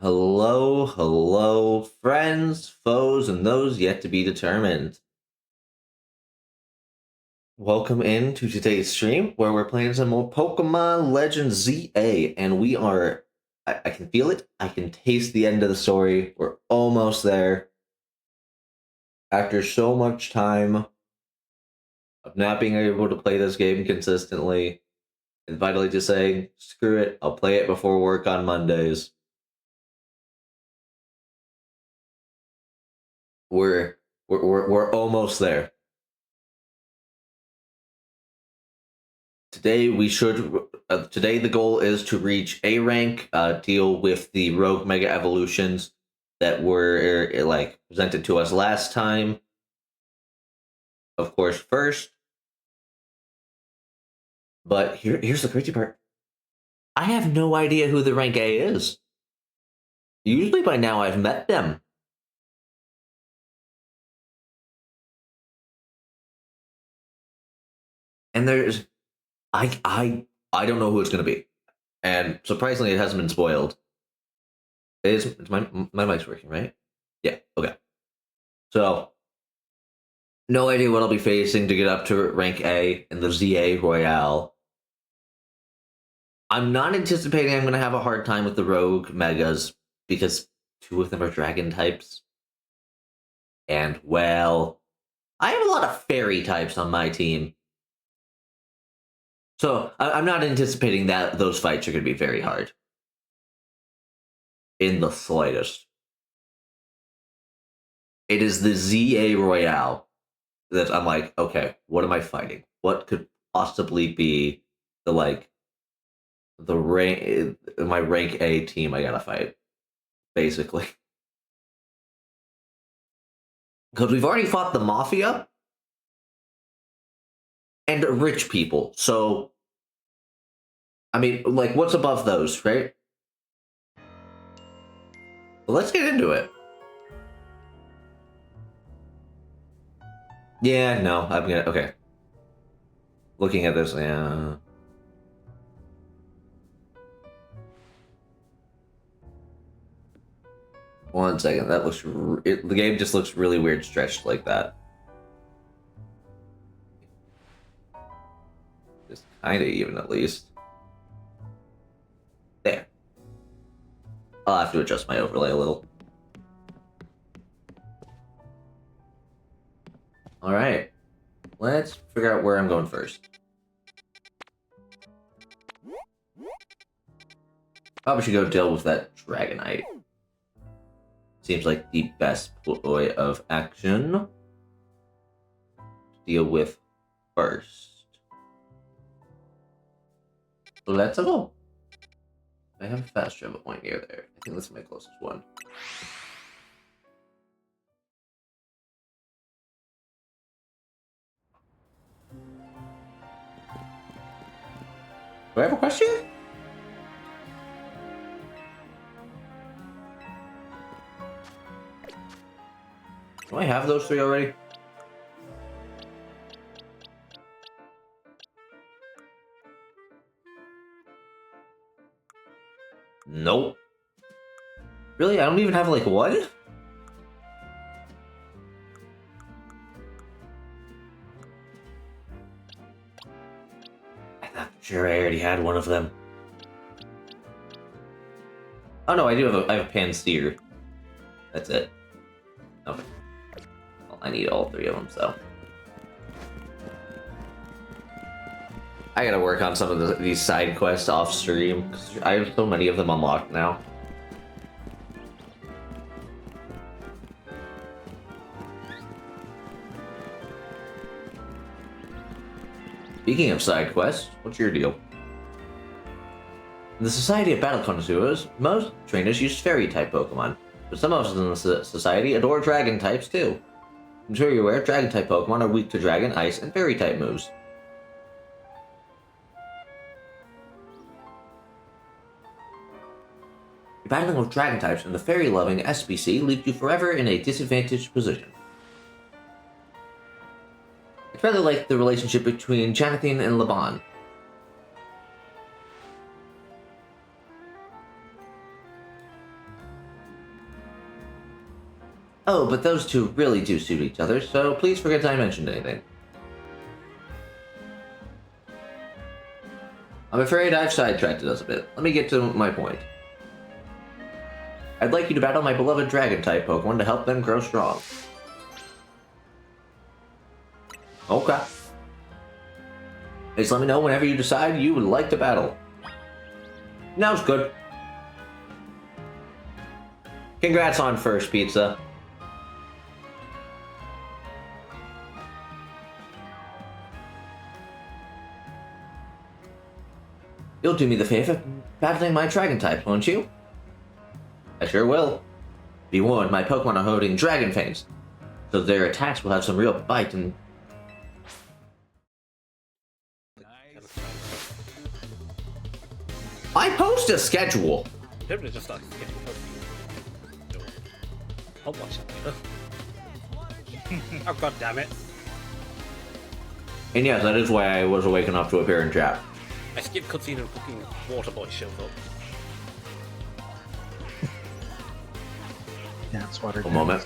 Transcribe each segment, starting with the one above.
Hello, hello, friends, foes, and those yet to be determined. Welcome in to today's stream where we're playing some more Pokemon Legends ZA, and we are. I can feel it. I can taste the end of the story. We're almost there. After so much time of not being able to play this game consistently, and finally just saying, screw it, I'll play it before work on Mondays. We're almost there. Today today the goal is to reach A rank, deal with the rogue mega evolutions that were presented to us last time. Of course, first. But here's the crazy part. I have no idea who the rank A is. Usually by now I've met them. And there's I don't know who it's gonna be. And surprisingly it hasn't been spoiled. It's my mic's working, right? Yeah, okay. So no idea what I'll be facing to get up to rank A in the ZA Royale. I'm not anticipating I'm going to have a hard time with the Rogue Megas because two of them are Dragon types. And, well, I have a lot of Fairy types on my team. So I'm not anticipating that those fights are going to be very hard. In the slightest. It is the ZA Royale that I'm like, okay, what am I fighting? What could possibly be my rank A team I gotta fight, basically. Because we've already fought the Mafia and rich people, so I mean, like, what's above those, right? Well, let's get into it. Yeah, no, I'm gonna, okay. Looking at this, yeah. One second, that looks, the game just looks really weird stretched like that. Just kinda even, at least. There. I'll have to adjust my overlay a little. Alright. Let's figure out where I'm going first. Probably should go deal with that Dragonite. Seems like the best ploy of action to deal with first. Let's go. I have a fast travel point near there. I think that's my closest one. Do I have a question? Do I have those three already? Nope. Really? I don't even have, like, one? I'm sure I already had one of them. Oh no, I do have I have a Panseer. That's it. Okay. Well, I need all three of them, so. I gotta work on some of these side quests off stream, because I have so many of them unlocked now. Speaking of side quests, what's your deal? In the Society of Battle Connoisseurs, most trainers use Fairy-type Pokemon, but some of us in the Society adore Dragon types too. I'm sure you're aware Dragon-type Pokemon are weak to Dragon, Ice, and Fairy-type moves. You're battling with Dragon types, and the Fairy-loving SBC leaves you forever in a disadvantaged position. It's rather like the relationship between Jonathan and Laban. Oh, but those two really do suit each other, so please forget I mentioned anything. I'm afraid I've sidetracked us a bit. Let me get to my point. I'd like you to battle my beloved Dragon-type Pokemon to help them grow strong. Okay. Just let me know whenever you decide you would like to battle. Now's good. Congrats on first, Pizza. You'll do me the favor battling my Dragon type, won't you? I sure will. Be warned, my Pokemon are holding Dragon Fangs, so their attacks will have some real bite and... I post a schedule! People just like skipping Pokemon. I'll watch it. Oh god damn it. And yes, that is why I was awake enough to appear in chat. I skipped cutscene and fucking water boy shows up. Yeah, it's water. A moment.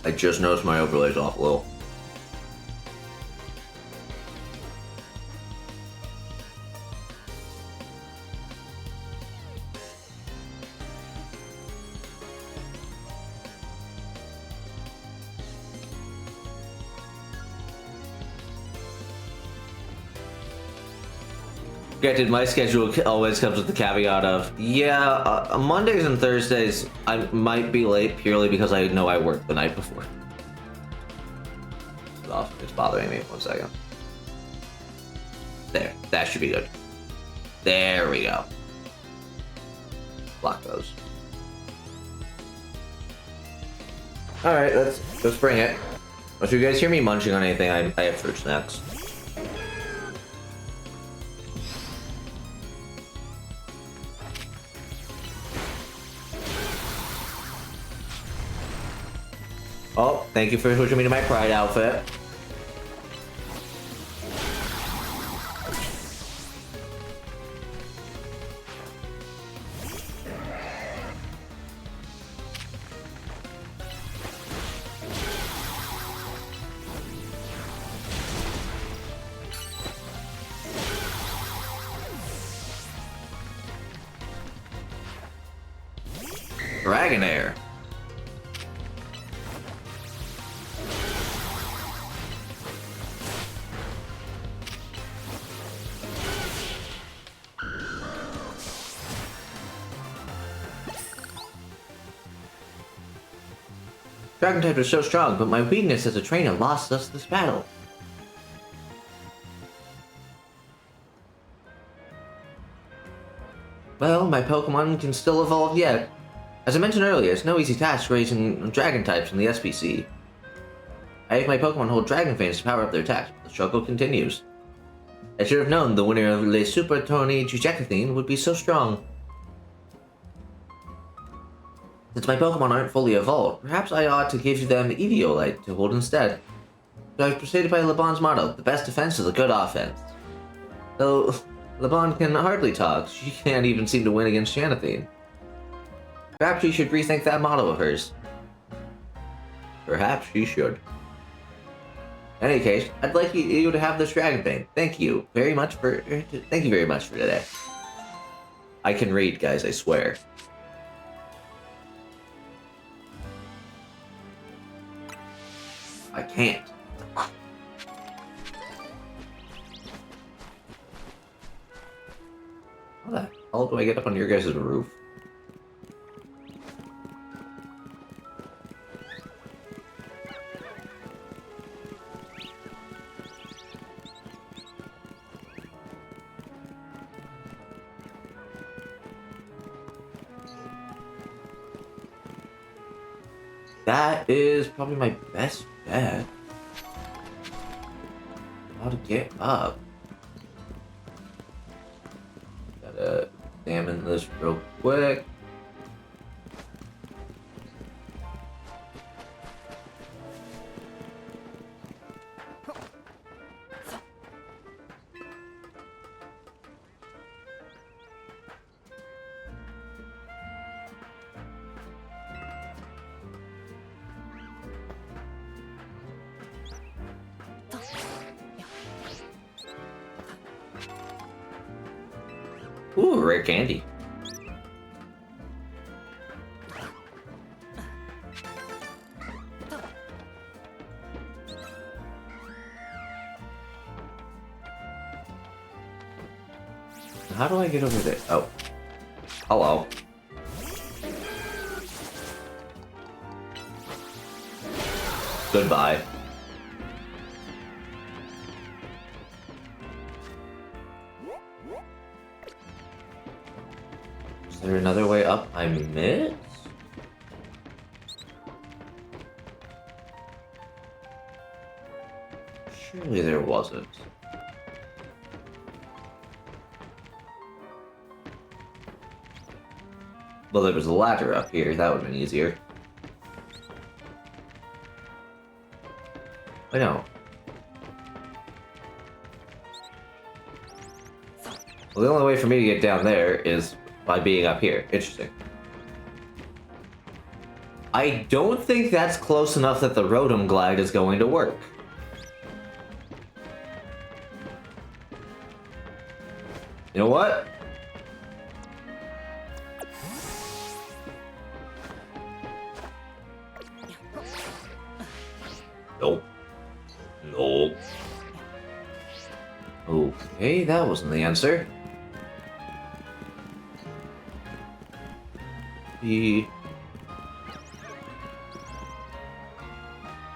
I just noticed my overlay's off a little. Granted, my schedule always comes with the caveat of, yeah, Mondays and Thursdays I might be late purely because I know I worked the night before. It's bothering me. 1 second. There, that should be good. There we go. Block those. Alright, let's bring it. If you guys hear me munching on anything, I have fruit snacks. Oh, thank you for switching me to my Pride outfit. Dragonair. Dragon type is so strong, but my weakness as a trainer lost us this battle. Well, my Pokemon can still evolve yet. As I mentioned earlier, it's no easy task raising Dragon types in the SPC. I have my Pokemon hold Dragon Fangs to power up their attacks, but the struggle continues. I should have known the winner of Le Super Tourney Jujekathine would be so strong. Since my Pokemon aren't fully evolved, perhaps I ought to give them Eviolite to hold instead. So I've proceeded by LeBon's motto, the best defense is a good offense. Though, LeBon can hardly talk, she can't even seem to win against Janathine. Perhaps she should rethink that motto of hers. Perhaps she should. In any case, I'd like you to have this Dragon Bane. Thank you very much for today. I can read, guys, I swear. I can't. How the hell do I get up on your guys' roof? That is probably my best bet. How to get up. Gotta examine this real quick. Ooh, rare candy. How do I get over there? Oh. Hello. Goodbye. Is there another way up I missed? Surely there wasn't. Well, there was a ladder up here. That would have been easier. I know. Well, the only way for me to get down there is by being up here. Interesting. I don't think that's close enough that the Rotom Glide is going to work. You know what? Nope. Nope. Okay, that wasn't the answer. The...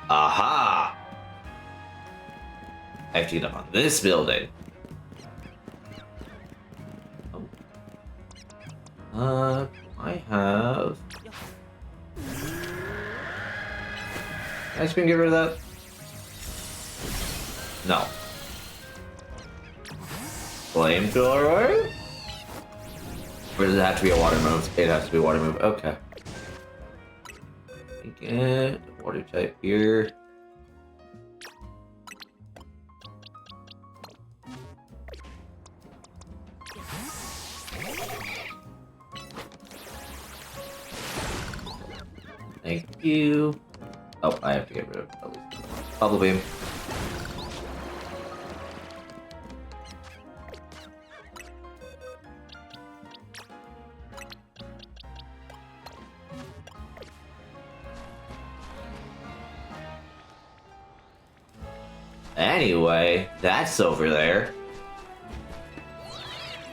Aha! I have to get up on this building. I have... Can I spin get rid of that? No. Flamethrower? Or does it have to be a water move? It has to be a water move. Okay. Get water type here. Thank you. Oh, I have to get rid of at least Bubble Beam. Anyway, that's over there.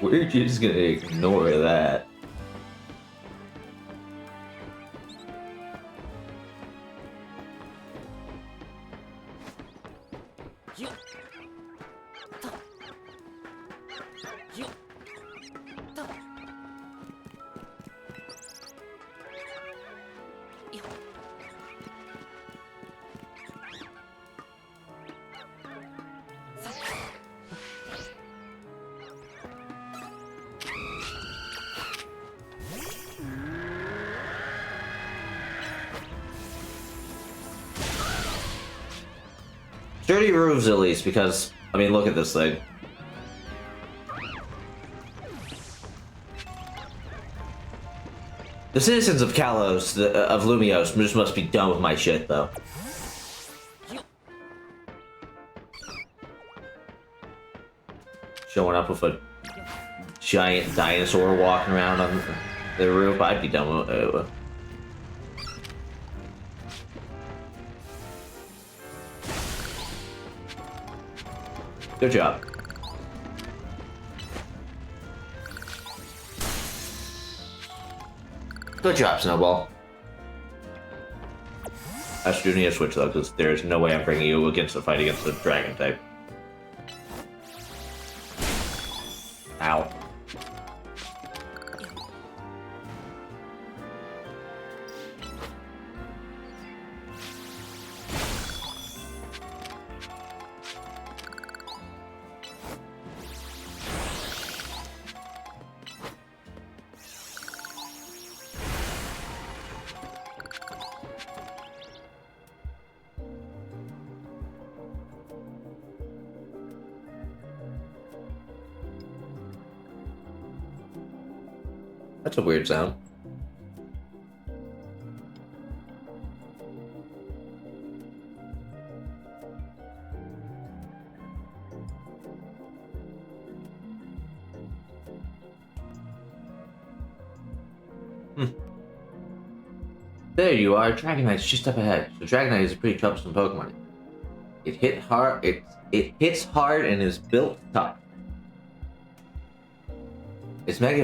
We're just gonna ignore that. Sturdy roofs at least, because, I mean, look at this thing. The citizens of Kalos, of Lumios, just must be done with my shit, though. Showing up with a giant dinosaur walking around on the roof, I'd be done with it. Good job. Good job, Snowball. I should need a switch though, because there's no way I'm bringing you against the fight against the dragon type. Ow. That's a weird sound. Hmm. There you are. Dragonite's just up ahead. So Dragonite is a pretty troublesome Pokemon. It hits hard and is built tough. Its Mega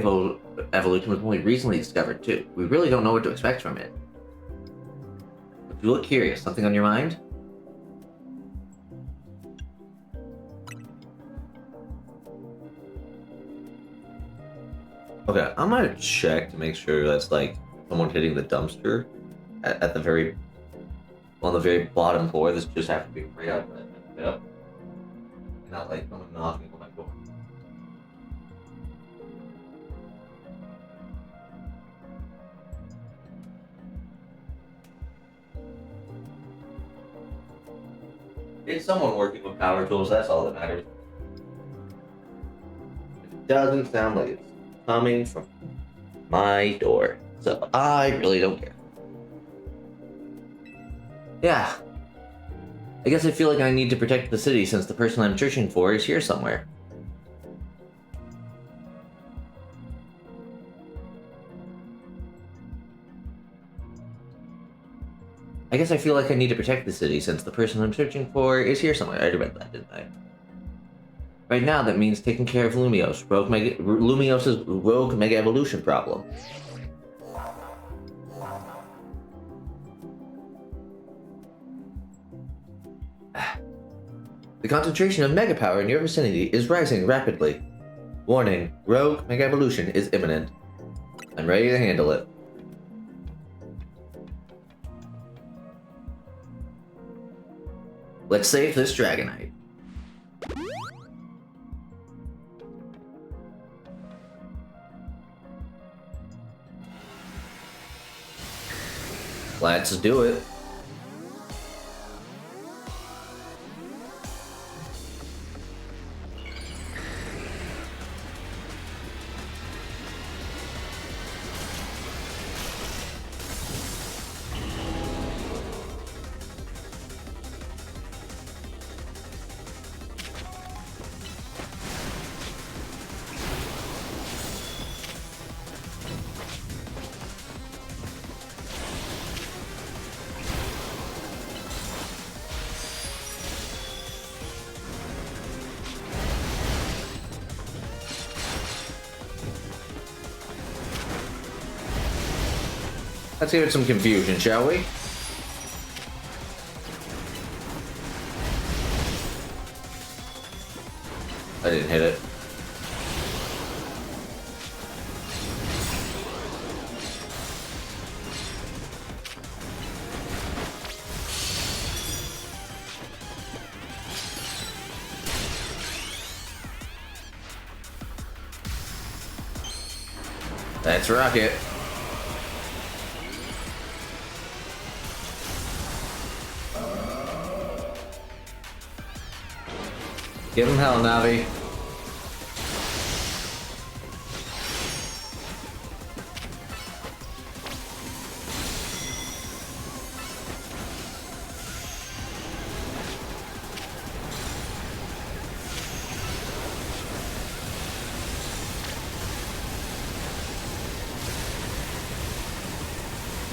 Evolution was only recently discovered too. We really don't know what to expect from it. But you look curious. Something on your mind? Okay, I'm gonna check to make sure that's like someone hitting the dumpster at the very on the very bottom floor. This just has to be right up, right up, not like someone knocking on my door. It's someone working with power tools. That's all that matters. It doesn't sound like it's coming from my door, so I really don't care. Yeah. I guess I feel like I need to protect the city since the person I'm searching for is here somewhere. I guess I feel like I need to protect the city since the person I'm searching for is here somewhere. I read that, didn't I? Right now, that means taking care of Lumios's rogue Mega Evolution problem. The concentration of Mega Power in your vicinity is rising rapidly. Warning, rogue Mega Evolution is imminent. I'm ready to handle it. Let's save this Dragonite. Let's do it. Let's give it some confusion, shall we? I didn't hit it. Let's rock it. Give him hell, Navi.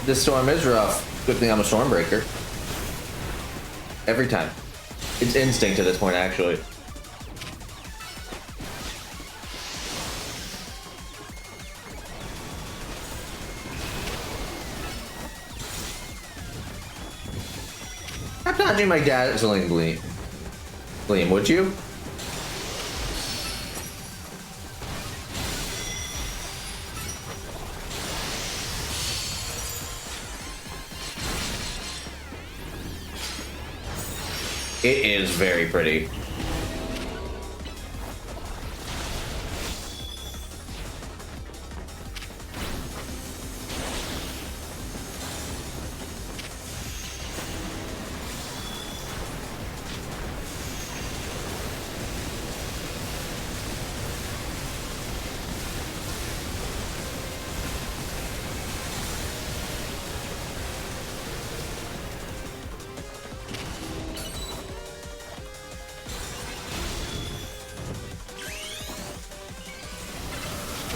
This storm is rough. Good thing I'm a Stormbreaker. Every time. It's instinct at this point, actually. Stop dodging my dazzling gleam. Gleam, would you? It is very pretty.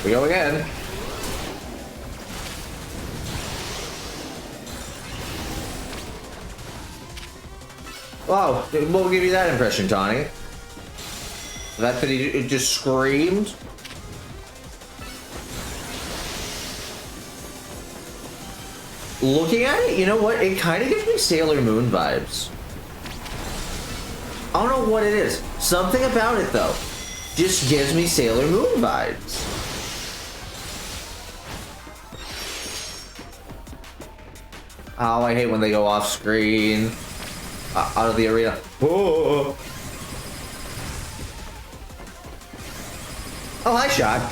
We go again. Wow, what will give you that impression, Tawny? That he just screamed? Looking at it, you know what? It kind of gives me Sailor Moon vibes. I don't know what it is. Something about it, though, just gives me Sailor Moon vibes. Oh, I hate when they go off screen. Out of the arena. Oh, oh hi, Shot.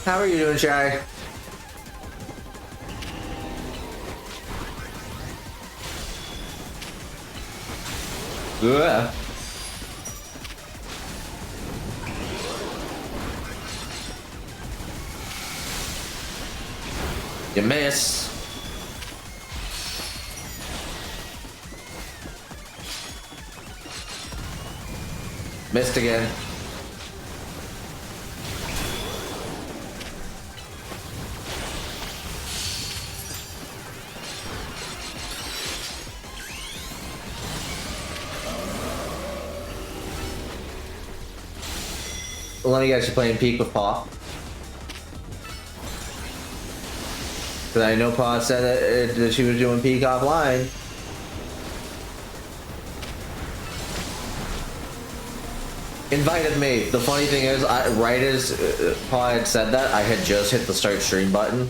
How are you doing, Shy? Ugh. You miss. Missed again. One of you guys are playing Peak with Paw. Because I know Paw said that she was doing Peak offline. Invited me. The funny thing is, right as Paw had said that, I had just hit the start stream button.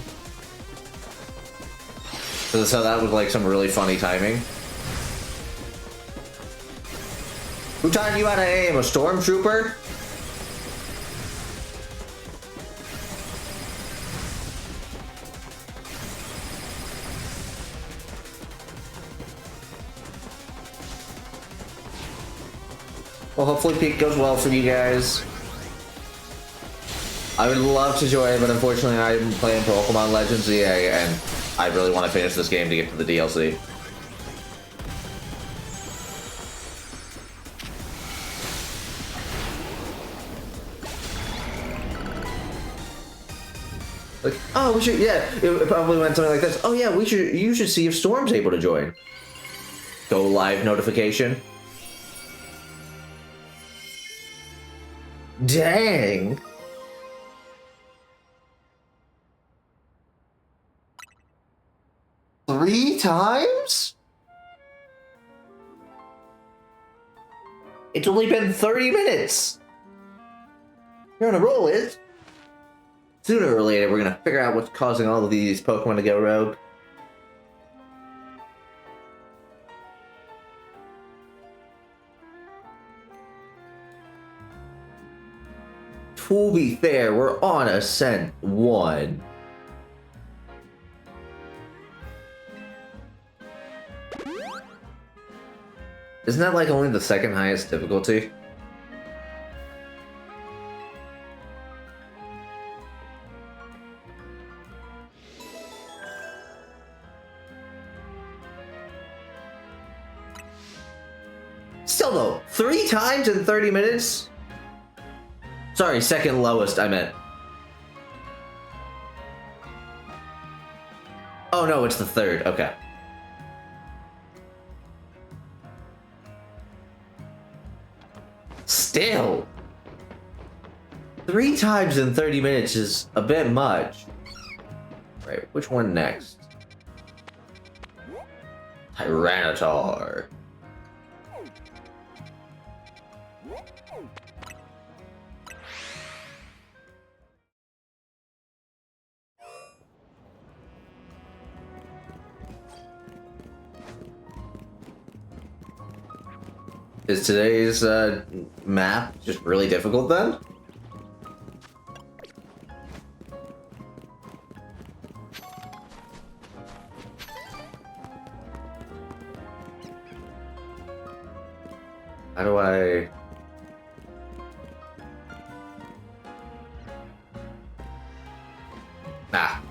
So that was like some really funny timing. Who taught you how to aim? A stormtrooper? Well, hopefully Peak goes well for you guys. I would love to join, but unfortunately I'm playing Pokémon Legends ZA, and I really want to finish this game to get to the DLC. Like, oh, we should, yeah, it probably went something like this. Oh yeah, you should see if Storm's able to join. Go live notification. Dang. Three times? It's only been 30 minutes. You're on a roll, Liz. Sooner or later, we're gonna figure out what's causing all of these Pokemon to go rogue. To be fair, we're on Ascent 1. Isn't that like only the second highest difficulty? Still though, 3 times in 30 minutes? Sorry, second lowest, I meant. Oh no, it's the third, okay. Still! 3 times in 30 minutes is a bit much. Right, which one next? Tyranitar. Is today's map just really difficult then? How do I... Ah.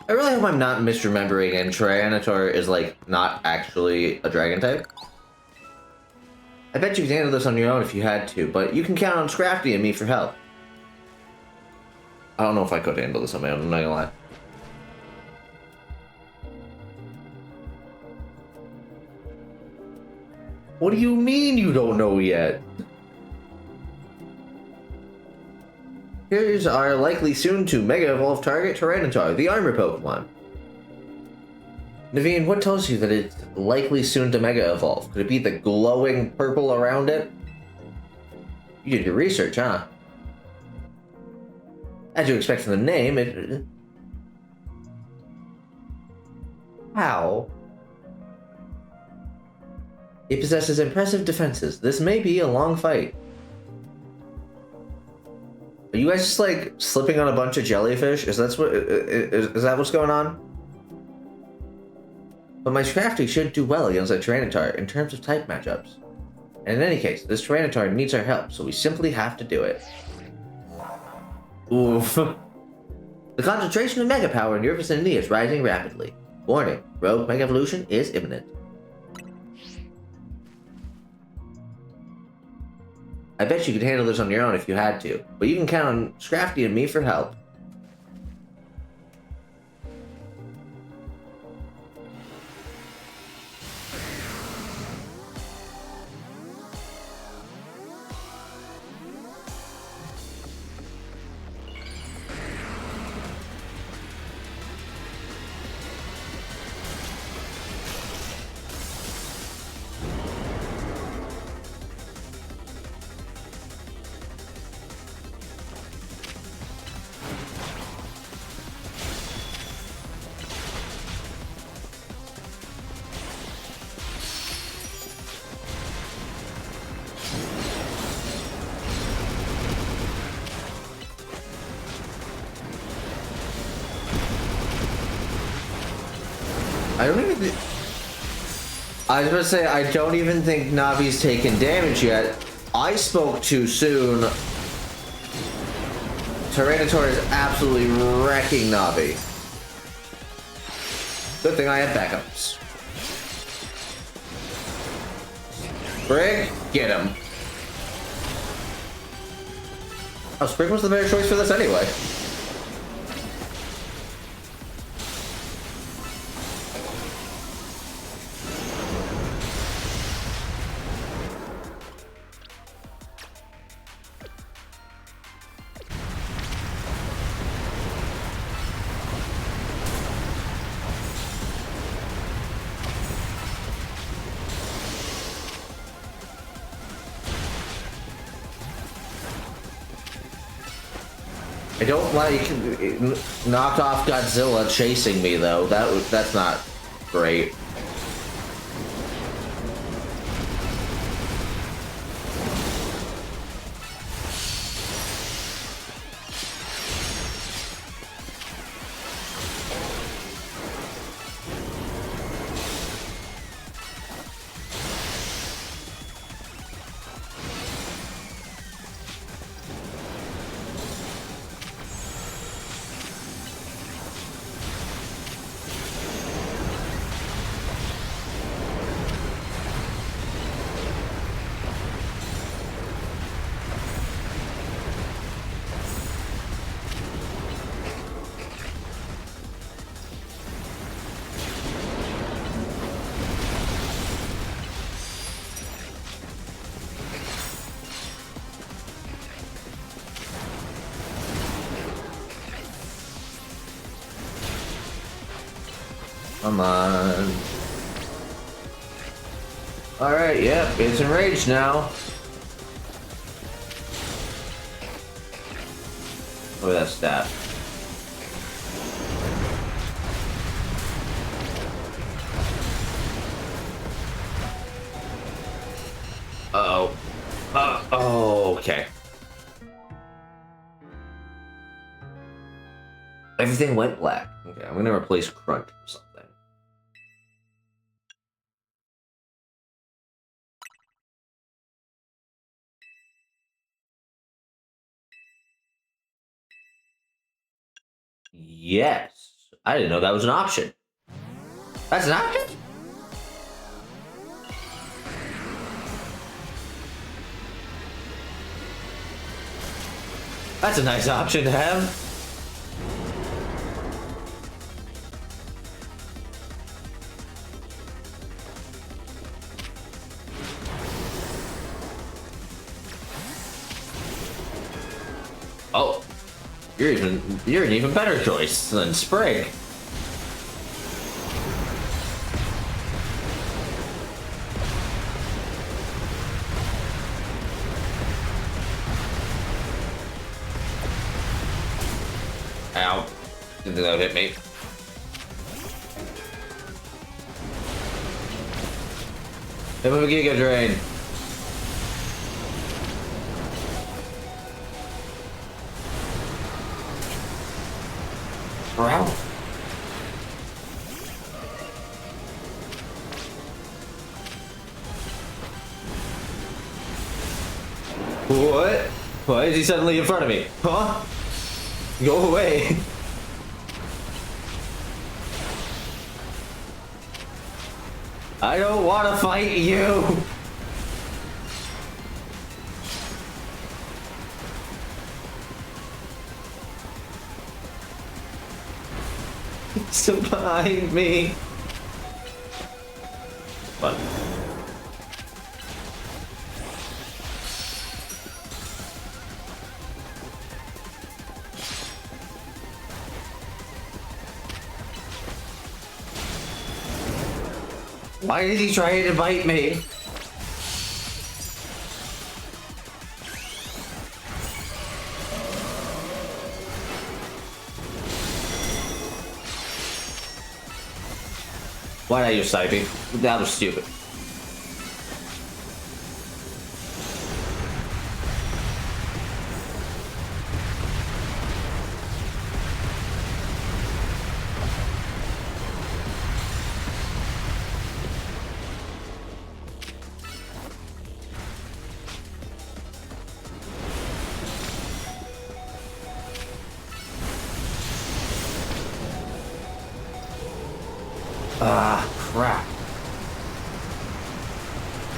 I really hope I'm not misremembering and Tyranitar is, like, not actually a dragon type. I bet you could handle this on your own if you had to, but you can count on Scrafty and me for help. I don't know if I could handle this on my own, I'm not gonna lie. What do you mean you don't know yet? Here's our likely soon-to Mega Evolve target, Tyranitar, the armor Pokemon. Naveen, what tells you that it's likely soon to Mega Evolve? Could it be the glowing purple around it? You did your research, huh? As you expect from the name, it... How? It possesses impressive defenses. This may be a long fight. Are you guys just, like, slipping on a bunch of jellyfish? Is that what's going on? But my Scrafty should do well against that Tyranitar in terms of type matchups. And in any case, this Tyranitar needs our help, so we simply have to do it. Oof. The concentration of Mega Power in your vicinity is rising rapidly. Warning, Rogue Mega Evolution is imminent. I bet you could handle this on your own if you had to, but you can count on Scrafty and me for help. I don't even I was about to say, I don't even think Navi's taken damage yet. I spoke too soon. Tyranitar is absolutely wrecking Navi. Good thing I have backups. Sprig, get him. Oh, Sprig was the better choice for this anyway. I don't like knocked off Godzilla chasing me though. That's not great. Come on. Alright, yep, it's enraged now. Look at that stat. Uh-oh. Oh, okay. Everything went black. Okay, I'm gonna replace Crunch with something. Yes. I didn't know that was an option. That's an option? That's a nice option to have. Oh, you're an even better choice than Sprig. Ow. Didn't think that would hit me. Hit him with a Giga Drain. Wow. What? Why is he suddenly in front of me? Huh? Go away. I don't want to fight you. He's still behind me. What? Why did he try to bite me? Why did I use sniping? That was stupid. Ah, crap.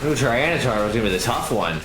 Ooh, Tyranitar was gonna be the tough one.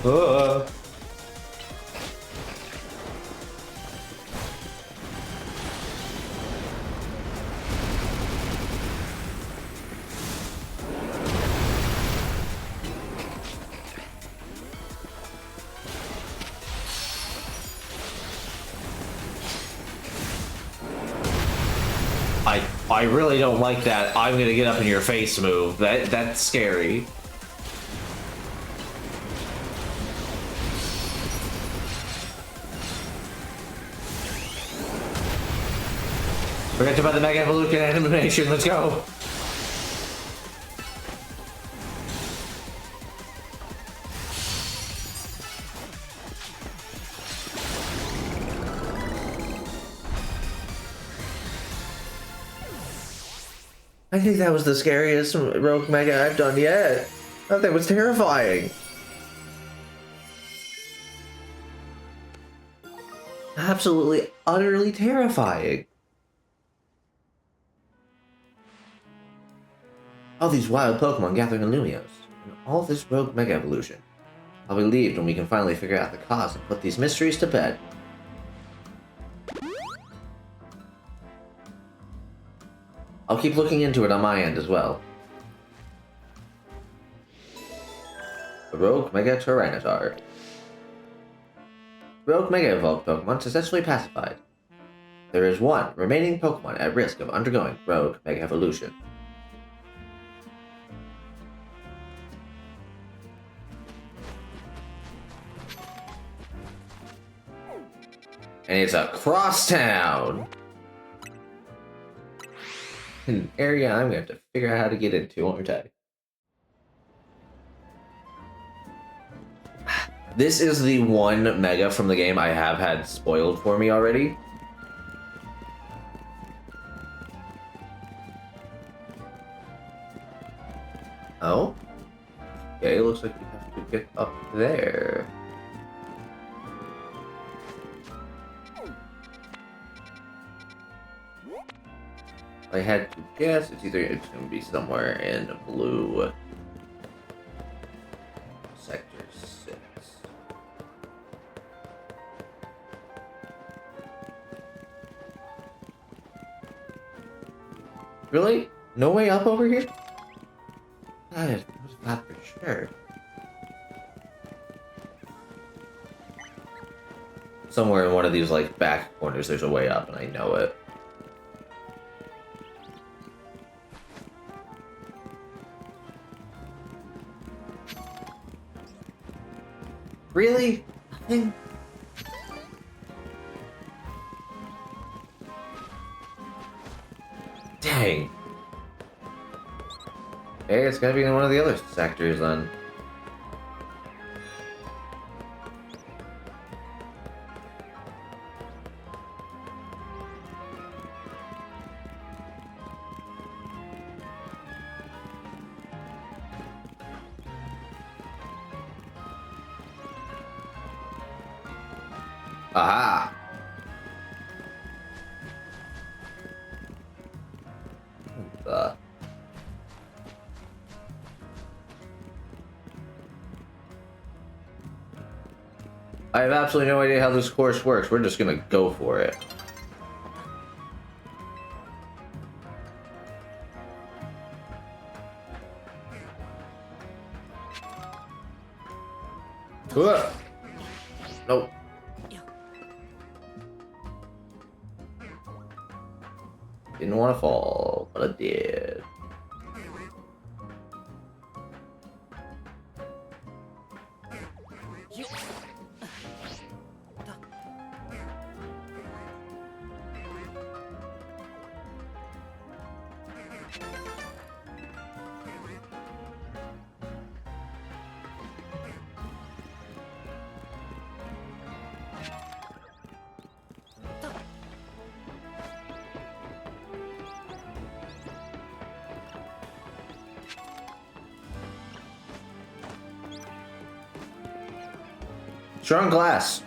Uh. I really don't like that I'm gonna get up in your face move. That's scary. Forget about the Mega Evolution animation, let's go! I think that was the scariest Rogue Mega I've done yet. That thing was terrifying. Absolutely, utterly terrifying. All these wild Pokemon gathering in Lumios, and all this Rogue Mega Evolution. I'll be relieved when we can finally figure out the cause and put these mysteries to bed. I'll keep looking into it on my end as well. The Rogue Mega Tyranitar. Rogue Mega Evolved Pokemon successfully pacified. There is one remaining Pokemon at risk of undergoing Rogue Mega Evolution. And it's across town. An area I'm gonna have to figure out how to get into, aren't I? This is the one mega from the game I have had spoiled for me already. Oh? Okay, it looks like we have to get up there. I had to guess it's going to be somewhere in blue. Sector 6. Really? No way up over here? I was not for sure. Somewhere in one of these like back corners there's a way up and I know it. Really? Nothing? Dang. Hey, it's gotta be in one of the other sectors then. Aha! I have absolutely no idea how this course works. We're just gonna go for it. Ugh. Nope. Didn't want to fall, but I did. Strong glass.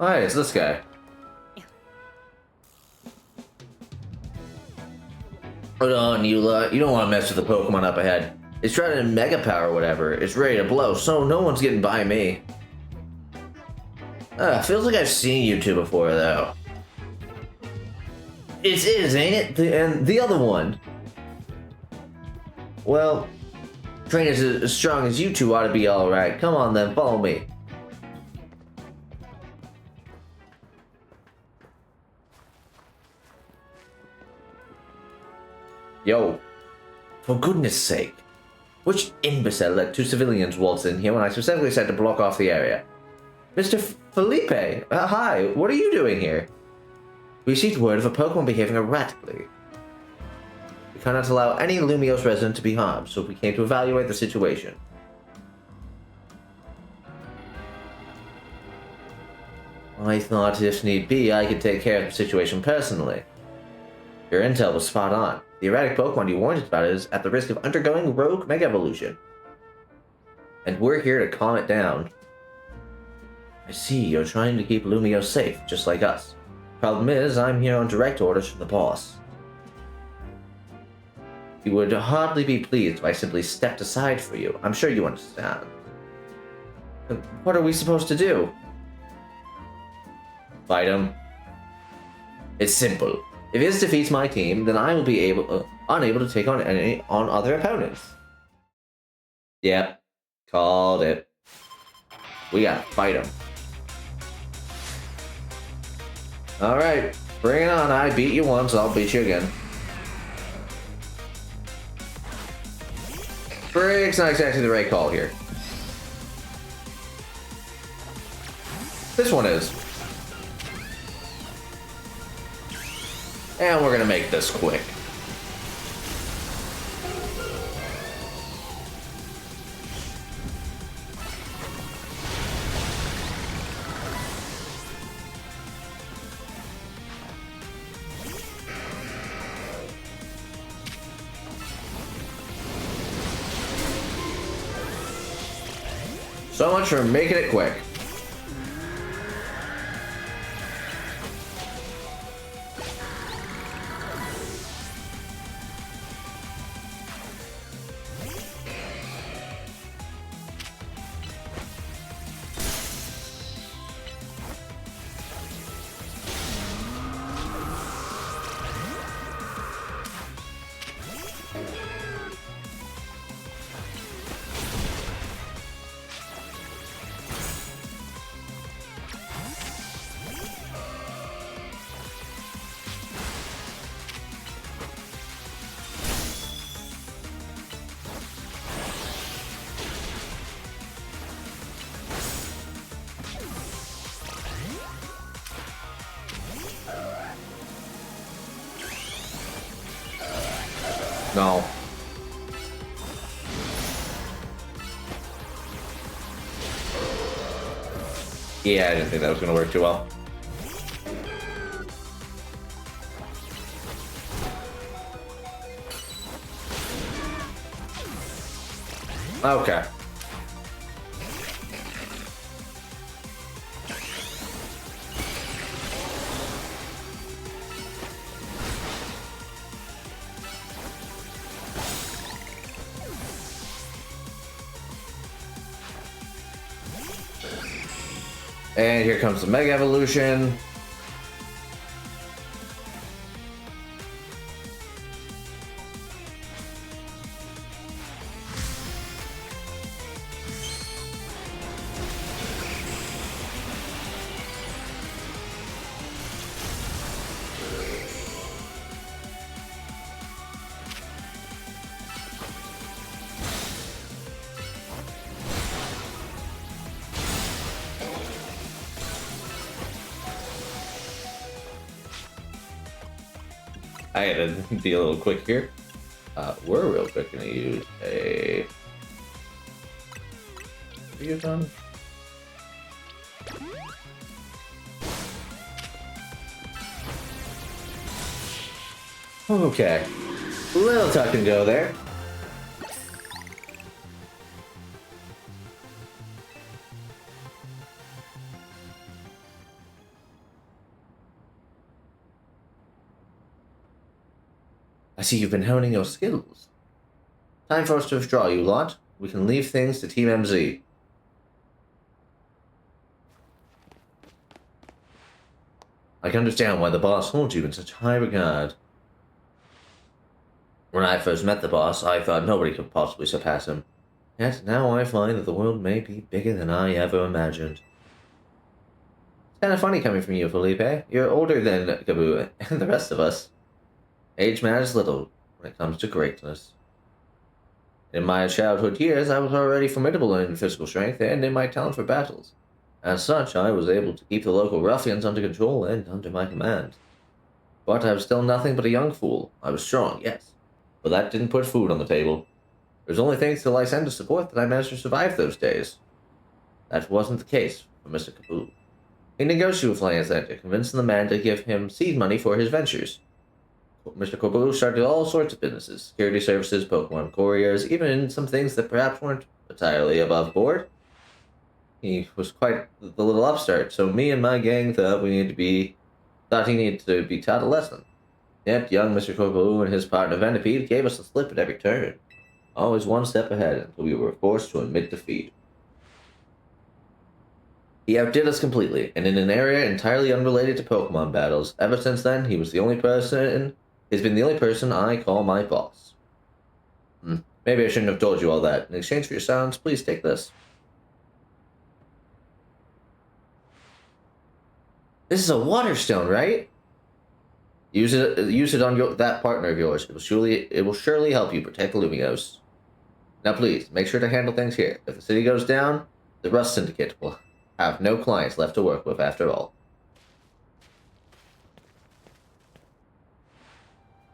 Alright, it's this guy. Hold on, you don't want to mess with the Pokemon up ahead. It's trying to Mega Power or whatever. It's ready to blow, so no one's getting by me. Feels like I've seen you two before, though. It is, ain't it? And the other one. Well, trainers as strong as you two ought to be alright. Come on then, follow me. Yo, for goodness sake. Which imbecile let two civilians waltz in here when I specifically said to block off the area? Mr. Felipe, hi, what are you doing here? We received word of a Pokemon behaving erratically. We cannot allow any Lumiose resident to be harmed, so we came to evaluate the situation. I thought if need be, I could take care of the situation personally. Your intel was spot on. The erratic Pokemon you warned us about is at the risk of undergoing rogue Mega Evolution. And we're here to calm it down. I see, you're trying to keep Lumiose safe, just like us. Problem is, I'm here on direct orders from the boss. He would hardly be pleased if I simply stepped aside for you. I'm sure you understand. What are we supposed to do? Fight him. It's simple. If his defeats my team, then I will be unable to take on other opponents. Yep. Called it. We gotta fight him. Alright, bring it on. I beat you once, I'll beat you again. Break's not exactly the right call here. This one is. And we're gonna make this quick. So much for making it quick. No. Yeah, I didn't think that was going to work too well. Okay. And here comes the Mega Evolution. I had to be a little quick here. We're real quick gonna use a... What are you done? Okay. Little tuck and go there. I see you've been honing your skills. Time for us to withdraw, you lot. We can leave things to Team MZ. I can understand why the boss holds you in such high regard. When I first met the boss, I thought nobody could possibly surpass him. Yet now I find that the world may be bigger than I ever imagined. It's kind of funny coming from you, Felipe. You're older than Gabu and the rest of us. Age matters little when it comes to greatness. In my childhood years, I was already formidable in physical strength and in my talent for battles. As such, I was able to keep the local ruffians under control and under my command. But I was still nothing but a young fool. I was strong, yes, but that didn't put food on the table. It was only thanks to Lysander's support that I managed to survive those days. That wasn't the case for Mr. Kabul. He negotiated with Lysander, convincing the man to give him seed money for his ventures. Mr. Corbu started all sorts of businesses, security services, Pokemon couriers, even some things that perhaps weren't entirely above board. He was quite the little upstart, so me and my gang thought he needed to be taught a lesson. Yet young Mr. Corbu and his partner Venipede gave us a slip at every turn, always one step ahead until we were forced to admit defeat. He outdid us completely, and in an area entirely unrelated to Pokemon battles. Ever since then, he's been the only person I call my boss. Maybe I shouldn't have told you all that. In exchange for your silence, please take this. This is a water stone, right? Use it on that partner of yours. It will surely help you protect the Lumiose. Now please, make sure to handle things here. If the city goes down, the Rust Syndicate will have no clients left to work with after all.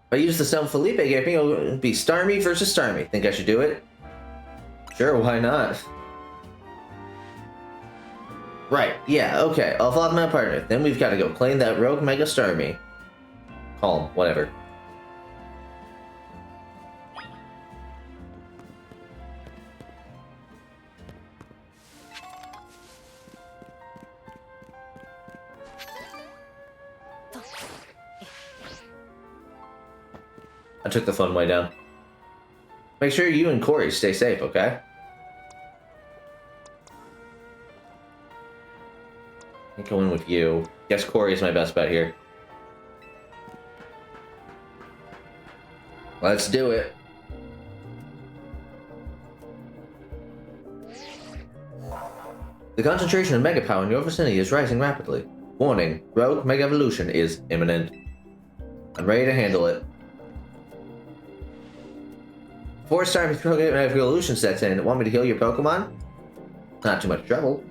If I use the San Felipe gave me, it'll be Starmie versus Starmie. Think I should do it? Sure, why not? Right, yeah, okay. I'll follow my partner. Then we've got to go claim that rogue Mega Starmie. Calm, whatever. I took the fun way down. Make sure you and Corey stay safe, okay? Can't go in with you. Guess Corey is my best bet here. Let's do it. The concentration of Mega Power in your vicinity is rising rapidly. Warning, Rogue Mega Evolution is imminent. I'm ready to handle it. Before starting Mega Evolution sets in, want me to heal your Pokemon? Not too much trouble.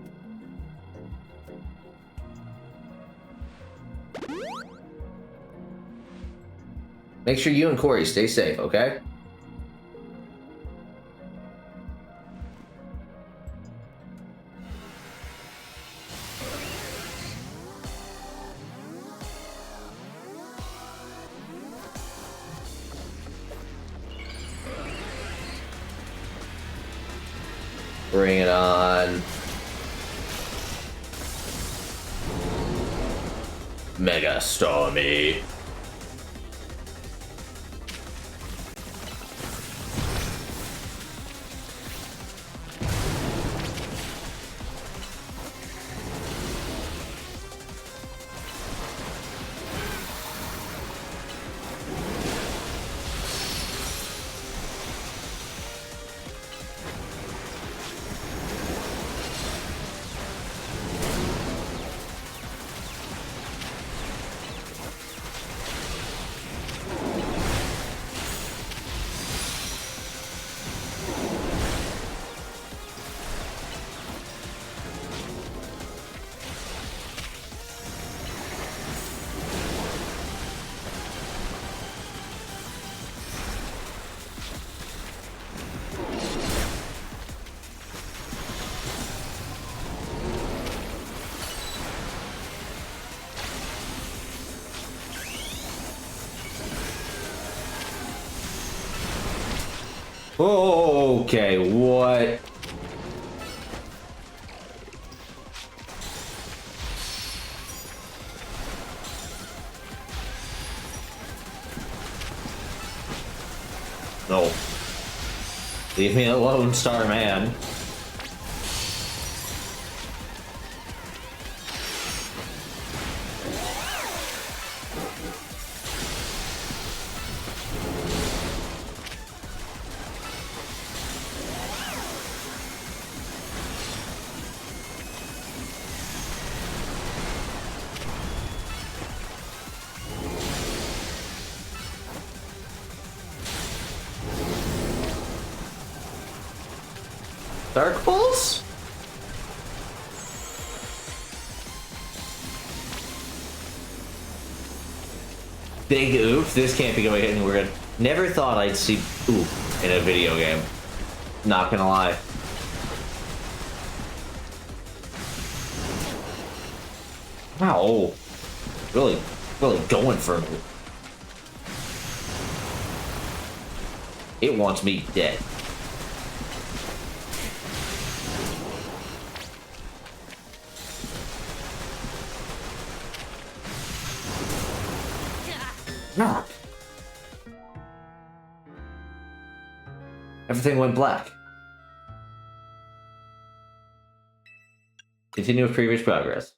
Make sure you and Corey stay safe, okay? Bring it on. Mega Stormy. Okay, what? No. Leave me alone, Starman. Dark Pulse? Big oof, this can't be going anywhere good. Never thought I'd see oof in a video game. Not gonna lie. Wow. Really going for me. It wants me dead. No. Everything went black. Continue with previous progress.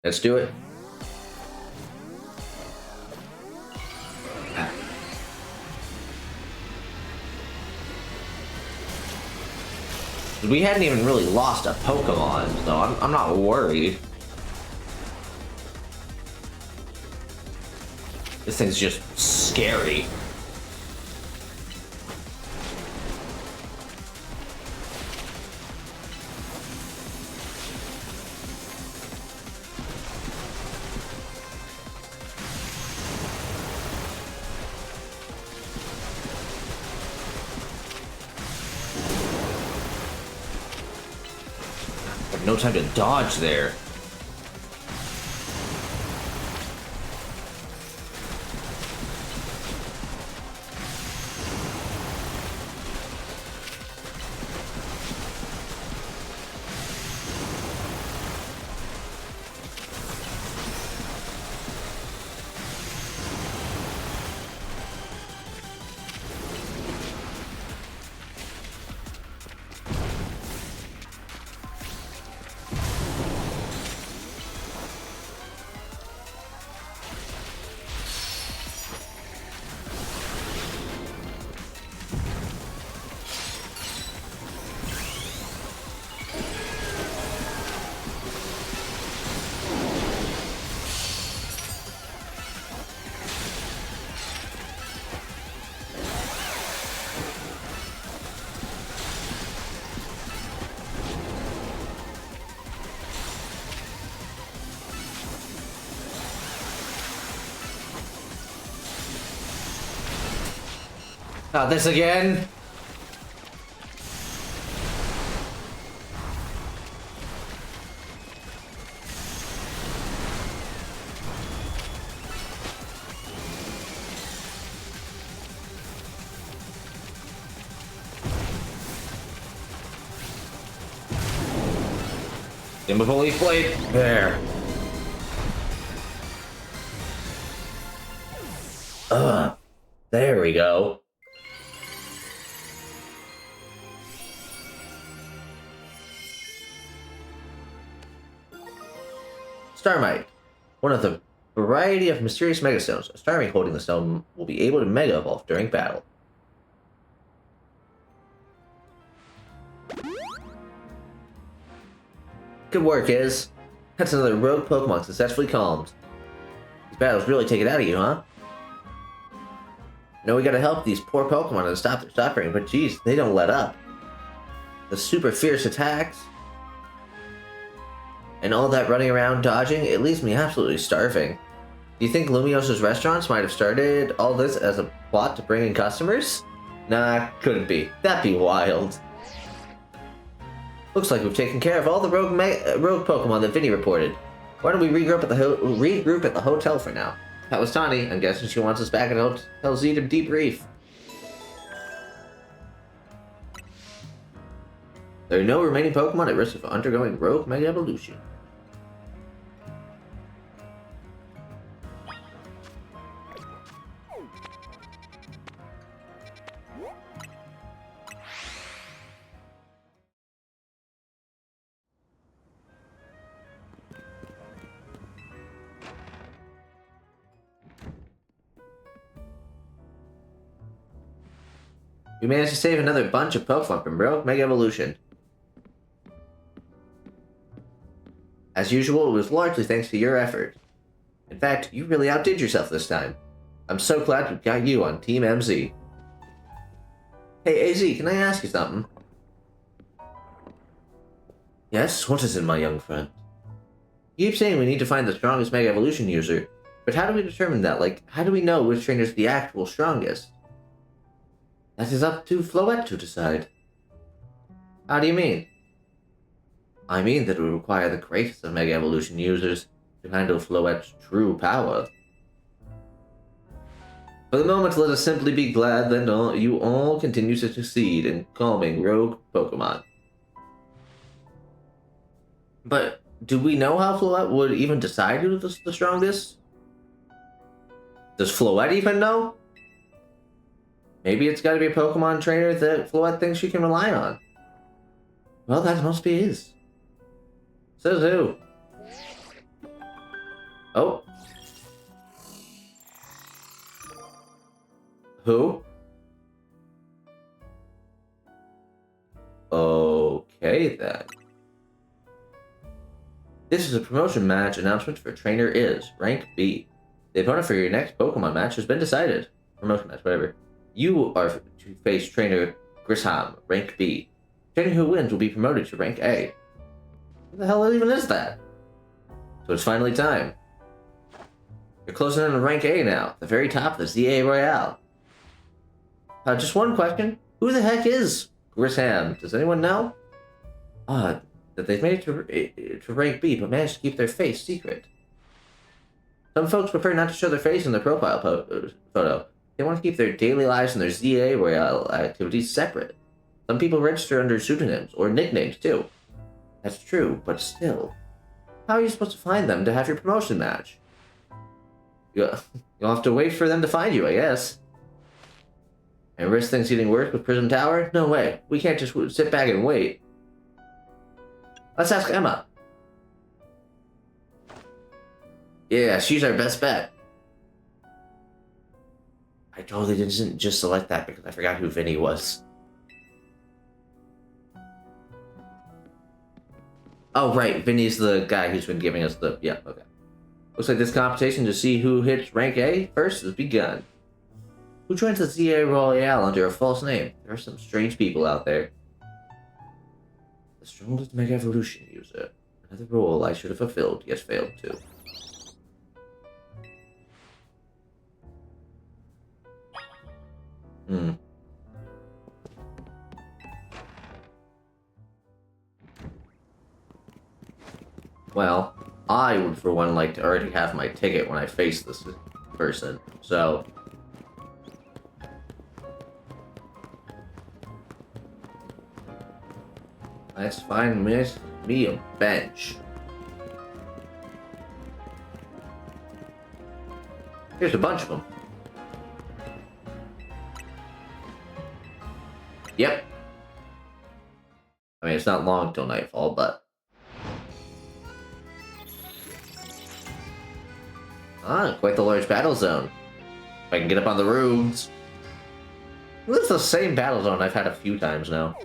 Let's do it. We hadn't even really lost a Pokemon, so I'm not worried. This thing's just scary. No time to dodge there. Not this again. In with Holy Blade. There. There we go. Starmite. One of the variety of mysterious megastones. A Starmite holding the stone will be able to mega evolve during battle. Good work, Iz. That's another rogue Pokemon successfully calmed. These battles really take it out of you, huh? No, we gotta help these poor Pokemon and stop their suffering, but geez, they don't let up. The super fierce attacks and all that running around dodging, it leaves me absolutely starving. Do you think Lumios's restaurants might have started all this as a plot to bring in customers? Nah, couldn't be. That'd be wild. Looks like we've taken care of all the rogue Pokemon that Vinny reported. Why don't we regroup at the hotel for now? That was Tani. I'm guessing she wants us back at Hotel Z to debrief. There are no remaining Pokemon at risk of undergoing rogue Mega Evolution. We managed to save another bunch of Pokemon from rogue Mega Evolution. As usual, it was largely thanks to your effort. In fact, you really outdid yourself this time. I'm so glad we got you on Team MZ. Hey, AZ, can I ask you something? Yes, what is it, my young friend? You keep saying we need to find the strongest Mega Evolution user, but how do we determine that? Like, how do we know which trainer's the actual strongest? That is up to Floette to decide. How do you mean? I mean that it would require the greatest of Mega Evolution users to handle Floette's true power. For the moment, let us simply be glad that you all continue to succeed in calming rogue Pokemon. But do we know how Floette would even decide who's the strongest? Does Floette even know? Maybe it's gotta be a Pokemon trainer that Floette thinks she can rely on. Well, that must be his. Says who? Oh. Who? Okay, then. This is a promotion match announcement for Trainer Is, Rank B. The opponent for your next Pokemon match has been decided. Promotion match, whatever. You are to face Trainer Grisham, Rank B. Trainer who wins will be promoted to Rank A. What the hell even is that? So it's finally time. You're closing in on Rank A now, the very top of the ZA Royale. Just one question. Who the heck is Grisham? Does anyone know? that they've made it to rank B, but managed to keep their face secret. Some folks prefer not to show their face in their profile photo. They want to keep their daily lives and their ZA Royale activities separate. Some people register under pseudonyms or nicknames too. That's true, but still. How are you supposed to find them to have your promotion match? You'll have to wait for them to find you, I guess. And risk things getting worse with Prism Tower? No way. We can't just sit back and wait. Let's ask Emma. Yeah, she's our best bet. I totally didn't just select that because I forgot who Vinny was. Oh, right. Vinny's the guy who's been giving us the... Yeah, okay. Looks like this competition to see who hits rank A first has begun. Who joins the ZA Royale under a false name? There are some strange people out there. The strongest Mega Evolution user. Another role I should have fulfilled, yet failed to. Well, I would for one like to already have my ticket when I face this person, so... Let's find me a bench. Here's a bunch of them. Yep. I mean, it's not long till nightfall, but... Ah, quite the large battle zone. If I can get up on the roofs. This is the same battle zone I've had a few times now.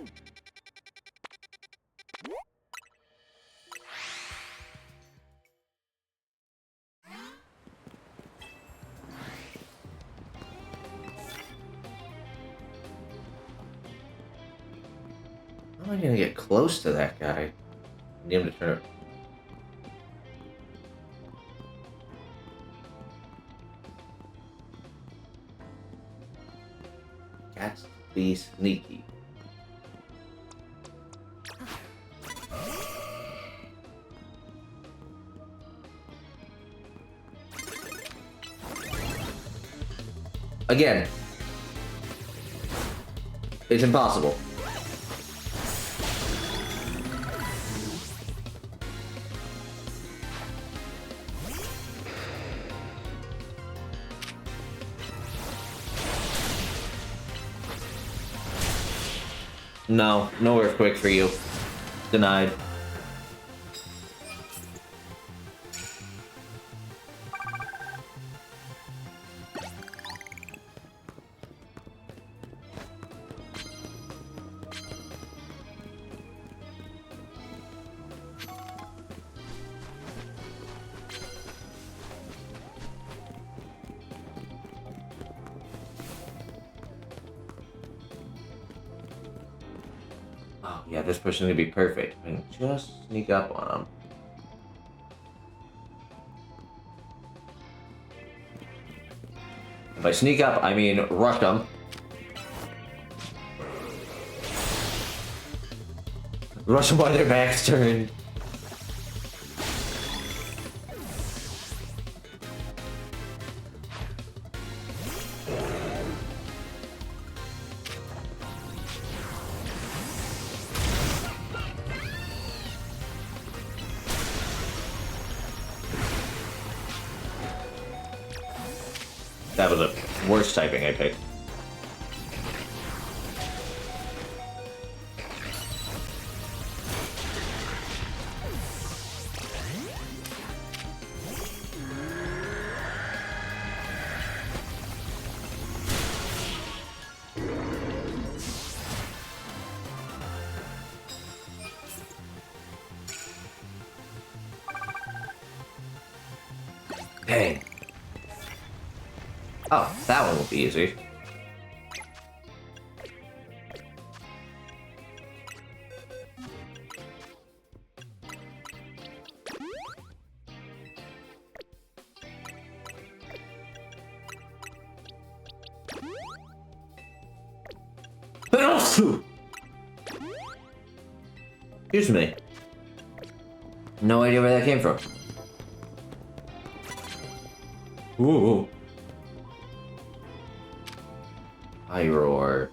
How am I gonna get close to that guy? I need him to turn it. Cats be sneaky. Again, it's impossible. No, no earthquake for you. Denied. Oh, yeah, this person's gonna be perfect. I can just sneak up on him. If I sneak up, I mean rush them. Rush them while their back's turned. That was the worst typing I picked. Dang. Oh, that one will be easy. Excuse me. No idea where that came from. Ooh. I roar.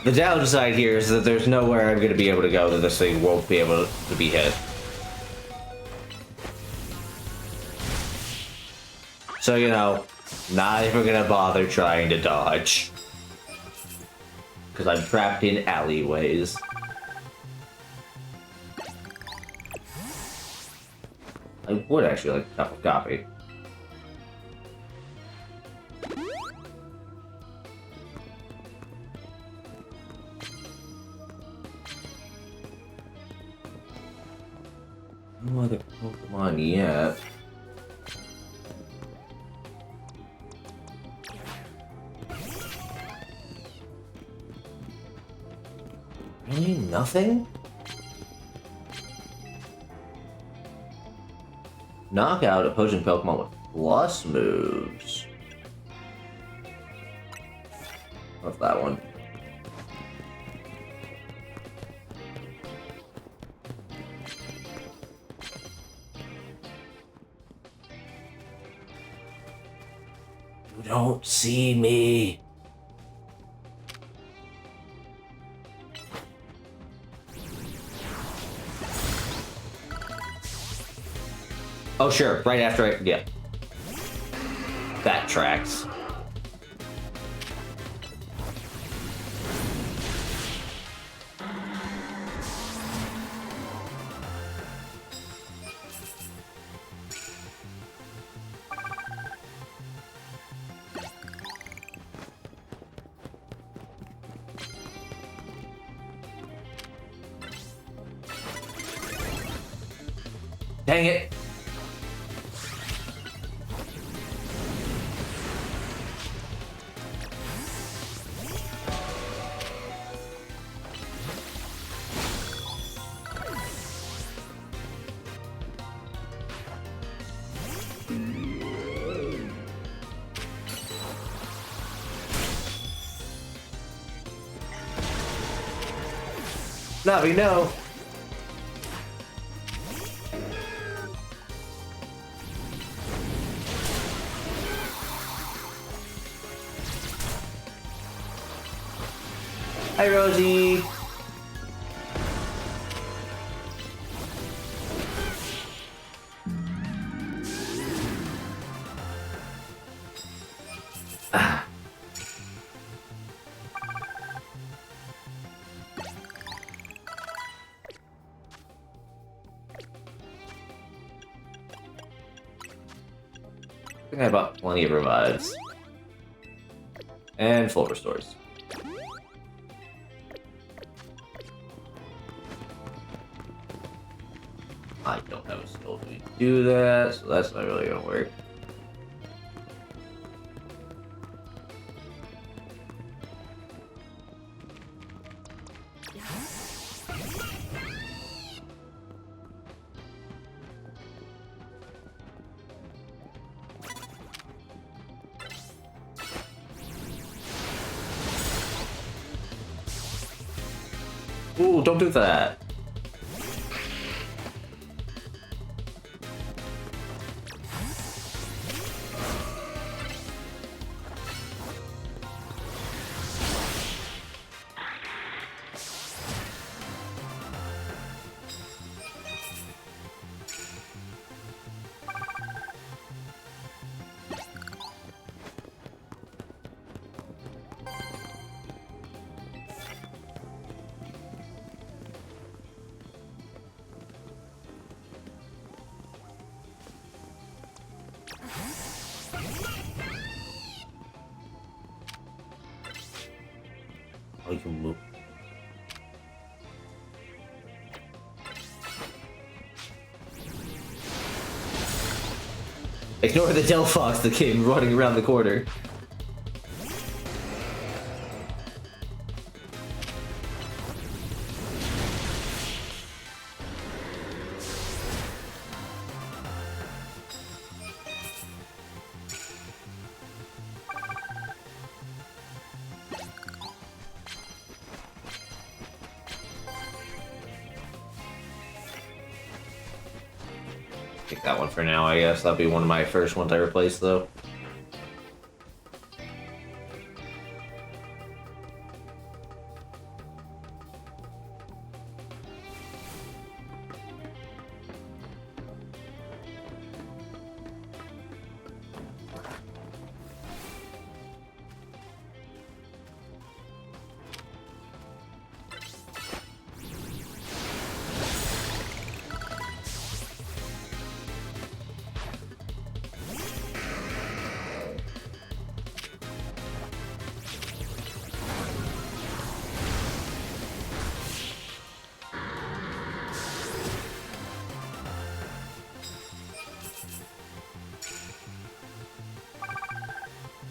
The downside here is that there's nowhere I'm going to be able to go that this thing won't be able to be hit. So, you know, not even going to bother trying to dodge. Because I'm trapped in alleyways. I would actually like a cup of coffee. No other Pokemon yet. Really? Nothing? Knock out opposing Pokemon with plus moves. What's that one? You don't see me. Oh, sure. Right after it. Yeah. That tracks. Dang it. Navi, no. Hi, Rosie. I think I bought plenty of revives. And full restores. I don't have a skill to do that, so that's not really gonna work. Ooh, don't do that. Oh, you can move. Ignore the Delphox that came running around the corner. take that one for now, I guess. That'll be one of my first ones I replace, though.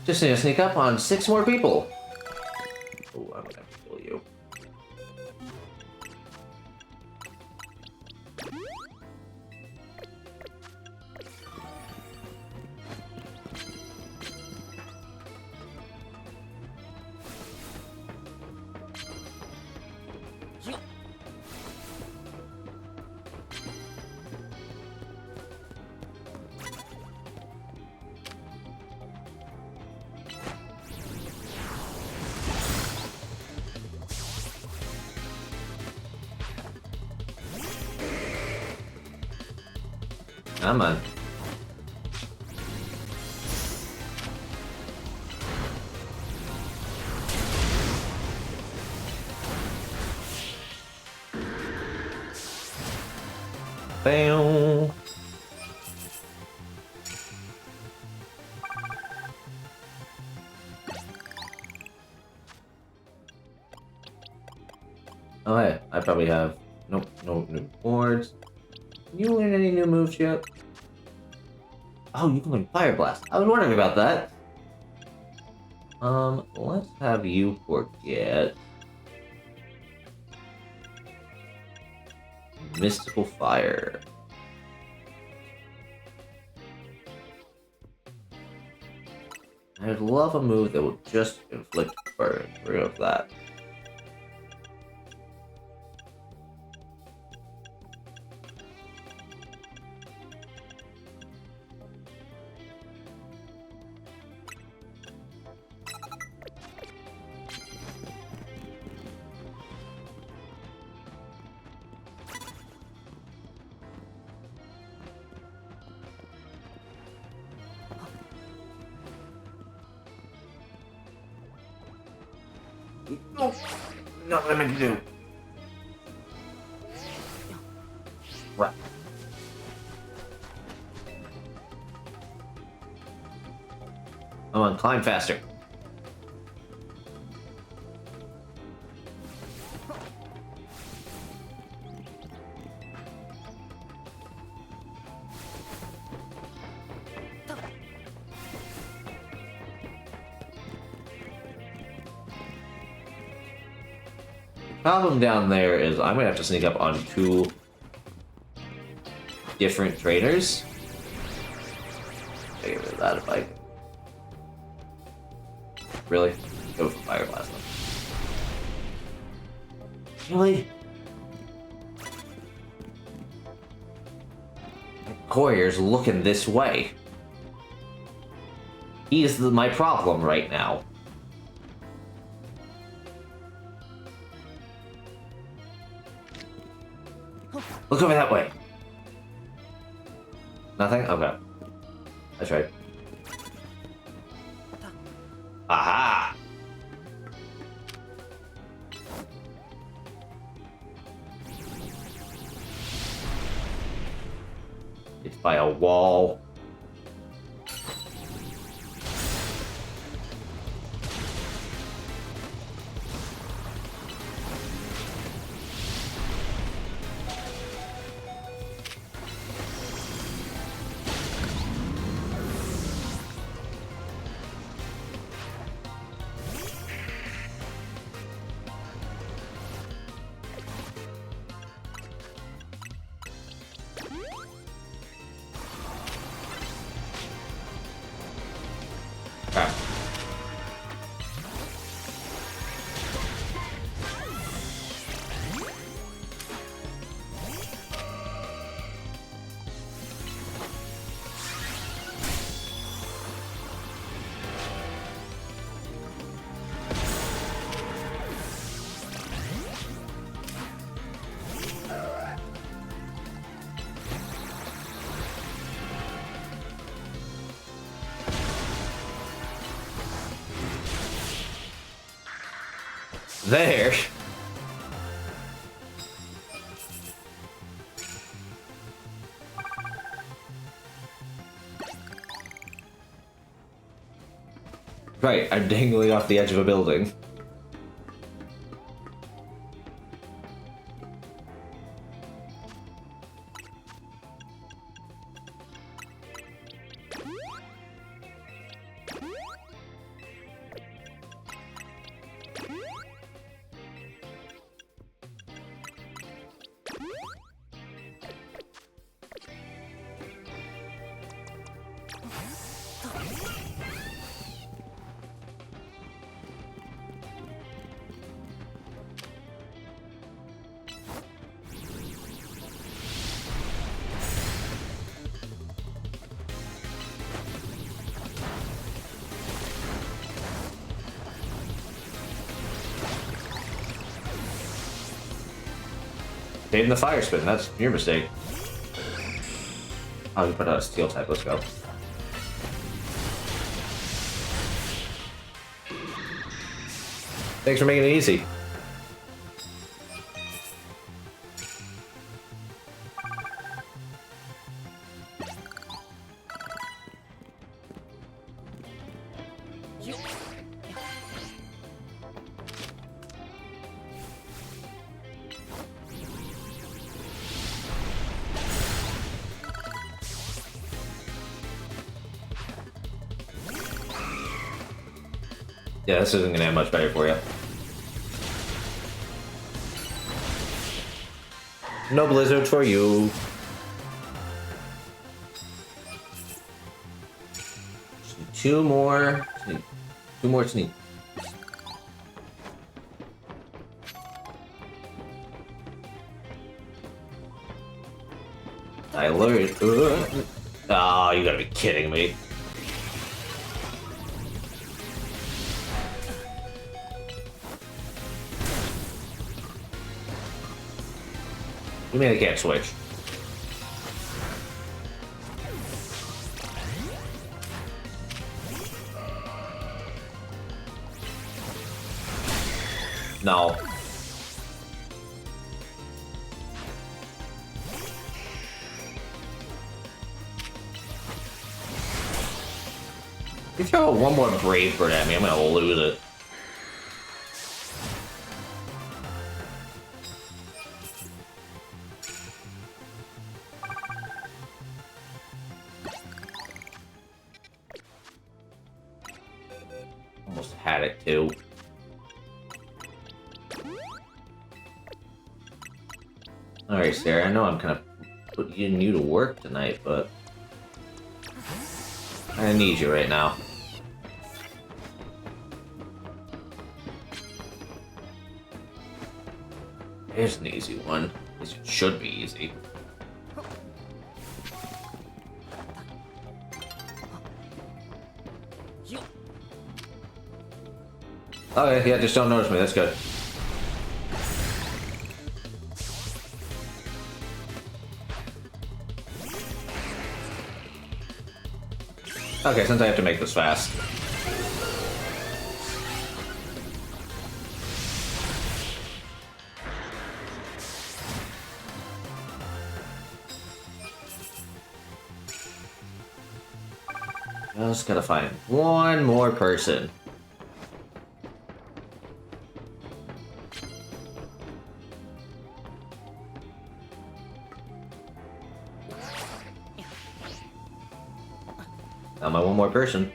Just need to sneak up on 6 more people. Oh, I'm gonna have to kill you. Come on. Bam. Oh, hey, I probably have... Nope, no new boards. Can you learn any new moves yet? Oh, you can learn Fire Blast. I was wondering about that. Let's have you forget Mystical Fire. I'd love a move that will just inflict burn. We're going with that. No, not what I meant to do. Right. Come on, climb faster. Problem down there is I'm gonna have to sneak up on 2 different trainers. Get rid of that if I can. Really? Go for Fire Blast. Really? Courier's looking this way. He's my problem right now. Look over that way. Nothing? Okay. I tried. Aha! It's by a wall. there. Right, I'm dangling off the edge of a building. Saving the fire spin, that's your mistake. Oh, you put out a steel type, let's go. Thanks for making it easy. Yeah, this isn't gonna have much better for you. No blizzard for you. Just need two more. Two more sneak. I learned. Oh, you gotta be kidding me. You mean I can't switch? No. If you throw one more Brave Bird at me, I'm gonna lose it. Almost had it too. Alright, Sarah, I know I'm kind of putting you to work tonight, but I need you right now. Here's an easy one. This should be easy. Okay, yeah, just don't notice me. That's good. Okay, since I have to make this fast. Just gotta find one more person. Now my one more person.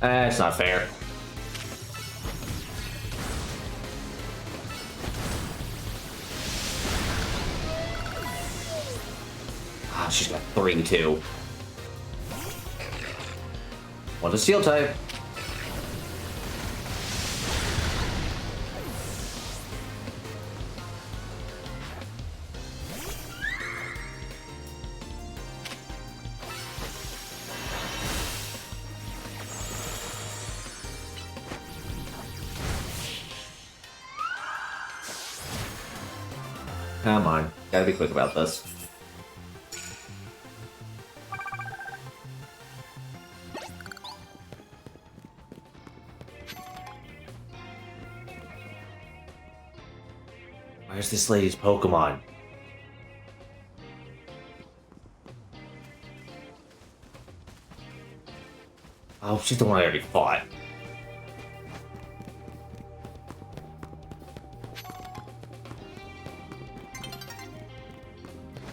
It's not fair. Ah, she's got 3 too. One's a steel type. Come on, gotta be quick about this. Where's this lady's Pokemon? Oh, she's the one I already fought.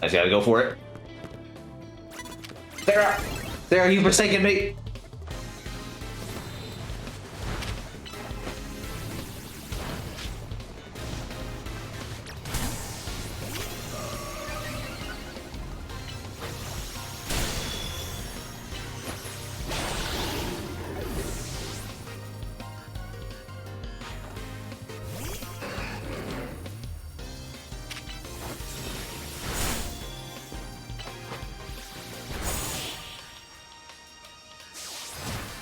I just gotta go for it. Sarah! Sarah, you've forsaken me!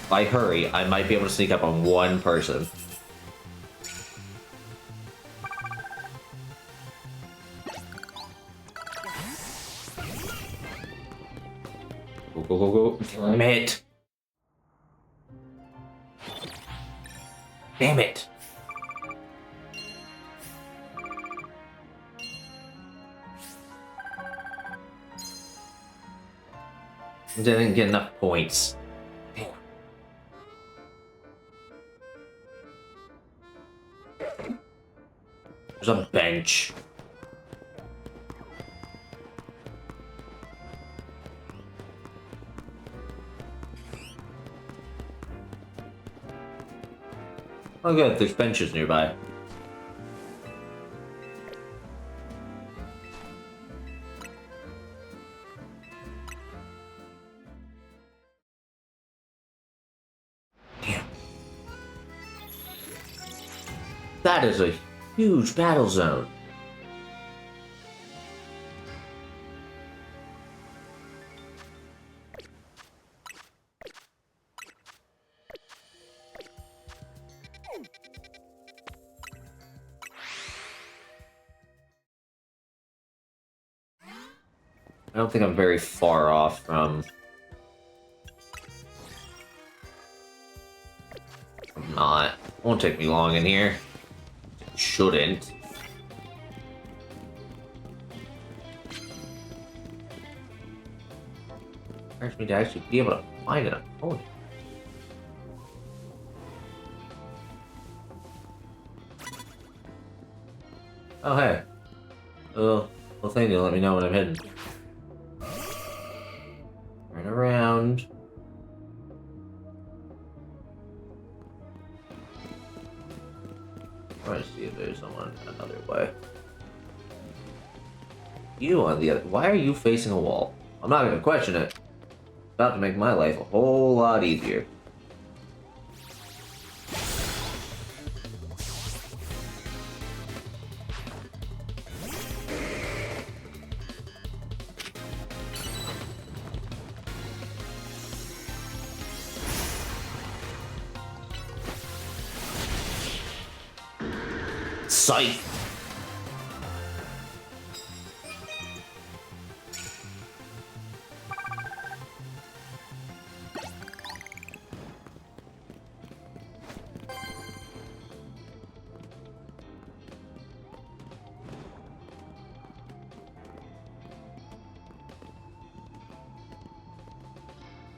If I hurry, I might be able to sneak up on one person. Go, go, go, go. Damn it. Damn it. Didn't get enough points. There's a bench. Oh good, there's benches nearby. Damn. That is a huge battle zone. I don't think I'm very far off from... I'm not. Won't take me long in here. Shouldn't. Requires me to actually be able to find an opponent. Oh hey. Well, thank you. Let me know when I'm hidden. Right around. Try to see if there's someone another way. You on the other. Why are you facing a wall? I'm not gonna question it. It's about to make my life a whole lot easier. Sight.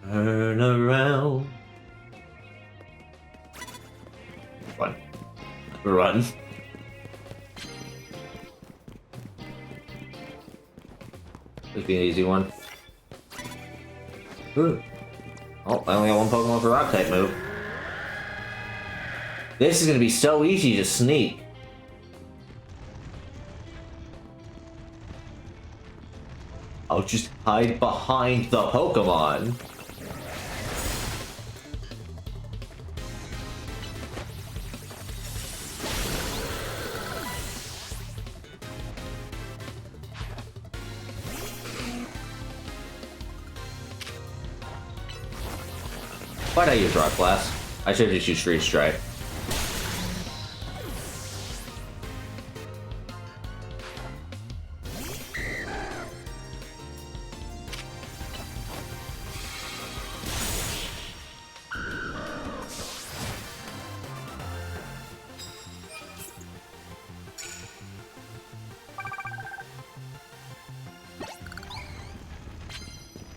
Turn around. Run. Run. This be an easy one. Ooh. Oh, I only got one Pokemon for Rock type move. This is gonna be so easy to sneak. I'll just hide behind the Pokemon. Why'd I use Rock Blast? I should just use Freeze Strike.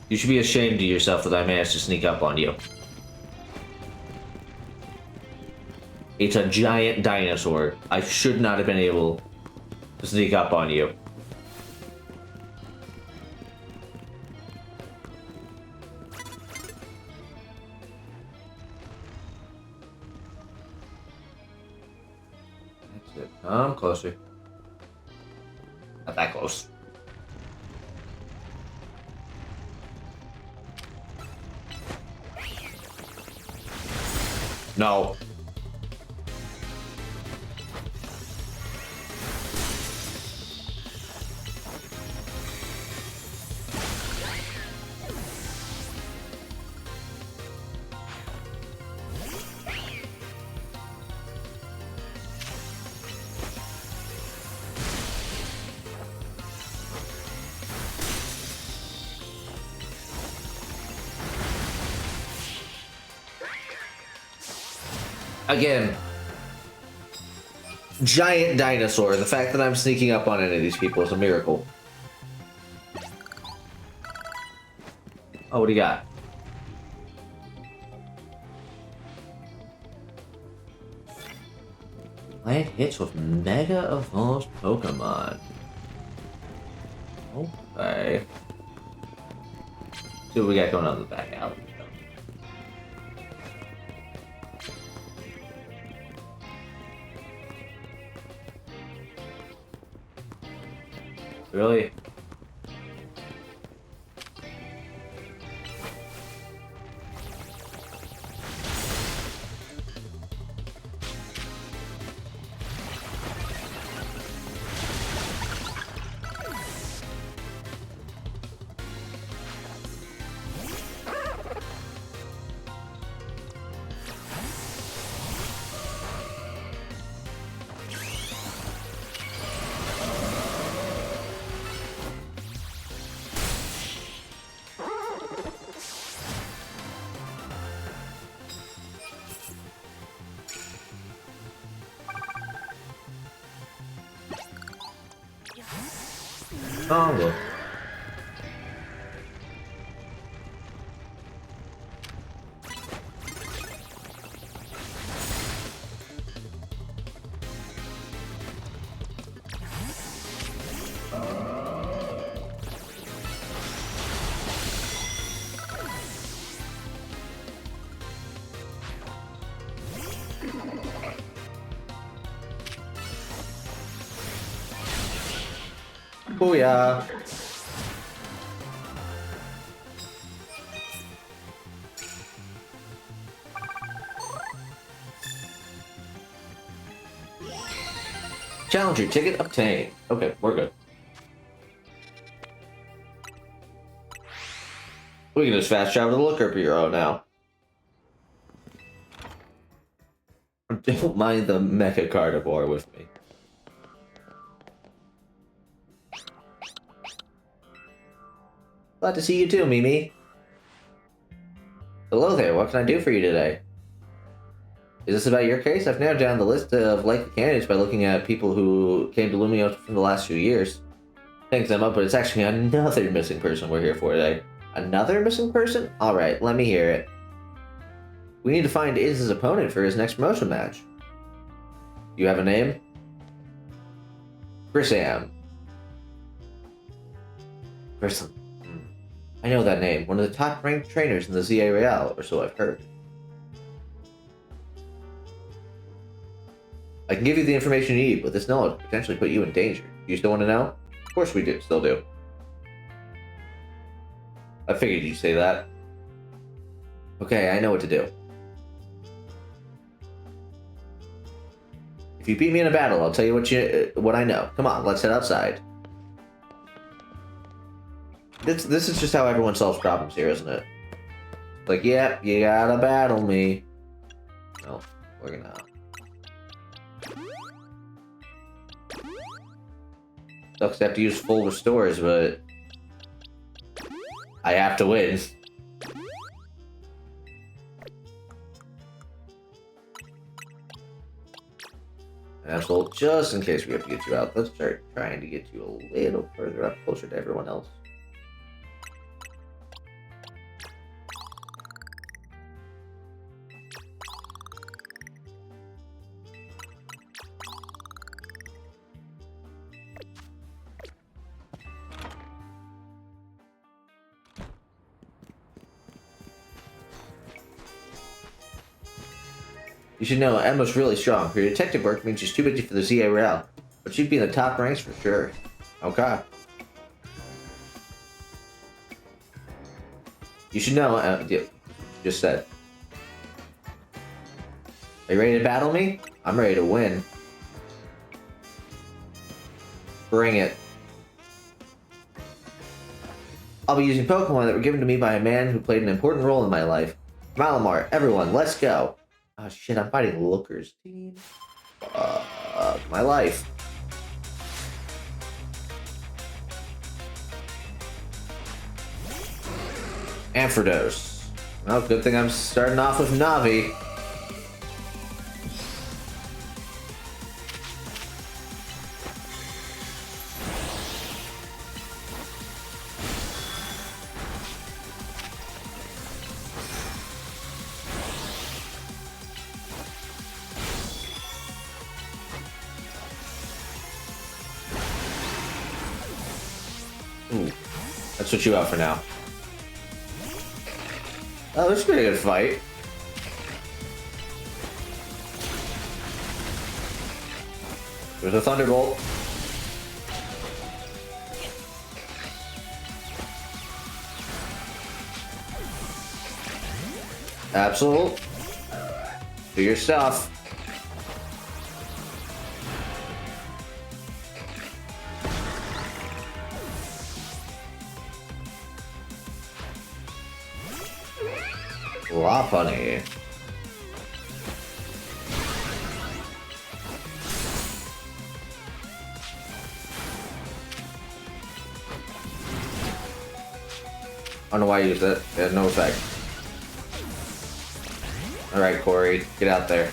You should be ashamed of yourself that I managed to sneak up on you. It's a giant dinosaur. I should not have been able to sneak up on you. That's it. Come closer. Not that close. No. Again, giant dinosaur. The fact that I'm sneaking up on any of these people is a miracle. Oh, what do you got? Plant hits with Mega Evolved Pokemon. Okay. See what we got going on in the back alley. Really? Oh, look. Booyah. Challenger ticket obtained. Okay, we're good. We can just fast travel to the Looker Bureau now. Don't mind the Mecha Carnivore with me. Glad to see you too, Mimi. Hello there, what can I do for you today? Is this about your case? I've narrowed down the list of likely candidates by looking at people who came to Lumio from the last few years. Thanks them up, but it's actually another missing person we're here for today. Another missing person? Alright, let me hear it. We need to find Iz's opponent for his next promotion match. You have a name? Grisam. Grisam. I know that name. One of the top-ranked trainers in the ZA Real, or so I've heard. I can give you the information you need, but this knowledge could potentially put you in danger. Do you still want to know? Of course we do. Still do. I figured you'd say that. Okay, I know what to do. If you beat me in a battle, I'll tell you what I know. Come on, let's head outside. This is just how everyone solves problems here, isn't it? Like, yep, you gotta battle me. No, we're gonna... Sucks to have to use full restores, but... I have to win. Asshole, just in case we have to get you out, let's start trying to get you a little further up, closer to everyone else. You should know Emma's really strong. Her detective work means she's too busy for the ZA Real, but she'd be in the top ranks for sure. Okay. You should know, yeah, just said. Are you ready to battle me? I'm ready to win. Bring it. I'll be using Pokemon that were given to me by a man who played an important role in my life. Malamar, everyone, let's go. Oh shit, I'm fighting Looker's team. My life. Ampharos. Well, good thing I'm starting off with Navi. Ooh, let's switch you out for now. Oh, this is a pretty good fight. There's a Thunderbolt. Absolute. Do your stuff. Funny. I don't know why I used it. It had no effect. Alright, Corey. Get out there.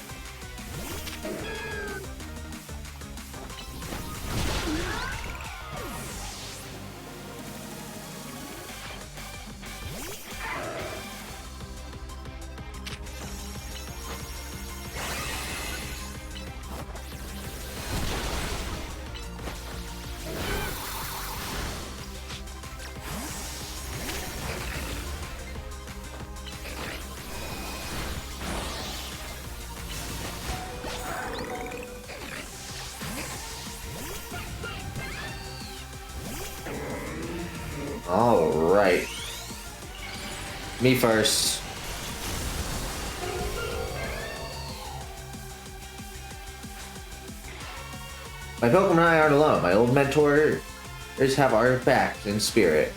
Alright. Me first. My Pokemon and I aren't alone. My old mentors have our backs in spirit.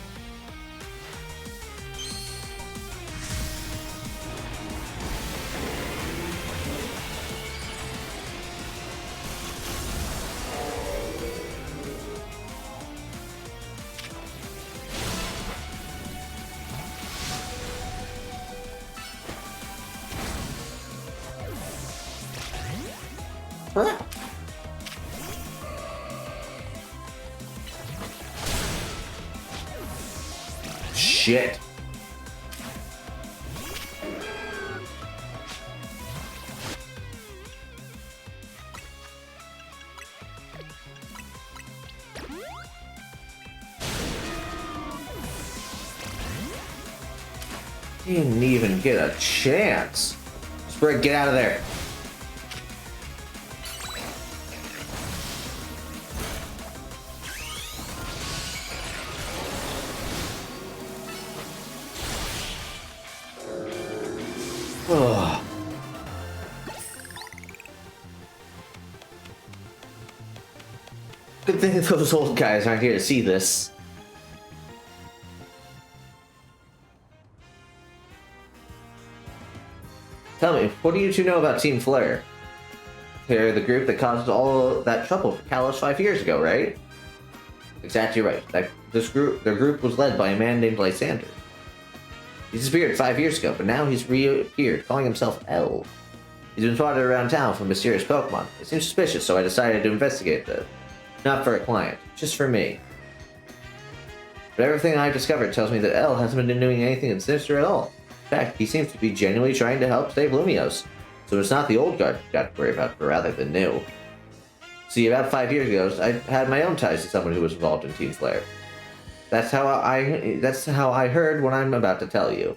Shit. He didn't even get a chance. Sprig, get out of there. Ugh. Good thing those old guys aren't here to see this. Tell me, what do you two know about Team Flare? They're the group that caused all that trouble for Kalos 5 years ago, right? Exactly right. Their group was led by a man named Lysander. He disappeared 5 years ago, but now he's reappeared, calling himself L. He's been spotted around town for mysterious Pokemon. It seems suspicious, so I decided to investigate this. Not for a client, just for me. But everything I've discovered tells me that L hasn't been doing anything sinister at all. In fact, he seems to be genuinely trying to help save Lumiose. So it's not the old guard you've got to worry about, but rather the new. See, about 5 years ago, I had my own ties to someone who was involved in Team Flare. That's how I heard what I'm about to tell you.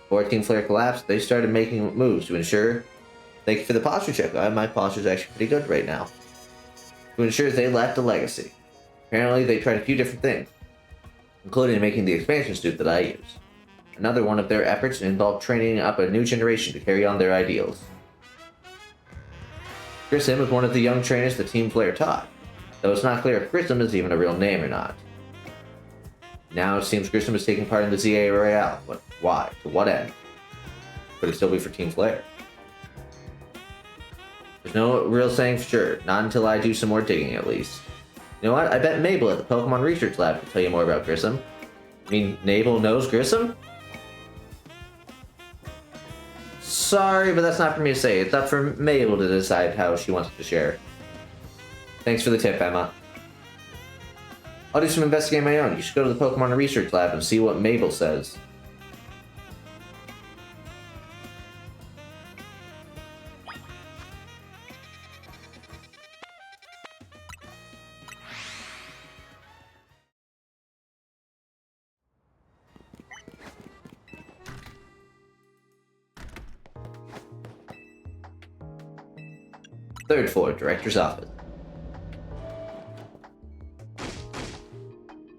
Before Team Flare collapsed, they started making moves to ensure Thank you for the posture check. My posture's actually pretty good right now. To ensure they left a legacy. Apparently, they tried a few different things, including making the expansion suit that I use. Another one of their efforts involved training up a new generation to carry on their ideals. Grissom was one of the young trainers the Team Flare taught, though it's not clear if Grissom is even a real name or not. Now it seems Grissom is taking part in the ZA Royale, but why? To what end? Could it still be for Team Flare? There's no real saying for sure, not until I do some more digging at least. You know what? I bet Mabel at the Pokemon Research Lab can tell you more about Grissom. I mean, Mabel knows Grissom? Sorry, but that's not for me to say. It's up for Mabel to decide how she wants to share. Thanks for the tip, Emma. I'll do some investigating of my own. You should go to the Pokemon Research Lab and see what Mabel says. Third floor, Director's Office.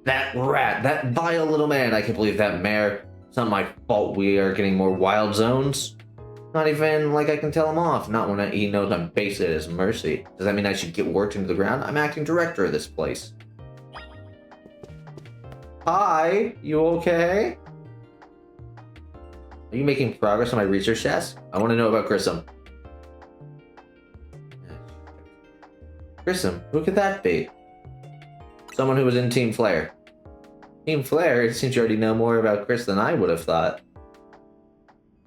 That rat! That vile little man! I can't believe that mare. It's not my fault we are getting more wild zones. Not even like I can tell him off, not when he knows I'm basically at his mercy. Does that mean I should get worked into the ground? I'm acting director of this place. Hi, you okay? Are you making progress on my research task? I want to know about Grissom. Grissom? Who could that be? Someone who was in Team Flare. Team Flare? It seems you already know more about Chris than I would have thought.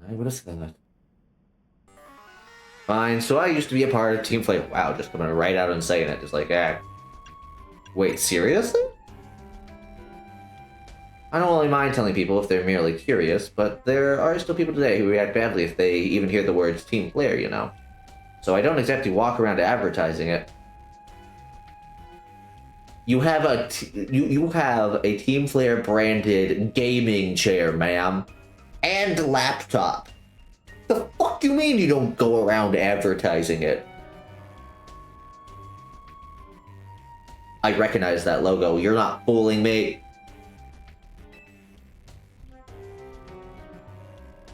I would have said that. Fine, so I used to be a part of Team Flare. Wow, just coming right out and saying it. Just like, ah. Wait, seriously? I don't really mind telling people if they're merely curious, but there are still people today who react badly if they even hear the words Team Flare, you know? So I don't exactly walk around advertising it. You have a you have a Team Flare branded gaming chair, ma'am, and laptop. The fuck you mean you don't go around advertising it? I recognize that logo. You're not fooling me.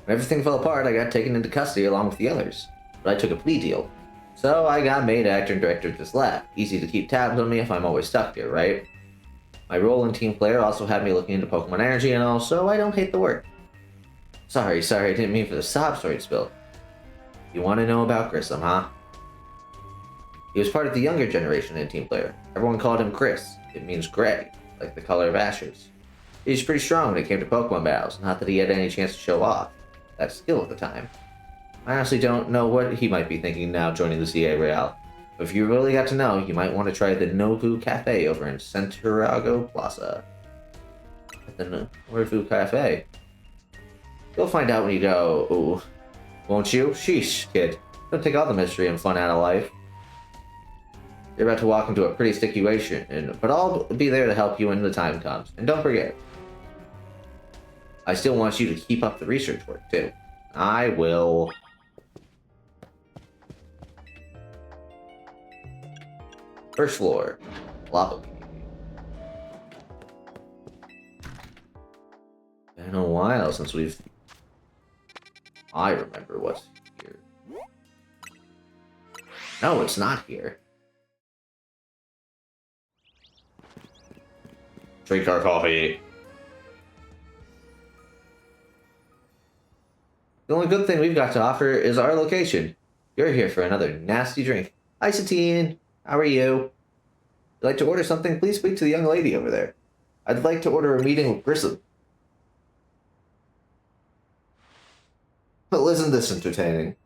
When everything fell apart, I got taken into custody along with the others, but I took a plea deal. So I got made actor and director of this lab. Easy to keep tabs on me if I'm always stuck here, right? My role in Team Flare also had me looking into Pokemon energy and all, so I don't hate the work. Sorry, I didn't mean for the sob story to spill. You want to know about Grissom, huh? He was part of the younger generation in Team Flare. Everyone called him Chris. It means gray, like the color of ashes. He was pretty strong when it came to Pokemon battles, not that he had any chance to show off that skill at the time. I honestly don't know what he might be thinking now joining the CA Royale. But if you really got to know, you might want to try the Novu Cafe over in Santiago Plaza. At the Novu Cafe. You'll find out when you go, ooh. Won't you? Sheesh, kid. Don't take all the mystery and fun out of life. You're about to walk into a pretty sticky situation, but I'll be there to help you when the time comes. And don't forget, I still want you to keep up the research work, too. I will. First floor. Lobby. Been a while since we've... I remember what's here. No, it's not here. Drink our coffee. The only good thing we've got to offer is our location. You're here for another nasty drink. Hi, Satine. How are you? If you'd like to order something, please speak to the young lady over there. I'd like to order a meeting with Grissom. But isn't this entertaining?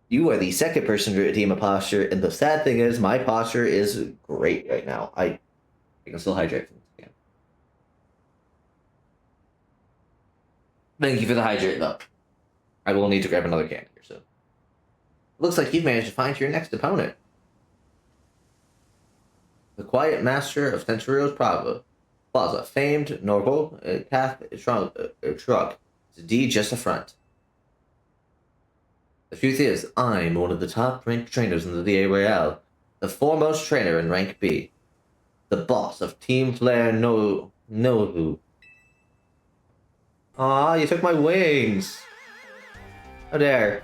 You are the second person to redeem a posture, and the sad thing is, my posture is great right now. I can still hydrate from this again. Thank you for the hydrate, though. I will need to grab another can here soon. Looks like you've managed to find your next opponent. The Quiet Master of Centurio's Plaza, famed Norval Path Shrug. It's D just a front. The truth is, I'm one of the top-ranked trainers in the DA Royale, the foremost trainer in rank B, the boss of Team Flare No Who. Aw, you took my wings! How dare.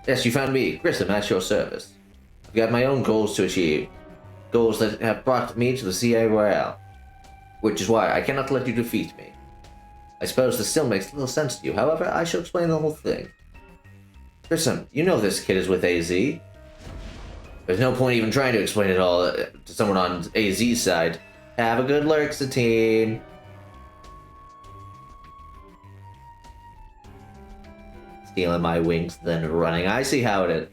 Yes, you found me, Grissom, at your service. I've got my own goals to achieve. Goals that have brought me to the CA Royale. Which is why I cannot let you defeat me. I suppose this still makes little sense to you, however, I shall explain the whole thing. Grissom, you know this kid is with AZ. There's no point even trying to explain it all to someone on AZ's side. Have a good lurk, Satine. Stealing my wings, then running. I see how it is.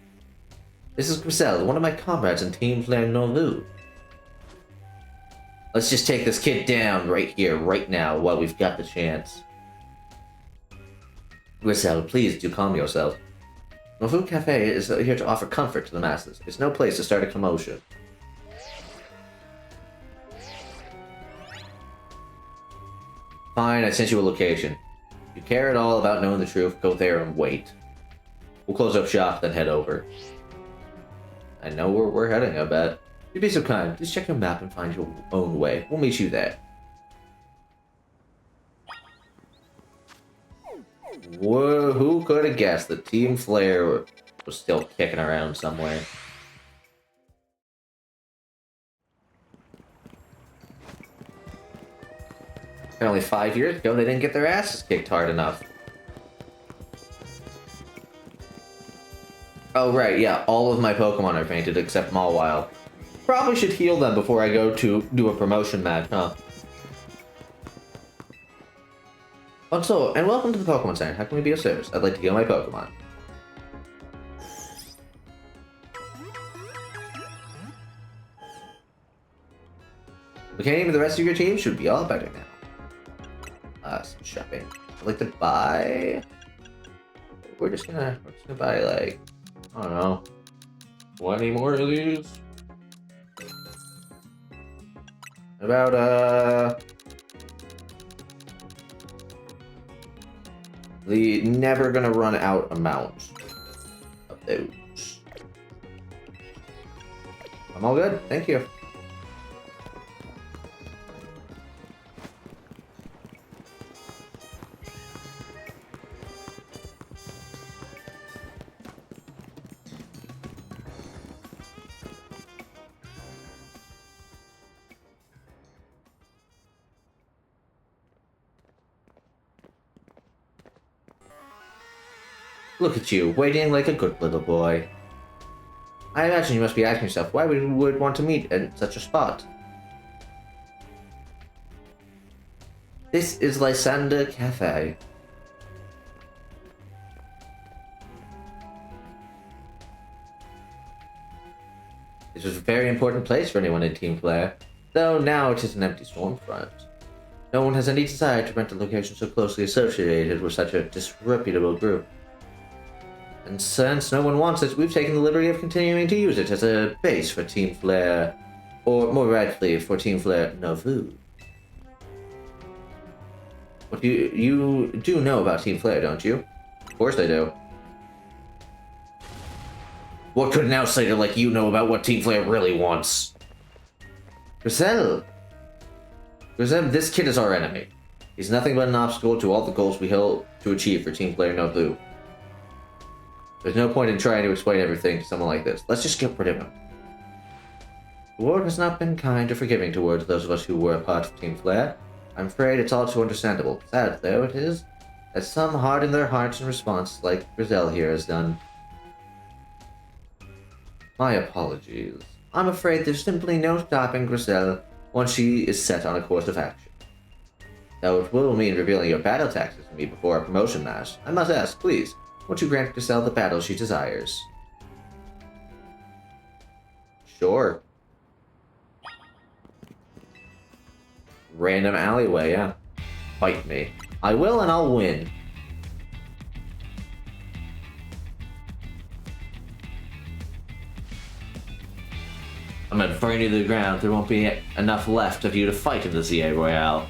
This is Grisel, one of my comrades in Team Flare Novu. Let's just take this kid down right here, right now, while we've got the chance. Grisel, please do calm yourself. Novu Cafe is here to offer comfort to the masses. It's no place to start a commotion. Fine, I sent you a location. If you care at all about knowing the truth, go there and wait. We'll close up shop, then head over. I know where we're heading, I bet. You'd be so kind. Just check your map and find your own way. We'll meet you there. Whoa, who could have guessed that Team Flare was still kicking around somewhere? Only 5 years ago, they didn't get their asses kicked hard enough. Oh, right, yeah, all of my Pokemon are fainted except Mawile. Probably should heal them before I go to do a promotion match, huh? Also, and welcome to the Pokemon Center. How can we be of service? I'd like to heal my Pokemon. Okay, the rest of your team should be all better now. Some shopping. I'd like to buy... We're just gonna buy, like, I don't know, 20 more of these? About, the never gonna run out amount of those. I'm all good, thank you. Look at you, waiting like a good little boy. I imagine you must be asking yourself why we would want to meet at such a spot. This is Lysander Cafe. This was a very important place for anyone in Team Flare, though now it is an empty stormfront. No one has any desire to rent a location so closely associated with such a disreputable group. And since no one wants it, we've taken the liberty of continuing to use it as a base for Team Flare, or more rightly, for Team Flare Novu. What you do know about Team Flare, don't you? Of course I do. What could an outsider like you know about what Team Flare really wants? Grisel, this kid is our enemy. He's nothing but an obstacle to all the goals we hope to achieve for Team Flare Novu. There's no point in trying to explain everything to someone like this. Let's just get rid of him. The world has not been kind or forgiving towards those of us who were a part of Team Flare. I'm afraid it's all too understandable. Sad, though, it is, that some harden their hearts in response, like Grisel here has done. My apologies. I'm afraid there's simply no stopping Grisel once she is set on a course of action. Though it will mean revealing your battle tactics to me before a promotion match, I must ask, please, won't you grant Grisel the battle she desires? Sure. Random alleyway, yeah. Fight me. I will and I'll win. I'm gonna burn you to the ground. There won't be enough left of you to fight in the CA Royale.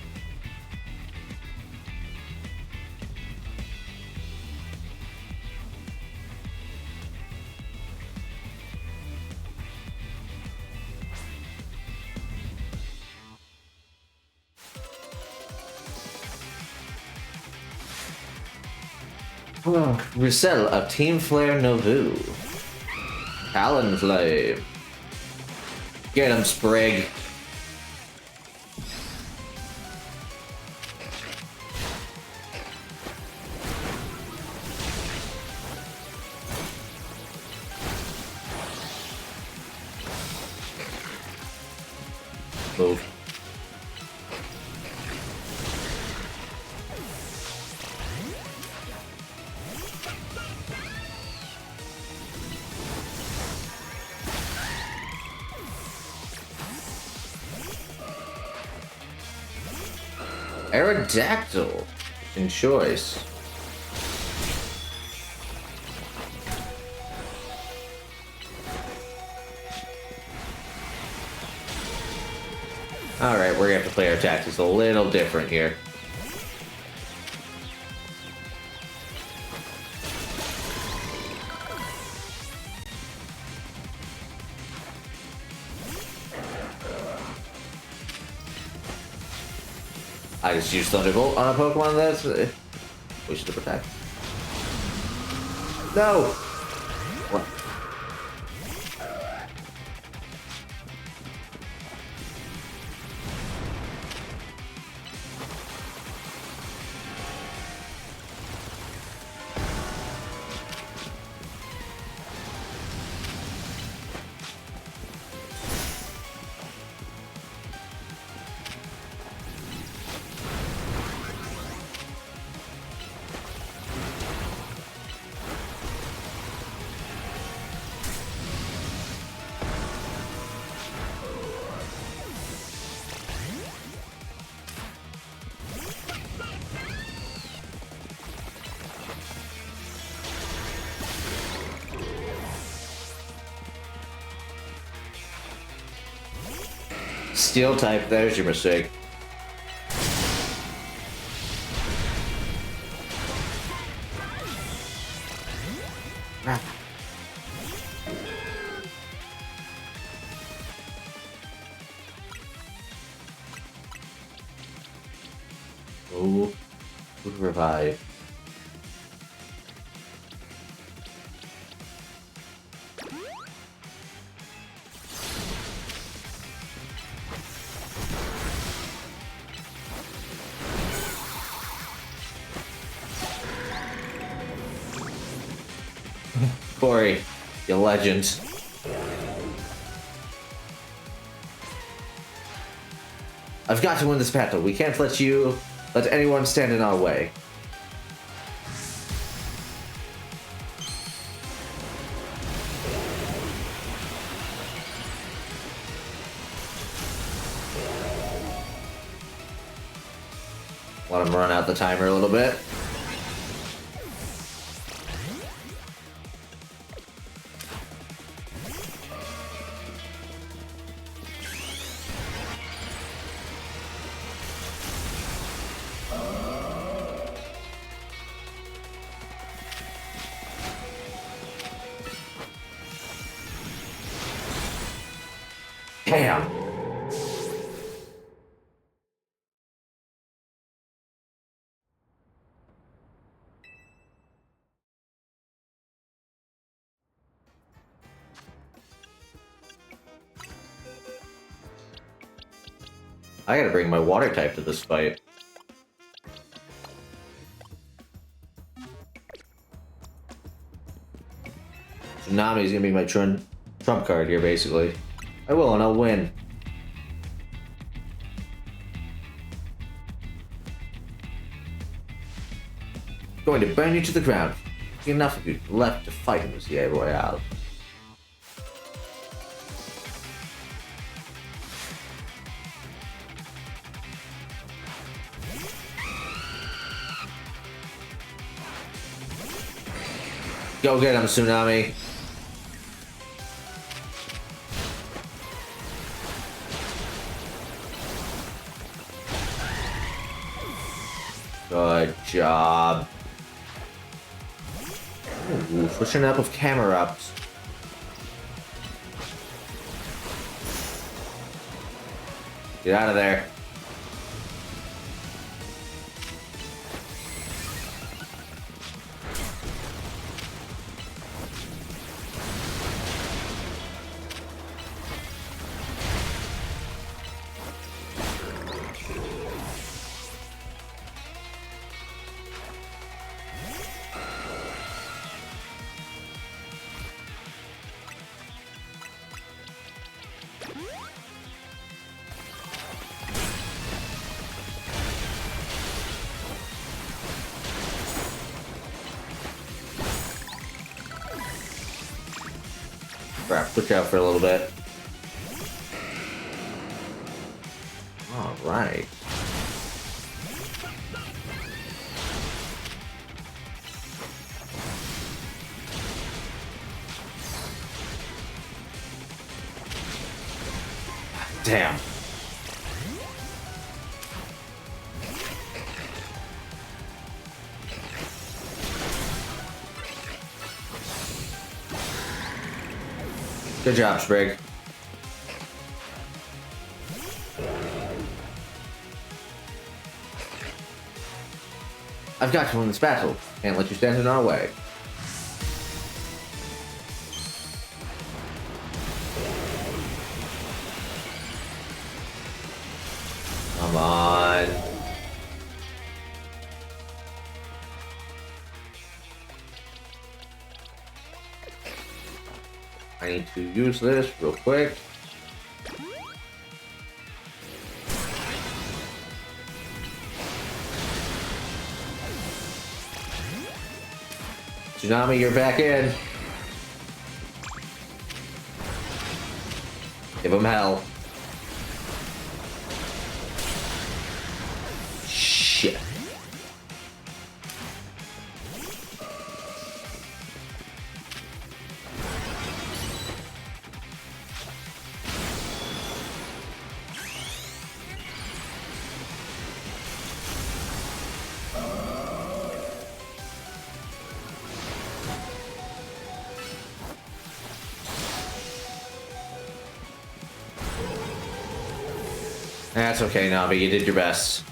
Roussel of Team Flare Novu. Talonflame. Get him, Sprig. Move. Aerodactyl. In choice. Alright, we're gonna have to play our tactics a little different here. I just used Thunderbolt on a Pokemon that's... we should protect. No! What? Steel type, there's your mistake. Oh, good revive. Corey, you legend. I've got to win this battle. We can't let anyone stand in our way. Let him run out the timer a little bit. Damn. I gotta bring my water type to this fight. Tsunami's gonna be my trump card here, basically. I will, and I'll win. Going to burn you to the ground. Enough of you left to fight in this Royale. Go get him, Tsunami. Good job. Ooh, switching up with camera ups. Get out of there. Crap, switch out for a little bit. Alright. Damn. Good job, Sprig. I've got to win this battle. Can't let you stand in our way. Come on. I need to use this real quick. Tsunami, you're back in. Give him hell. Shit. That's okay, Navi. You did your best.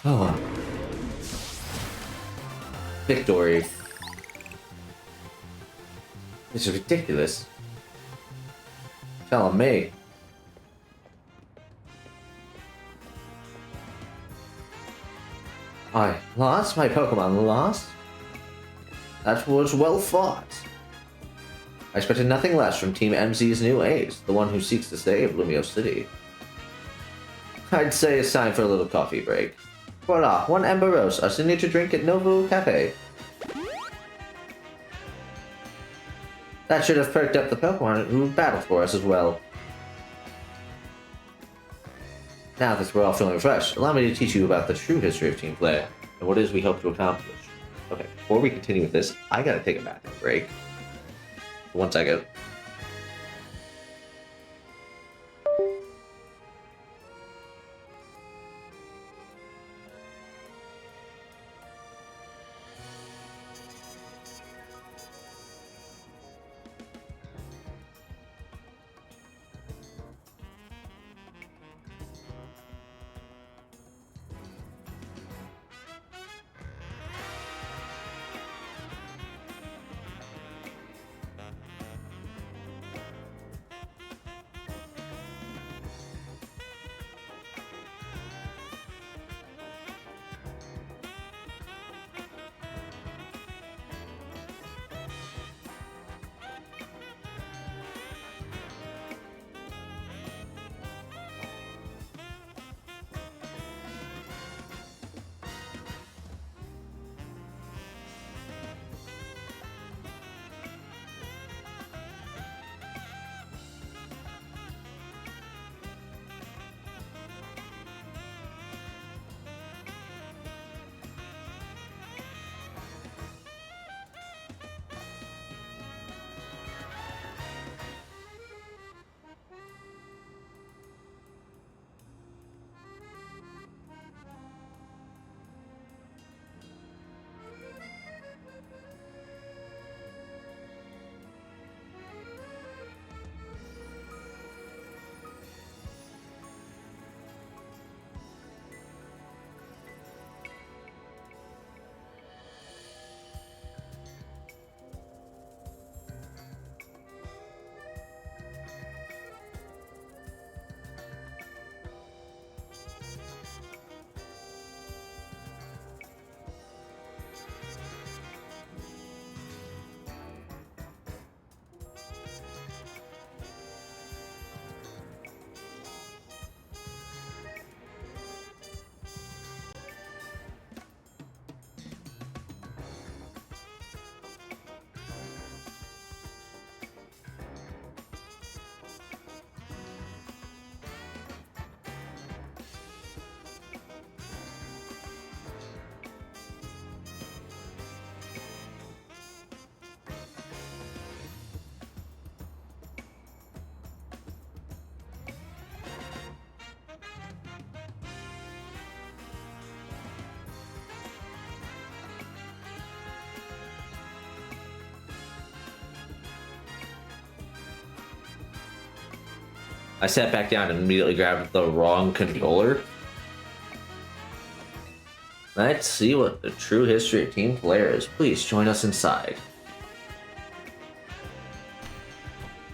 Oh. Victory. This is ridiculous. Telling me. I lost? My Pokemon lost? That was well fought. I expected nothing less from Team MZ's new ace, the one who seeks to save Lumio City. I'd say it's time for a little coffee break. Voila, one Ember Rose, our signature drink at Novo Cafe. That should have perked up the Pokemon who battled for us as well. Now that we're all feeling refreshed, allow me to teach you about the true history of team play and what it is we hope to accomplish. Okay, before we continue with this, I gotta take a bathroom break. 1 second. I sat back down and immediately grabbed the wrong controller. Let's see what the true history of Team Flare is. Please join us inside.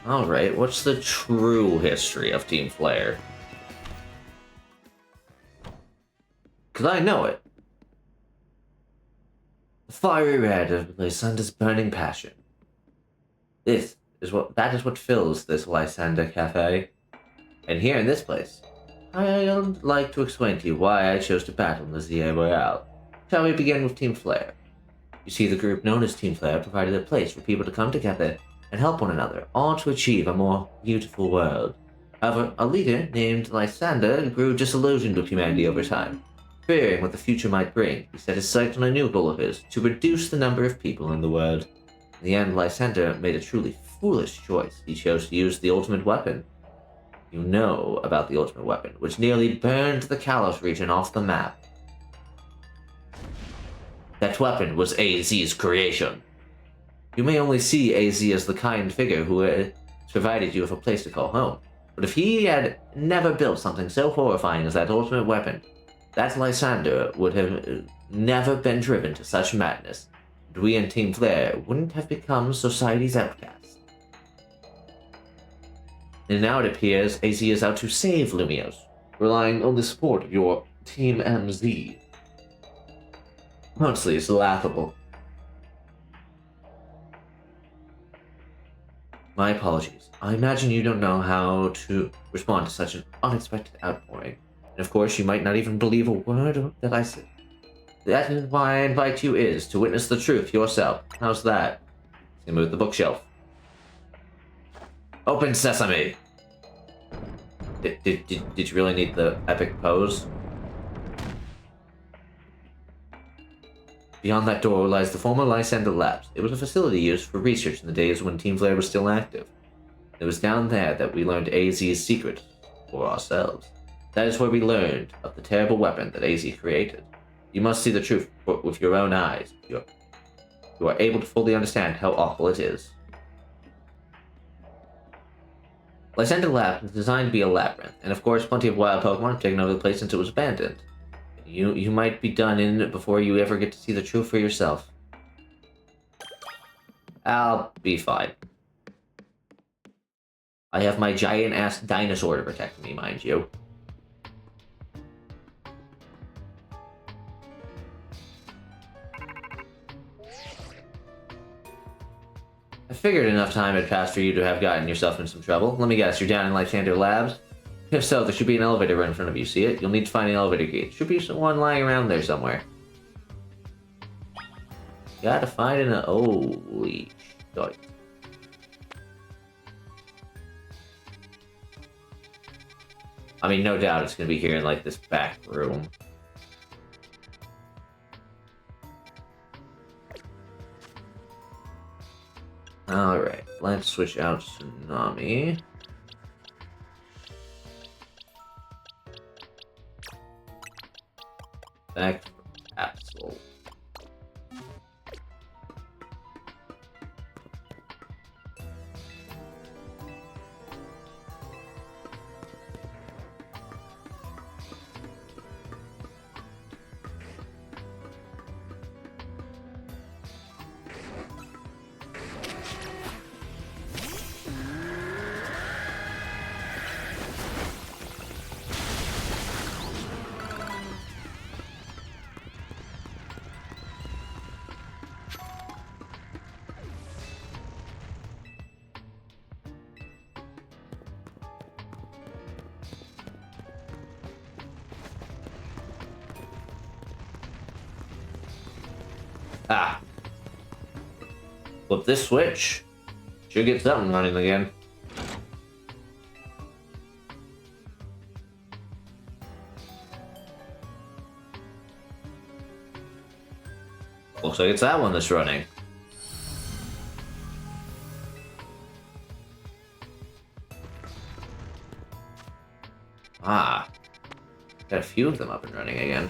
Alright, what's the true history of Team Flare? Because I know it. The fiery red of Lysander's burning passion. That is what fills this Lysander Cafe. And here in this place, I'd like to explain to you why I chose to battle in the ZA Royale. Shall we begin with Team Flare? You see, the group known as Team Flare provided a place for people to come together and help one another, all to achieve a more beautiful world. However, a leader named Lysander grew disillusioned with humanity over time. Fearing what the future might bring, he set his sights on a new goal of his, to reduce the number of people in the world. In the end, Lysander made a truly foolish choice. He chose to use the ultimate weapon. You know about the ultimate weapon, which nearly burned the Kalos region off the map. That weapon was AZ's creation. You may only see AZ as the kind figure who has provided you with a place to call home. But if he had never built something so horrifying as that ultimate weapon, that Lysander would have never been driven to such madness, and we in Team Flare wouldn't have become society's outcasts. And now it appears AZ is out to save Lumios, relying on the support of your Team MZ. Honestly, it's laughable. My apologies. I imagine you don't know how to respond to such an unexpected outpouring. And of course, you might not even believe a word that I said. That is why I invite you is to witness the truth yourself. How's that? Let's move the bookshelf. Open sesame! Did you really need the epic pose? Beyond that door lies the former Lysander Labs. It was a facility used for research in the days when Team Flare was still active. It was down there that we learned AZ's secret for ourselves. That is where we learned of the terrible weapon that AZ created. You must see the truth with your own eyes. You are able to fully understand how awful it is. Lysander Lab is designed to be a labyrinth, and of course plenty of wild Pokemon have taken over the place since it was abandoned. You might be done in it before you ever get to see the truth for yourself. I'll be fine. I have my giant-ass dinosaur to protect me, mind you. I figured enough time had passed for you to have gotten yourself in some trouble. Let me guess, you're down in Lysander Labs? If so, there should be an elevator right in front of you. See it? You'll need to find an elevator gate. Should be someone lying around there somewhere. Gotta find an... Holy shit. I mean, no doubt it's gonna be here in, like, this back room. Alright, let's switch out Tsunami. Back for Absol. Ah. Flip this switch. Should get something running again. Looks like it's that one that's running. Ah. Got a few of them up and running again.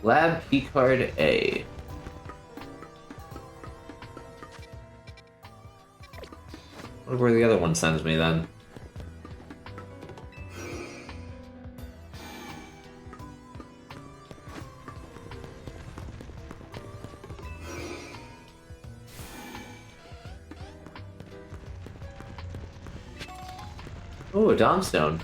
Lab keycard A. Wonder where the other one sends me then. Oh, a Dawnstone.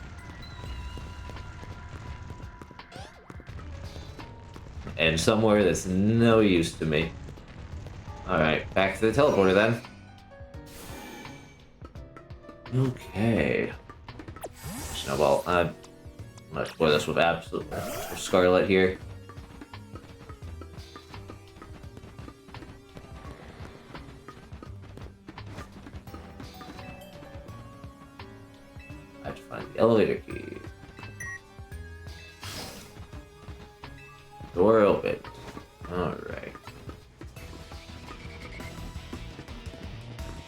And somewhere that's no use to me. Alright, back to the teleporter then. Okay. Snowball. I'm gonna explore this with absolute Scarlet here. I have to find the elevator key. Door open. Alright.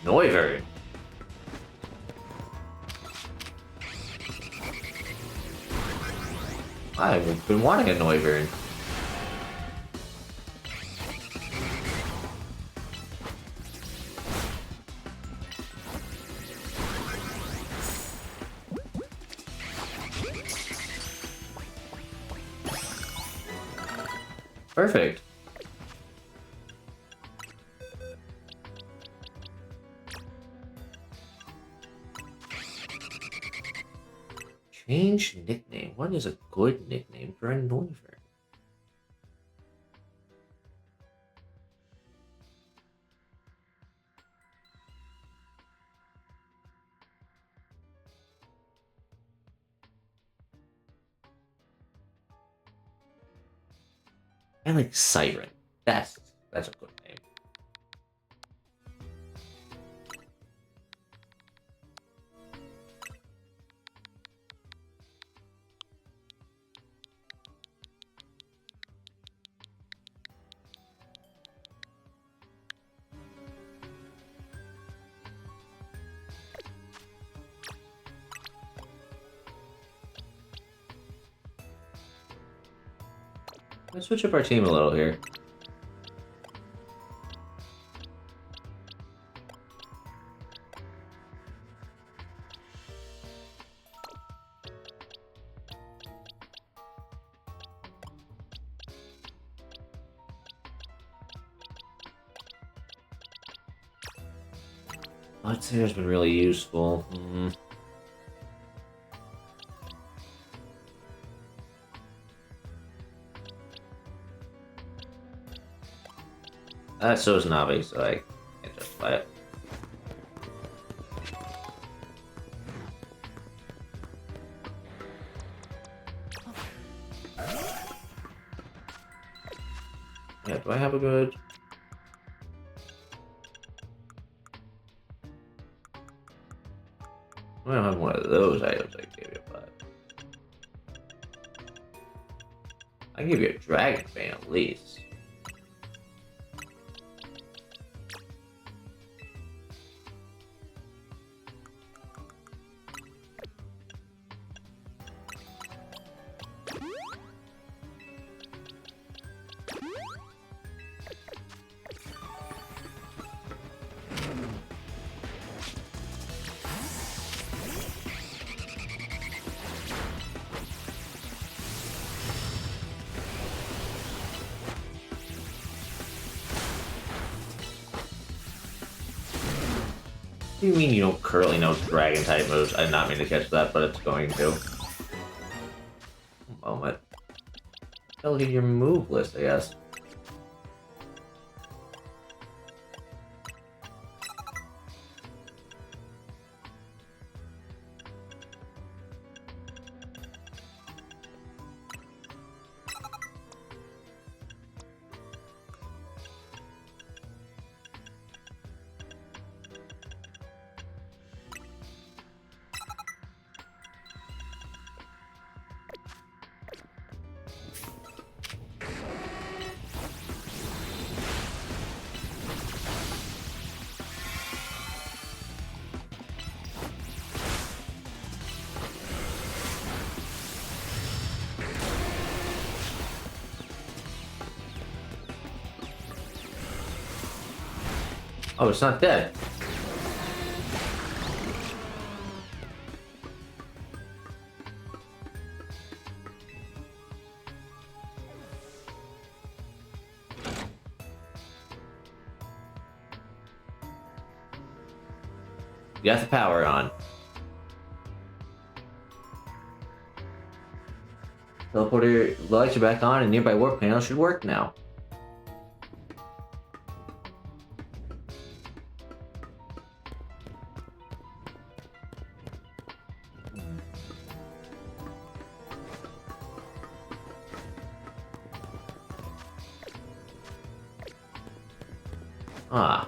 Noivern. I've been wanting a Noivern. Perfect. Change nickname. What is a good nickname for a Noivern? I like Siren. That's a good name. Let's switch up our team a little here. Bloodsinger's been really useful. So is Navi, so I can't justify it. Yeah, do I have a good... I don't have one of those items I gave you, but... I can give you a Dragon Fan at least. What do you mean you don't currently know Dragon type moves? I did not mean to catch that, but it's going to. Moment. Tell you your move list, I guess. Oh, it's not dead. You got the power on. Teleporter lights are back on and nearby warp panel should work now. Ah.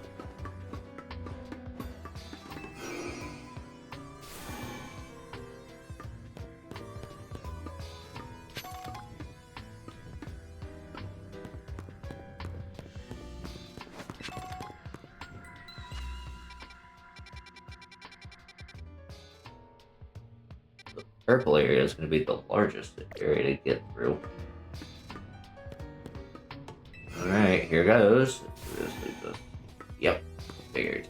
The purple area is going to be the largest area to get through. Alright, here goes. Yep, figured.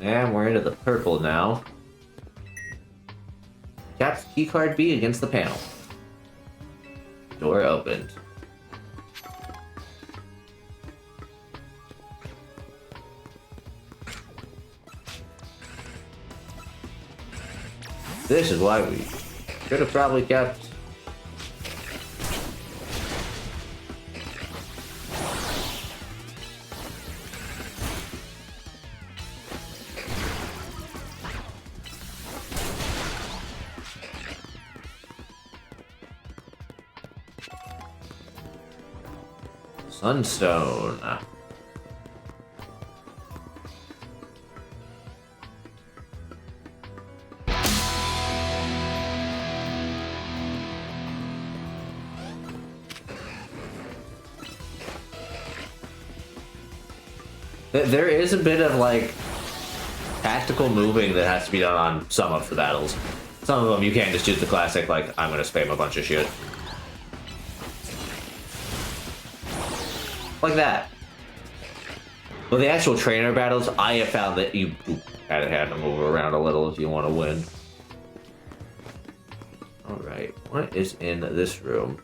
And we're into the purple now. Tap keycard B against the panel. Door opened. This is why we should have probably kept Sunstone. There is a bit of like tactical moving that has to be done on some of the battles. Some of them you can't just do the classic like I'm gonna spam a bunch of shit. Like that. But the actual trainer battles, I have found that you kind of have to move around a little if you want to win. Alright, what is in this room?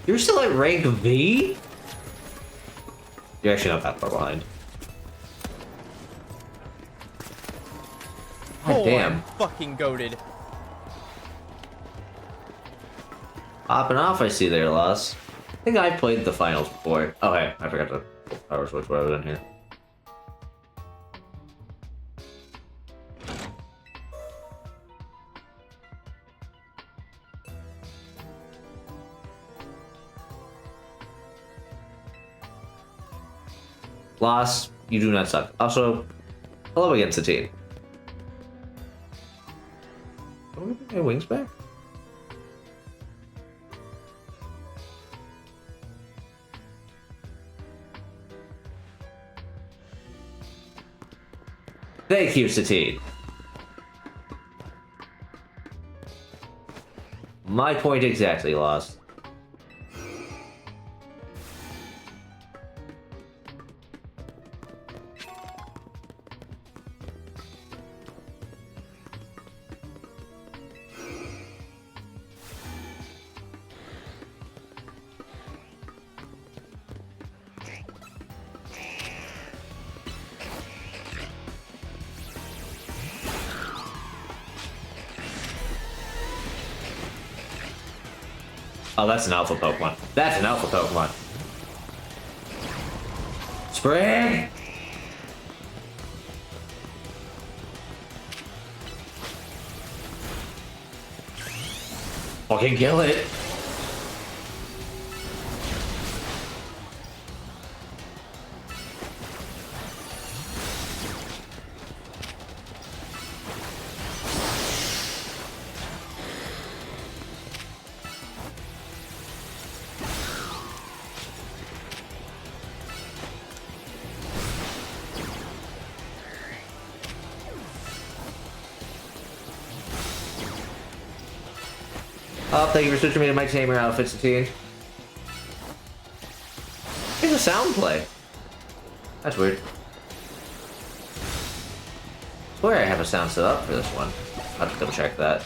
You're still at rank V? You're actually not that far behind. God damn. I'm fucking goated. Popping off, I see there, Loss. I think I played the finals before. Oh, hey, I forgot to power switch while I was in here. Loss, you do not suck. Also, hello against the team. Can we get my wings back? Thank you, Satine. My point exactly, Lost. Oh, that's an alpha Pokemon. That's an alpha Pokemon. Spring! Fucking kill it! Oh, thank you for switching me to my tamer outfit, Satine. Here's a sound play. That's weird. I swear I have a sound set up for this one. I'll have to double check that.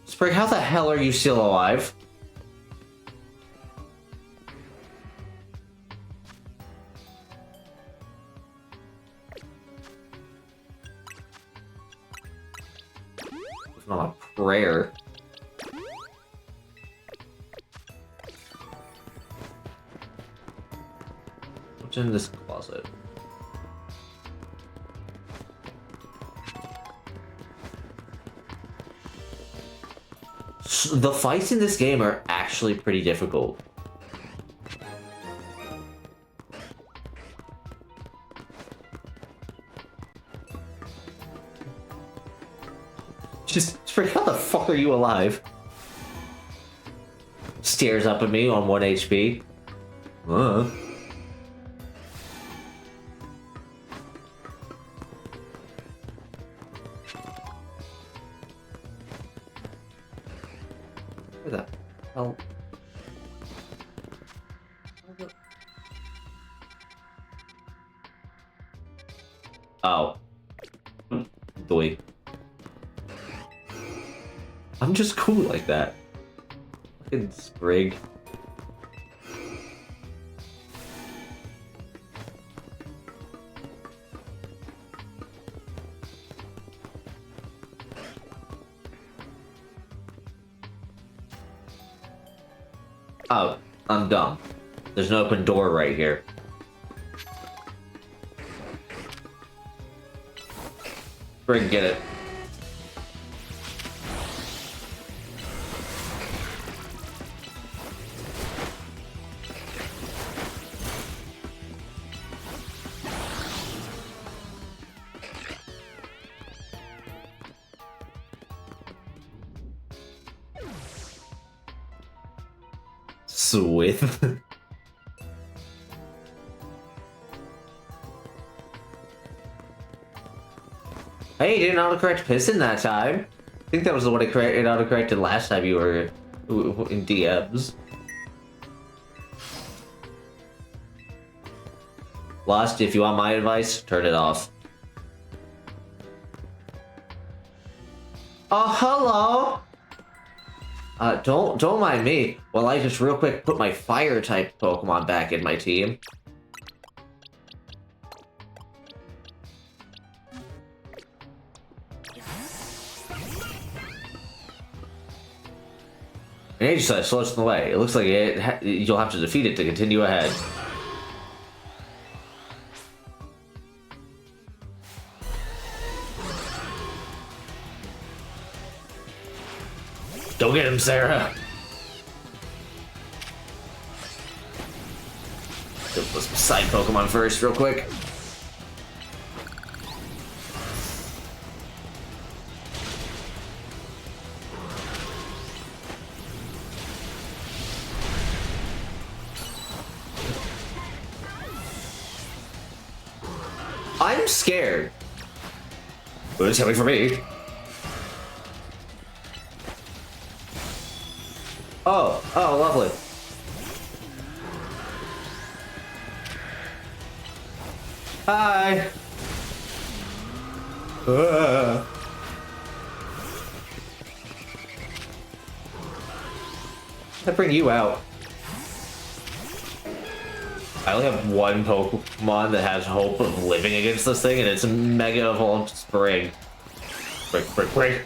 Sprig, how the hell are you still alive? It's not a prayer. What's in this closet? The fights in this game are actually pretty difficult. Just how the fuck are you alive? Stares up at me on 1 HP. Look at that. Oh. Oh. Doy. I'm just cool like that. Fucking Sprig. Oh, I'm dumb. There's an open door right here. Sprig, get it. With. Hey, you didn't autocorrect Piston that time. I think that was the one it autocorrected last time you were in DMs. Lost, if you want my advice, turn it off. Oh, hello! Don't mind me while I just real quick put my fire type Pokemon back in my team. And Aegislash slows in the way. It looks like you'll have to defeat it to continue ahead. Go get him, Sarah! Let's side Pokemon first, real quick. I'm scared. But it's coming for me. Oh, lovely. Hi. I bring you out. I only have one Pokemon that has hope of living against this thing, and it's a Mega Evolved Sprig. Sprig.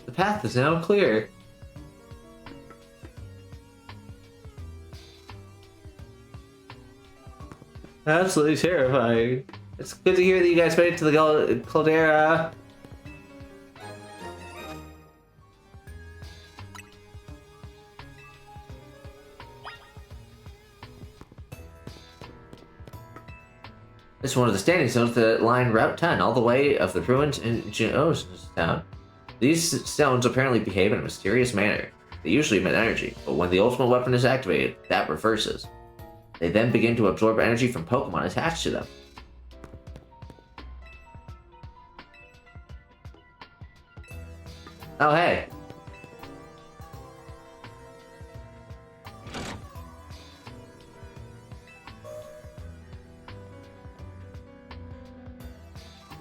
The path is now clear. Absolutely terrifying. It's good to hear that you guys made it to the Caldera. This is one of the standing stones that line Route 10 all the way of the ruins in Geo's town. These stones apparently behave in a mysterious manner. They usually emit energy, but when the ultimate weapon is activated, that reverses. They then begin to absorb energy from Pokemon attached to them. Oh, hey.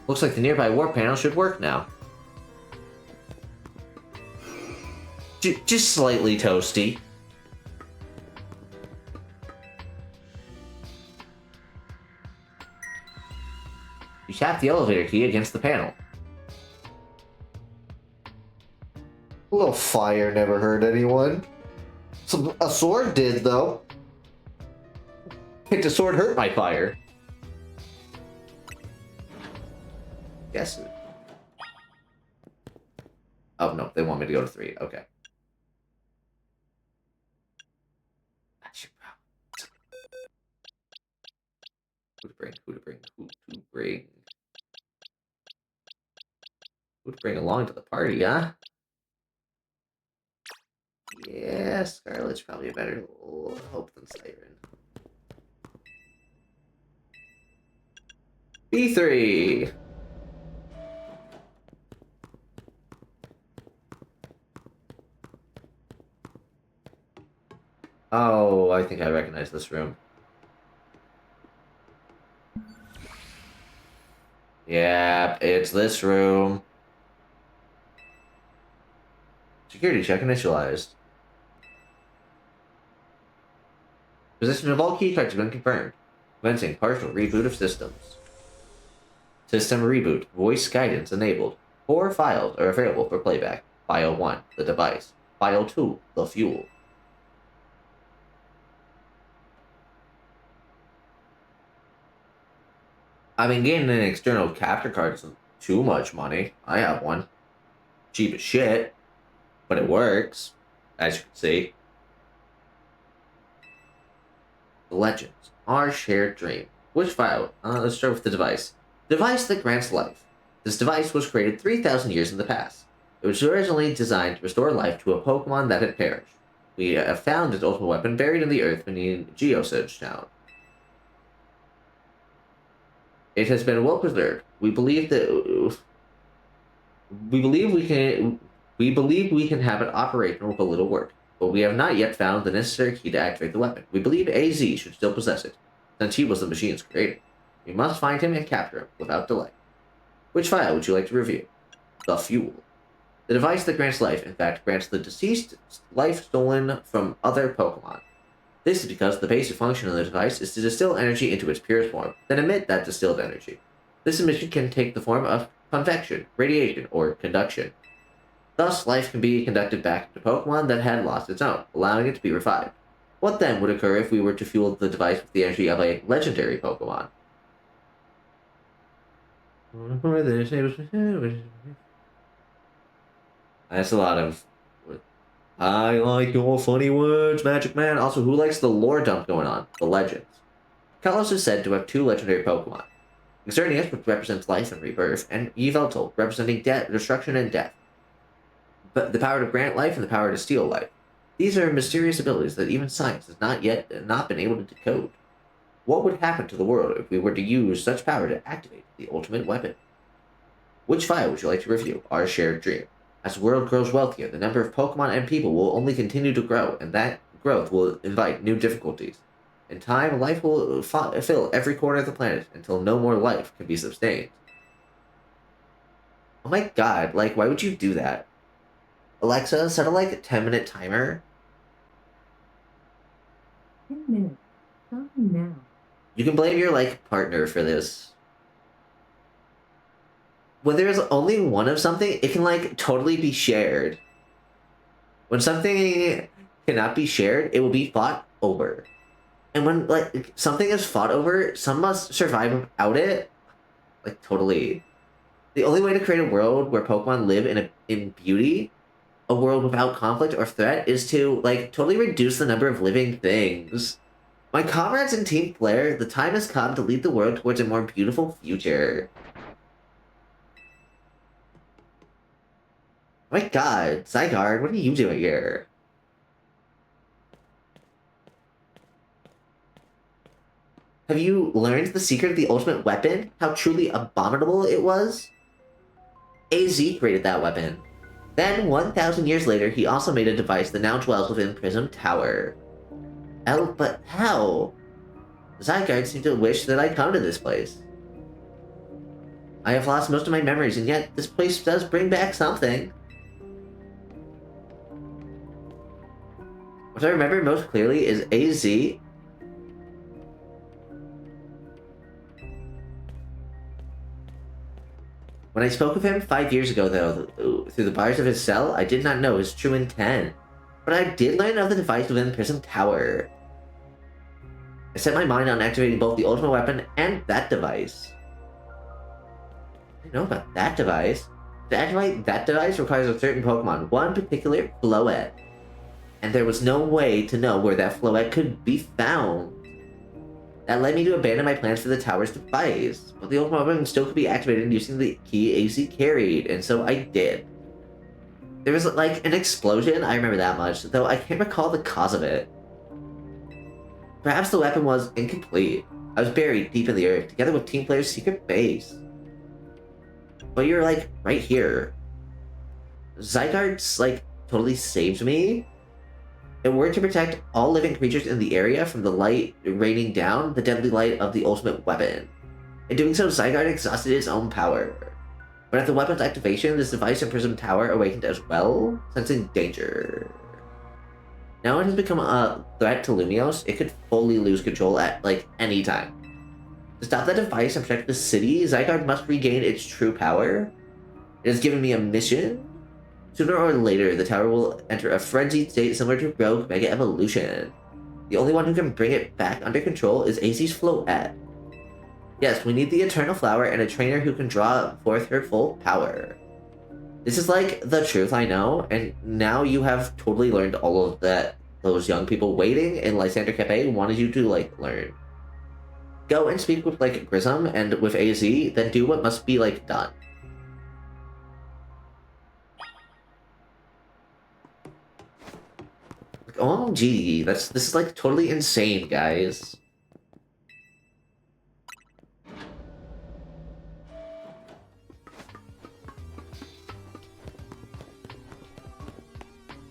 Looks like the nearby warp panel should work now. Just slightly toasty. You tap the elevator key against the panel. A little fire never hurt anyone. A sword did, though. The sword hurt my fire. Guess it. Oh, no, they want me to go to 3. Okay. That's your problem. Who to bring? Who to bring? Who to bring? Who to bring along to the party, huh? Yeah, Scarlet's probably a better hope than Siren. B3! Oh, I think I recognize this room. Yeah, it's this room. Security check initialized. Position of all key cards has been confirmed. Commencing partial reboot of systems. System reboot. Voice guidance enabled. 4 files are available for playback. File 1, the device. File 2, the fuel. I mean, getting an external capture card isn't too much money. I have one. Cheap as shit, but it works, as you can see. The legends. Our shared dream. Which file? Let's start with the device. Device that grants life. This device was created 3,000 years in the past. It was originally designed to restore life to a Pokemon that had perished. We have found its ultimate weapon buried in the earth beneath Geosage Town. It has been well preserved. We believe we can have it operational with a little work, but we have not yet found the necessary key to activate the weapon. We believe AZ should still possess it, since he was the machine's creator. We must find him and capture him without delay. Which file would you like to review? The fuel. The device that grants life, in fact, grants the deceased life stolen from other Pokemon. This is because the basic function of the device is to distill energy into its purest form, then emit that distilled energy. This emission can take the form of convection, radiation, or conduction. Thus, life can be conducted back into Pokemon that had lost its own, allowing it to be revived. What then would occur if we were to fuel the device with the energy of a legendary Pokemon? That's a lot of... I like your funny words, Magic Man. Also, who likes the lore dump going on? The legends. Kalos is said to have 2 legendary Pokemon. Xerneas, which represents life and rebirth, and Yveltal, representing destruction and death. But the power to grant life and the power to steal life. These are mysterious abilities that even science has not been able to decode. What would happen to the world if we were to use such power to activate the ultimate weapon? Which file would you like to review? Our shared dream. As the world grows wealthier, the number of Pokemon and people will only continue to grow, and that growth will invite new difficulties. In time, life will fill every corner of the planet until no more life can be sustained. Oh my god, like, why would you do that? Alexa, set a, like, 10-minute timer. 10 minutes. Starting now. You can blame your, like, partner for this. When there's only one of something, it can, like, totally be shared. When something cannot be shared, it will be fought over. And when, like, something is fought over, some must survive without it. Like, totally. The only way to create a world where Pokemon live in beauty, a world without conflict or threat, is to, like, totally reduce the number of living things. My comrades in Team Flare, the time has come to lead the world towards a more beautiful future. My god, Zygarde, what are you doing here? Have you learned the secret of the ultimate weapon? How truly abominable it was? AZ created that weapon. Then, 1,000 years later, he also made a device that now dwells within Prism Tower. But how? Zygarde seemed to wish that I'd come to this place. I have lost most of my memories, and yet this place does bring back something. What I remember most clearly is AZ. When I spoke with him 5 years ago, though, through the bars of his cell, I did not know his true intent. But I did learn of the device within Prism Tower. I set my mind on activating both the ultimate weapon and that device. I know about that device. To activate that device requires a certain Pokemon, one particular Floette. And there was no way to know where that Floette could be found. That led me to abandon my plans for the tower's device, but the ultimate weapon still could be activated using the key AZ carried, and so I did. There was like an explosion, I remember that much, though I can't recall the cause of it. Perhaps the weapon was incomplete. I was buried deep in the earth, together with Team Player's secret base. But you're like, right here. Zygarde's like, totally saved me. In order to protect all living creatures in the area from the light raining down, the deadly light of the ultimate weapon. In doing so, Zygarde exhausted its own power. But at the weapon's activation, this device in Prism Tower awakened as well, sensing danger. Now it has become a threat to Lumiose. It could fully lose control at, like, any time. To stop that device and protect the city, Zygarde must regain its true power. It has given me a mission. Sooner or later, the tower will enter a frenzied state similar to Rogue Mega Evolution. The only one who can bring it back under control is AZ's Floette. Yes, we need the Eternal Flower and a trainer who can draw forth her full power. This is like the truth, I know, and now you have totally learned all of that those young people waiting in Lysander Cafe wanted you to, like, learn. Go and speak with, like, Grissom and with AZ, then do what must be, like, done. Like, OMG, this is, like, totally insane, guys.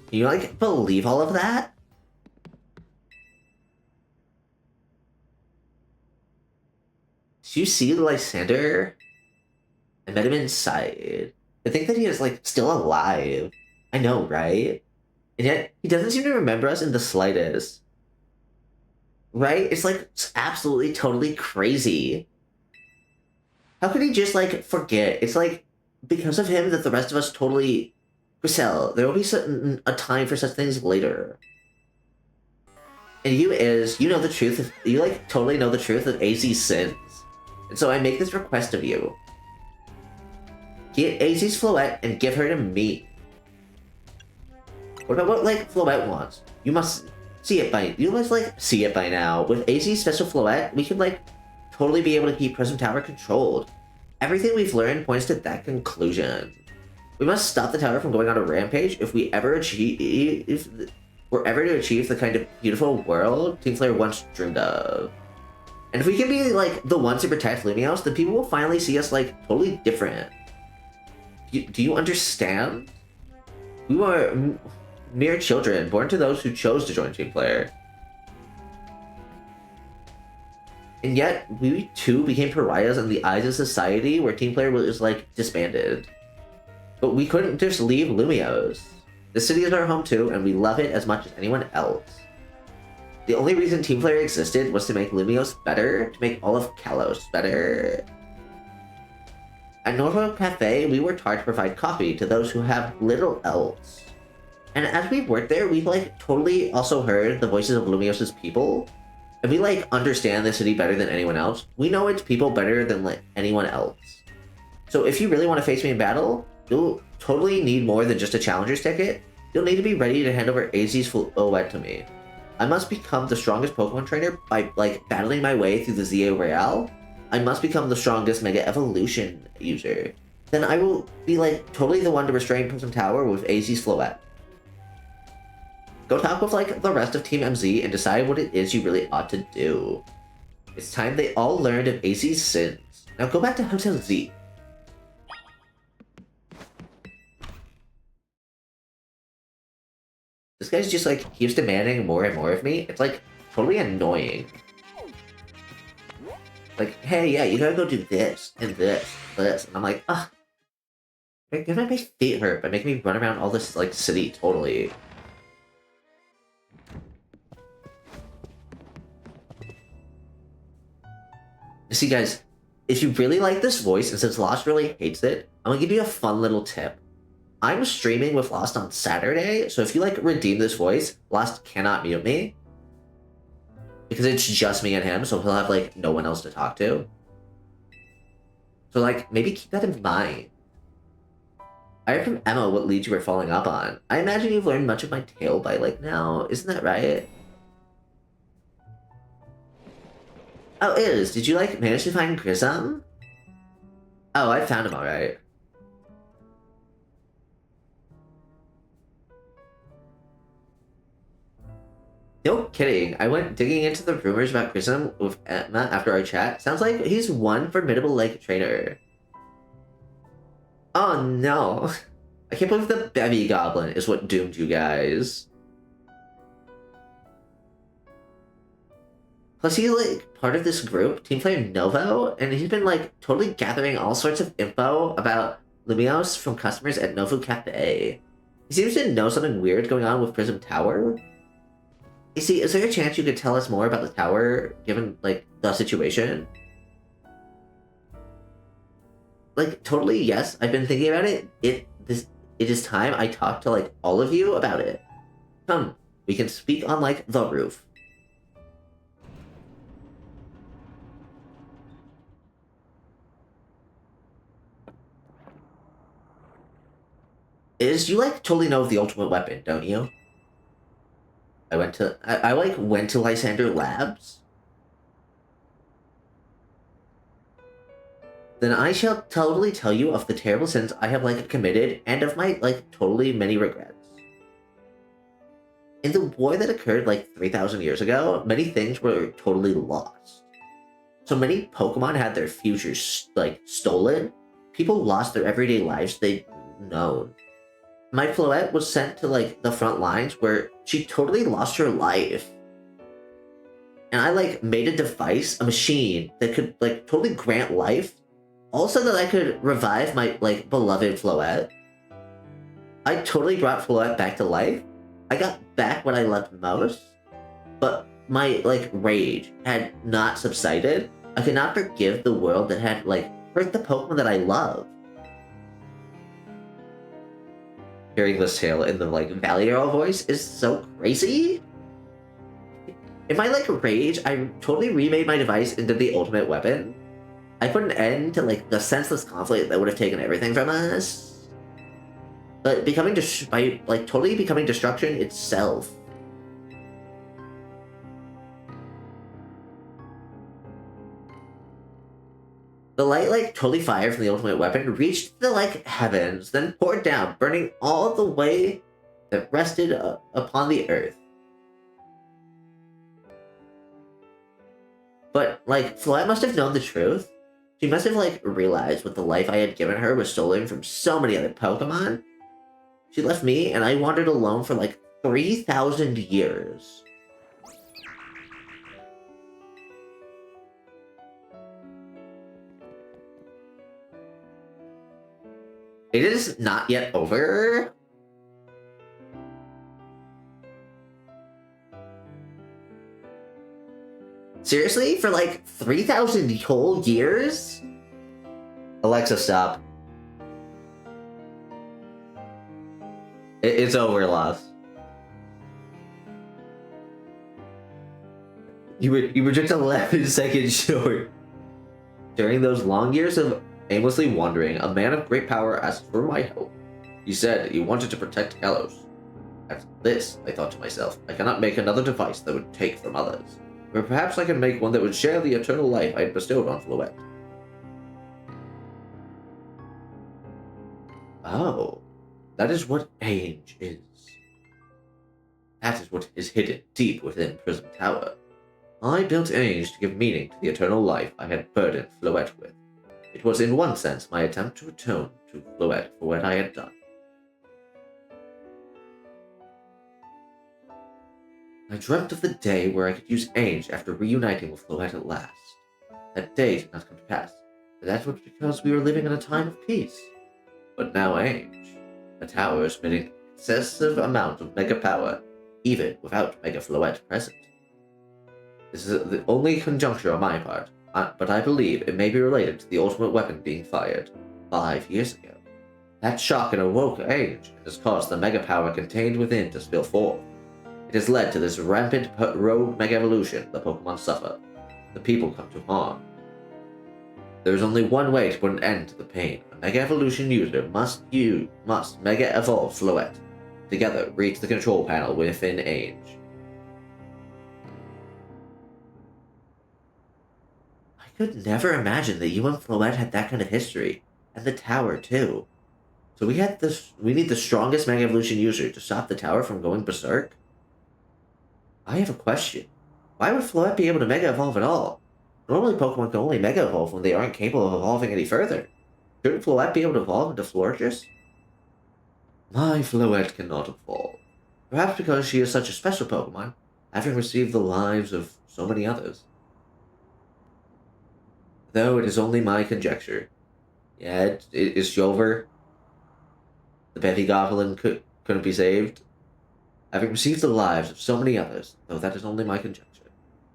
Can you, like, believe all of that? Do you see Lysander? I met him inside. I think that he is, like, still alive. I know, right? And yet, he doesn't seem to remember us in the slightest. Right? It's, like, it's absolutely, totally crazy. How could he just, like, forget? It's, like, because of him that the rest of us totally... Grisel, there will be a time for such things later. And you know the truth. You, like, totally know the truth of AZ's sins. And so I make this request of you. Get AZ's Floette and give her to me. What about what, like, Floette wants? You must see it by now. With AZ's special Floette, we could, like, totally be able to keep Prism Tower controlled. Everything we've learned points to that conclusion. We must stop the tower from going on a rampage if we're ever to achieve the kind of beautiful world Team Flare once dreamed of. And if we can be, like, the ones to protect Lumiose, then people will finally see us, like, totally different. Do you understand? We were mere children, born to those who chose to join Team Flare. And yet, we too became pariahs in the eyes of society where Team Flare was, like, disbanded. But we couldn't just leave Lumiose. The city is our home too, and we love it as much as anyone else. The only reason Team Flare existed was to make Lumiose better, to make all of Kalos better. At Norfolk Cafe, we worked hard to provide coffee to those who have little else. And as we worked there, we, like, totally also heard the voices of Lumiose's people. And we, like, understand the city better than anyone else. We know its people better than, like, anyone else. So if you really want to face me in battle, you'll totally need more than just a challenger's ticket. You'll need to be ready to hand over AZ's Floette to me. I must become the strongest Pokemon trainer by, like, battling my way through the ZA Royale. I must become the strongest Mega Evolution user. Then I will be, like, totally the one to restrain Prism Tower with AZ's Floette. Go talk with, like, the rest of Team MZ and decide what it is you really ought to do. It's time they all learned of AZ's sins. Now go back to Hotel Z. This guy's just, like, keeps demanding more and more of me. It's, like, totally annoying. Like, hey, yeah, you gotta go do this, and this, this. And I'm like, ugh. You're gonna make my feet hurt by making me run around all this, like, city, totally. See, guys, if you really like this voice, and since Lost really hates it, I'm gonna give you a fun little tip. I'm streaming with Lost on Saturday, so if you, like, redeem this voice, Lost cannot mute me. Because it's just me and him, so he'll have, like, no one else to talk to. So, like, maybe keep that in mind. I heard from Emma what leads you were following up on. I imagine you've learned much of my tale by, like, now. Isn't that right? Oh, Iz, did you, like, manage to find Grissom? Oh, I found him alright. No kidding, I went digging into the rumors about Grissom with Emma after our chat. Sounds like he's one formidable, like, trainer. Oh no. I can't believe the Bevy Goblin is what doomed you guys. Plus he's, like, part of this group, Team Player Novo, and he's been, like, totally gathering all sorts of info about Lumios from customers at Novo Cafe. He seems to know something weird going on with Prism Tower. You see, is there a chance you could tell us more about the tower, given, like, the situation? Like, totally, yes, I've been thinking about it. It is time I talk to, like, all of you about it. Come, we can speak on, like, the roof. You, like, totally know of the ultimate weapon, don't you? I went to Lysander Labs. Then I shall totally tell you of the terrible sins I have, like, committed, and of my, like, totally many regrets. In the war that occurred, like, 3,000 years ago, many things were totally lost. So many Pokemon had their futures, like, stolen. People lost their everyday lives they'd known. My Floette was sent to, like, the front lines where she totally lost her life. And I, like, made a device, a machine, that could, like, totally grant life. Also that I could revive my, like, beloved Floette. I totally brought Floette back to life. I got back what I loved most. But my, like, rage had not subsided. I could not forgive the world that had, like, hurt the Pokemon that I love. Hearing this tale in the, like, Valier voice is so crazy. In my, like, rage, I totally remade my device into the ultimate weapon. I put an end to, like, the senseless conflict that would have taken everything from us. But by, like, totally becoming destruction itself. The light, like, totally fired from the ultimate weapon reached the, like, heavens, then poured down, burning all the way that rested upon the earth. But, like, Floette must have known the truth. She must have, like, realized what the life I had given her was stolen from so many other Pokemon. She left me, and I wandered alone for, like, 3,000 years. It is not yet over. Seriously? For like 3,000 whole years? Alexa, stop. It's over, Lost. You were just 11 seconds short. During those long years of aimlessly wandering, a man of great power asked for my help. He said he wanted to protect Kalos. At this, I thought to myself, I cannot make another device that would take from others. But perhaps I can make one that would share the eternal life I had bestowed on Floette. Oh, that is what age is. That is what is hidden deep within Prism Tower. I built age to give meaning to the eternal life I had burdened Floette with. It was in one sense my attempt to atone to Floette for what I had done. I dreamt of the day where I could use age after reuniting with Floette at last. That day did not come to pass, but that was because we were living in a time of peace. But now age, the tower is emitting excessive amount of mega power, even without Mega Floette present. This is the only conjecture on my part, but I believe it may be related to the ultimate weapon being fired 5 years ago. That shock and awoke age and has caused the mega power contained within to spill forth. It has led to this rampant rogue mega evolution the Pokemon suffer. The people come to harm. There is only one way to put an end to the pain. A mega evolution user must mega evolve Floette. Together, reach the control panel within age. I could never imagine that you and Floette had that kind of history. And the tower, too. So we need the strongest Mega Evolution user to stop the tower from going berserk? I have a question. Why would Floette be able to Mega Evolve at all? Normally Pokemon can only Mega Evolve when they aren't capable of evolving any further. Shouldn't Floette be able to evolve into Florges? My Floette cannot evolve. Perhaps because she is such a special Pokemon, having received the lives of so many others. Though it is only my conjecture. Yeah, it is Jover. The Betty Goblin couldn't be saved. Having received the lives of so many others, though that is only my conjecture.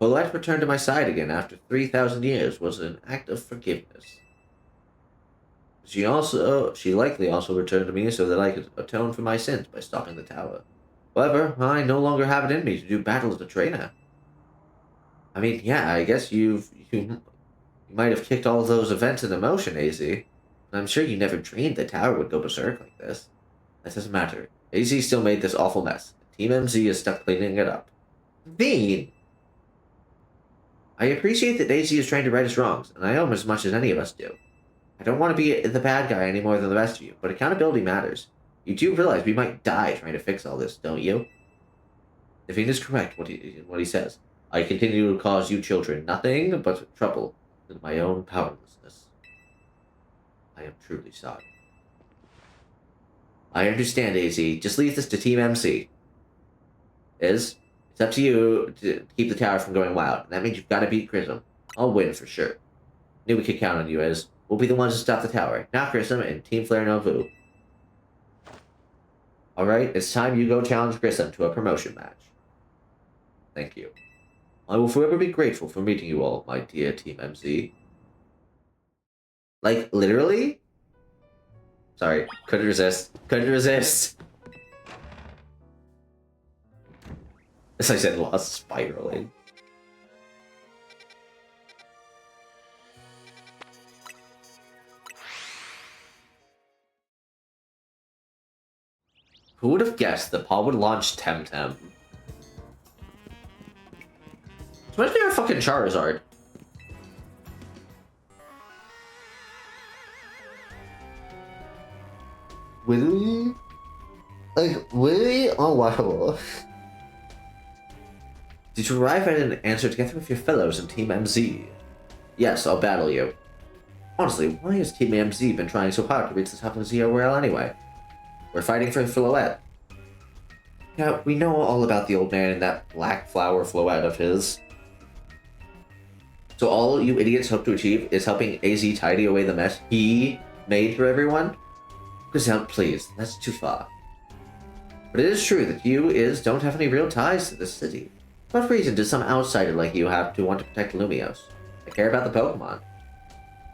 Floette returned to my side again after 3,000 years was an act of forgiveness. She likely also returned to me so that I could atone for my sins by stopping the tower. However, I no longer have it in me to do battle as a trainer. I mean, yeah, I guess you might have kicked all those events into motion, AZ. But I'm sure you never dreamed the tower would go berserk like this. That doesn't matter. AZ still made this awful mess. Team MZ is stuck cleaning it up. Bean! I appreciate that AZ is trying to right his wrongs, and I owe him as much as any of us do. I don't want to be the bad guy any more than the rest of you, but accountability matters. You do realize we might die trying to fix all this, don't you? If he is correct what he says, I continue to cause you children nothing but trouble with my own powerlessness. I am truly sorry. I understand, AZ. Just leave this to Team MC. It's up to you to keep the tower from going wild. And that means you've got to beat Grissom. I'll win for sure. Knew we could count on you, Iz. We'll be the ones to stop the tower. Not Grissom and Team Flare no Vu. Alright, it's time you go challenge Grissom to a promotion match. Thank you. I will forever be grateful for meeting you all, my dear Team MZ. Like, literally? Sorry, couldn't resist. Couldn't resist. As I said, lost spiraling. Who would have guessed that Paul would launch Temtem? Especially our fucking Charizard. Really? Like, really? Oh, wow. Did you arrive at an answer together with your fellows in Team MZ? Yes, I'll battle you. Honestly, why has Team MZ been trying so hard to reach the top of the Zero Rail anyway? We're fighting for Floette. Yeah, we know all about the old man and that black flower Floette of his. So all you idiots hope to achieve is helping AZ tidy away the mess he made for everyone? Griselda, please, that's too far. But it is true that you don't have any real ties to this city. What reason does some outsider like you have to want to protect Lumios? I care about the Pokemon.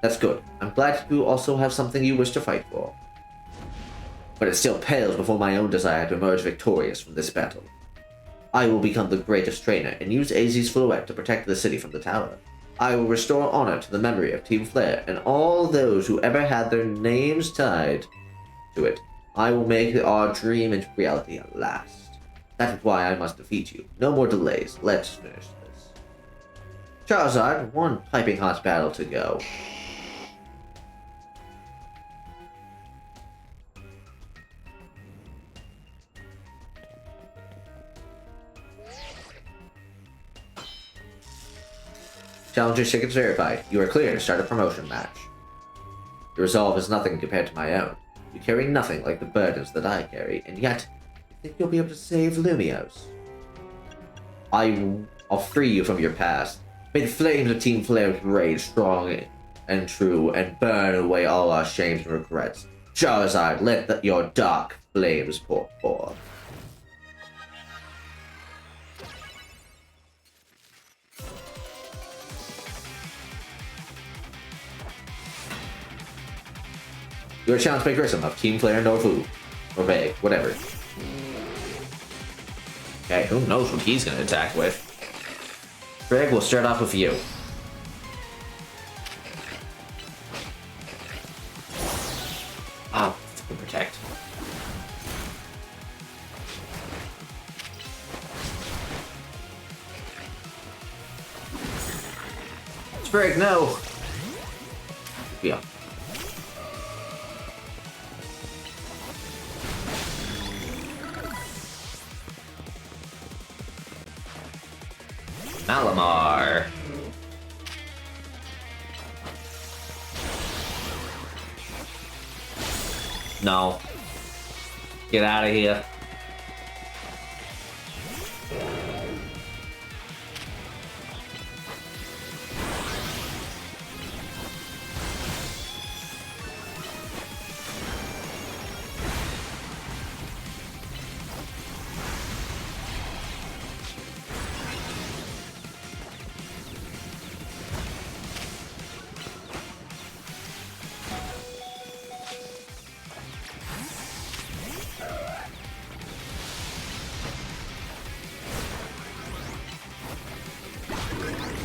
That's good. I'm glad you also have something you wish to fight for. But it still pales before my own desire to emerge victorious from this battle. I will become the greatest trainer and use AZ's Floette to protect the city from the tower. I will restore honor to the memory of Team Flare and all those who ever had their names tied to it. I will make our dream into reality at last. That is why I must defeat you. No more delays. Let's finish this. Charizard, one piping hot battle to go. Challenger tickets verified. You are clear to start a promotion match. Your resolve is nothing compared to my own. You carry nothing like the burdens that I carry, and yet you think you'll be able to save Lumios. I'll free you from your past. May the flames of Team Flare's rage strong and true, and burn away all our shames and regrets. Charizard, let your dark flames pour forth. You're challenged by Grissom of Team Flare Norfu. Or Bay, whatever. Okay, who knows what he's gonna attack with. Greg, we'll start off with you. Oh, can protect. Sprig, no! Yeah. Malamar. No. Get out of here.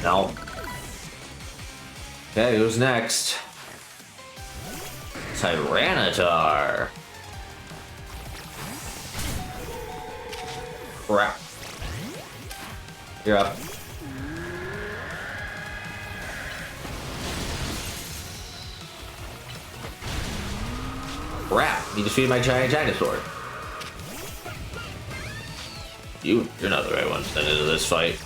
No. Okay, who's next? Tyranitar. Crap. You're up. Crap. You defeated my giant dinosaur. You're not the right one to send into this fight.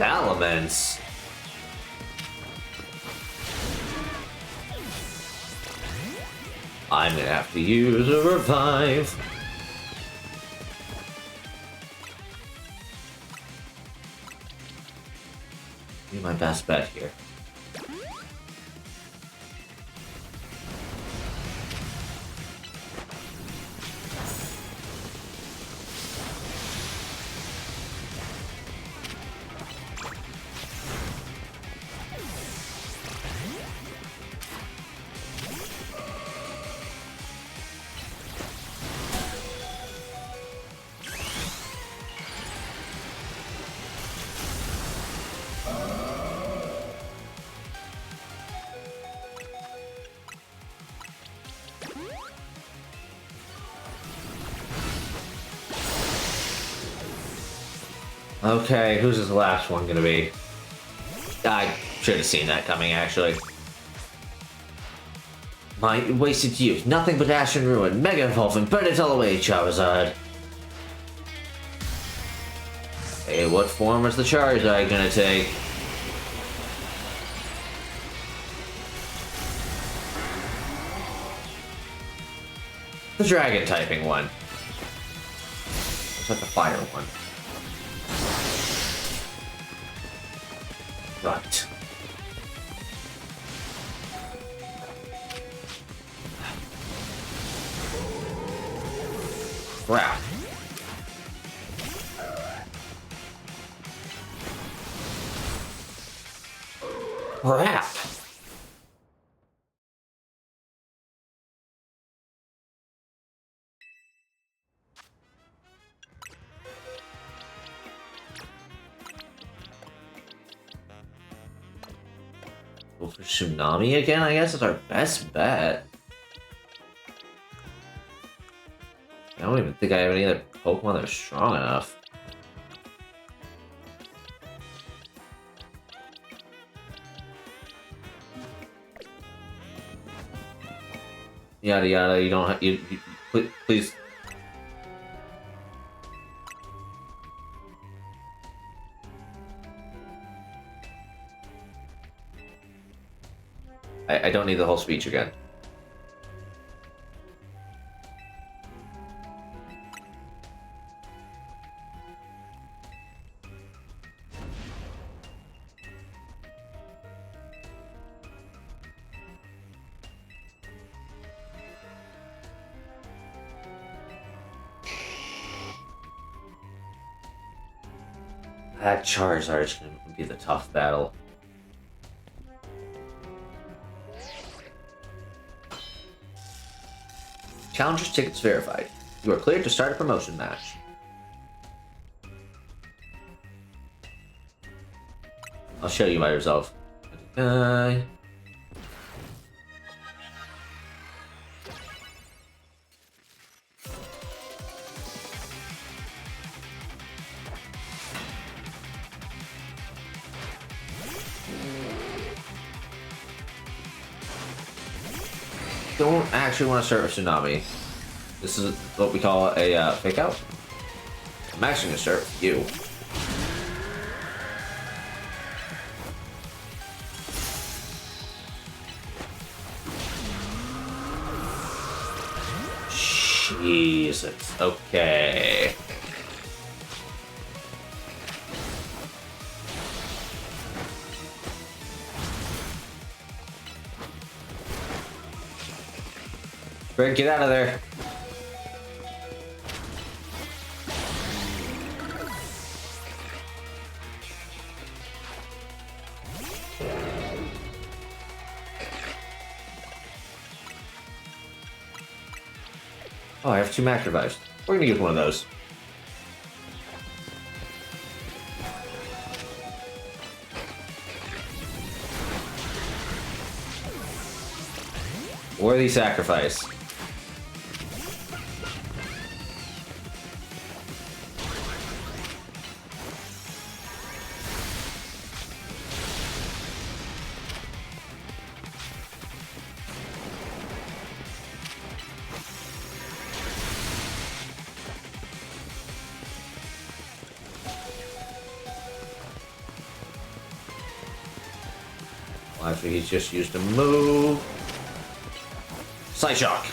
Elements. I'm gonna have to use a revive. Be my best bet here. Okay, who's his last one gonna be? I should have seen that coming, actually. My wasted youth, nothing but ash and ruin. Mega Evolve and burn it all away, Charizard. Hey, what form is the Charizard gonna take? The dragon typing one. Looks like the fire one. Right. Crap. Crap. Go for Tsunami again, I guess, is our best bet. I don't even think I have any other Pokemon that are strong enough. Yada yada, you don't have, please. I don't need the whole speech again. That Charizard's gonna be the tough battle. Challenger's tickets verified. You are cleared to start a promotion match. I'll show you my resolve. Don't actually want to start with Tsunami. This is what we call a fake out. I'm actually going to start with you. Jesus. Okay. Brent, get out of there. Oh, I have 2 Max Revives. We're gonna use one of those. Worthy sacrifice. Well, actually, he's just used a move. Side shock.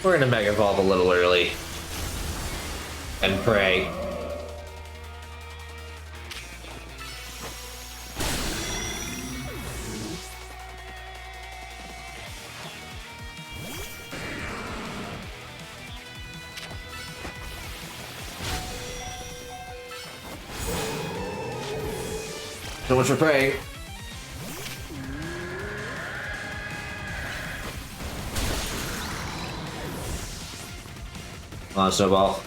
We're gonna Mega Evolve a little early. And pray. So much for praying. Come on, Snowball.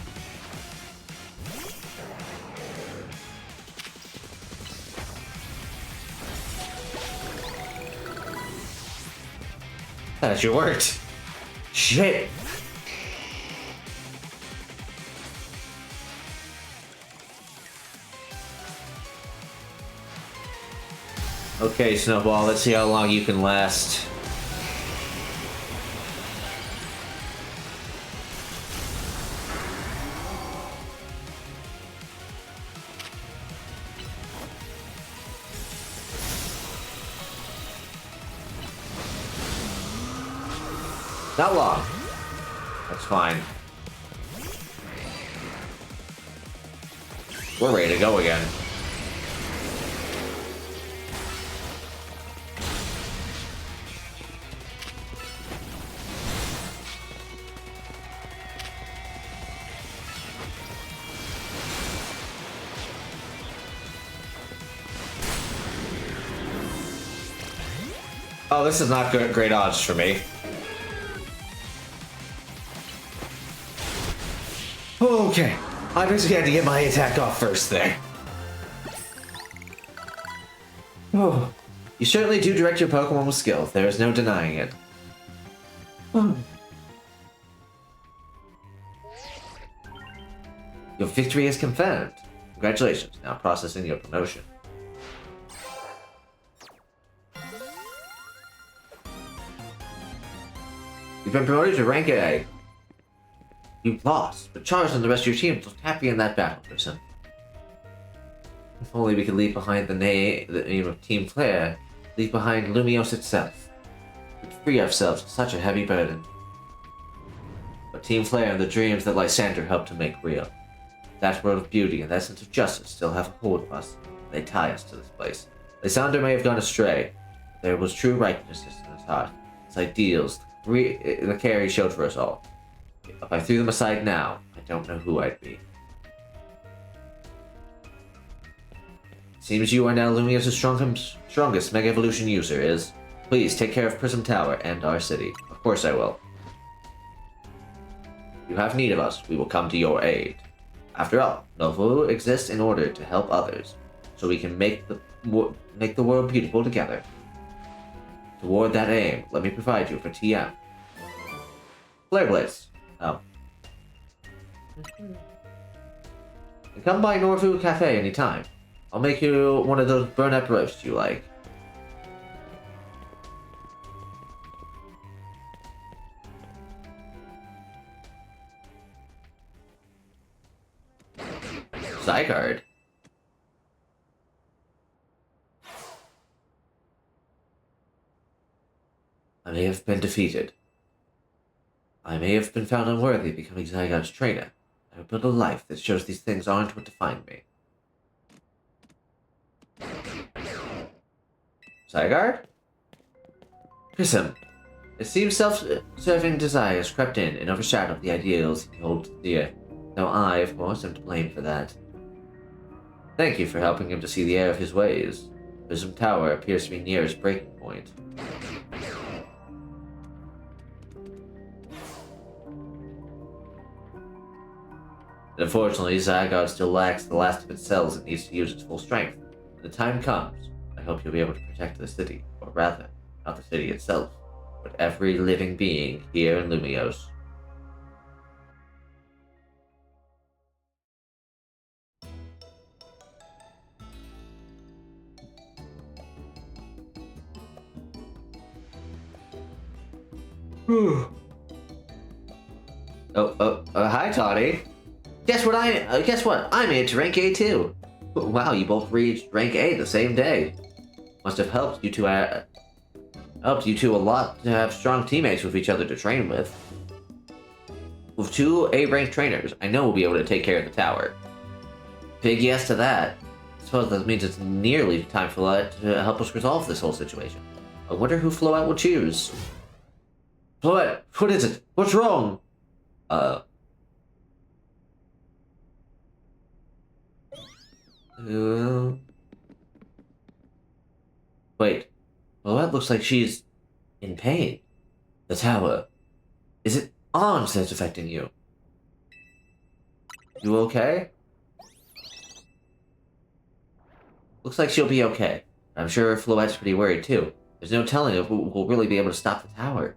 That actually worked. Shit. Okay, Snowball, let's see how long you can last. Not long. That's fine. We're ready to go again. Oh, this is not great odds for me. Okay, I basically had to get my attack off first there. Oh, you certainly do direct your Pokemon with skill. There is no denying it. Your victory is confirmed. Congratulations. Now processing your promotion. You've been promoted to rank A. You lost, but Charles and the rest of your team looked happy in that battle, person. If only we could leave behind the name of Team Flare, leave behind Lumiose itself. We'd free ourselves of such a heavy burden. But Team Flare and the dreams that Lysander helped to make real. That world of beauty and that sense of justice still have a hold of us. They tie us to this place. Lysander may have gone astray, but there was true righteousness in his heart. His ideals, the care he showed for us all. If I threw them aside now, I don't know who I'd be. Seems you are now Lumiose's strongest Mega Evolution user is. Please take care of Prism Tower and our city. Of course I will. If you have need of us, we will come to your aid. After all, Novo exists in order to help others, so we can make the world beautiful together. Toward that aim, let me provide you for TM. Flare Blitz. Oh. And come by Norfu Cafe anytime. I'll make you one of those burn-up roasts you like. Zygarde. I may have been defeated. I may have been found unworthy of becoming Zygarde's trainer. I have built a life that shows these things aren't what define me. Zygarde? Prism. It seems self-serving desires crept in and overshadowed the ideals he holds dear. Though I, of course, am to blame for that. Thank you for helping him to see the error of his ways. Prism Tower appears to be near his breaking point. And unfortunately, Zygarde still lacks the last of its cells it needs to use its full strength. When the time comes, I hope you'll be able to protect the city, or rather, not the city itself, but every living being here in Lumiose. Hi, Toddy. Guess what? I made it to rank A too. Wow, you both reached rank A the same day. Must have helped you two a lot to have strong teammates with each other to train with. With 2 A-ranked trainers, I know we'll be able to take care of the tower. Big yes to that. I suppose that means it's nearly time for Floette to help us resolve this whole situation. I wonder who Floette will choose. Floette, what is it? What's wrong? Wait. Floette looks like she's in pain. The tower. Is it Ange that's affecting you? You okay? Looks like she'll be okay. I'm sure Floette's pretty worried too. There's no telling if we'll really be able to stop the tower.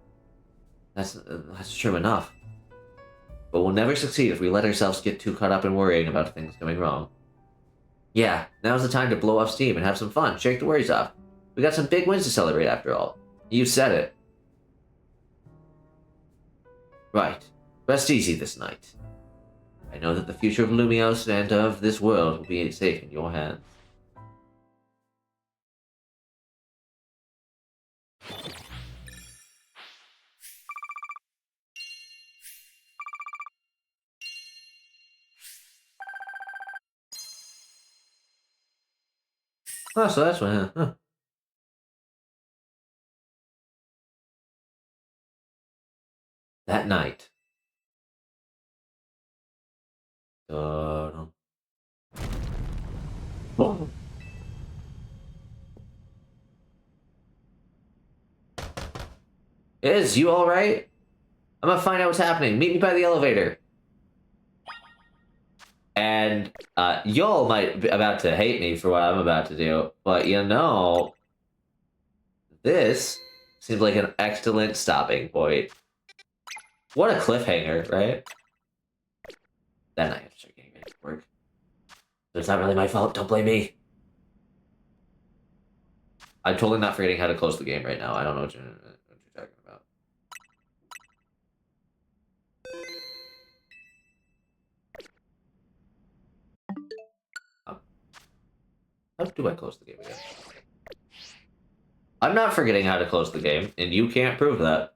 That's true enough. But we'll never succeed if we let ourselves get too caught up in worrying about things going wrong. Yeah, now's the time to blow off steam and have some fun, shake the worries off. We got some big wins to celebrate after all. You said it. Right. Rest easy this night. I know that the future of Lumiose and of this world will be safe in your hands. Oh, so that's what, huh? That night. Oh. Is you all right? I'm gonna find out what's happening. Meet me by the elevator. And y'all might be about to hate me for what I'm about to do, but you know, this seems like an excellent stopping point. What a cliffhanger, right? Then I have to start getting ready for work. But it's not really my fault. Don't blame me. I'm totally not forgetting how to close the game right now. I don't know what you're talking about. How do I close the game again? I'm not forgetting how to close the game, and you can't prove that.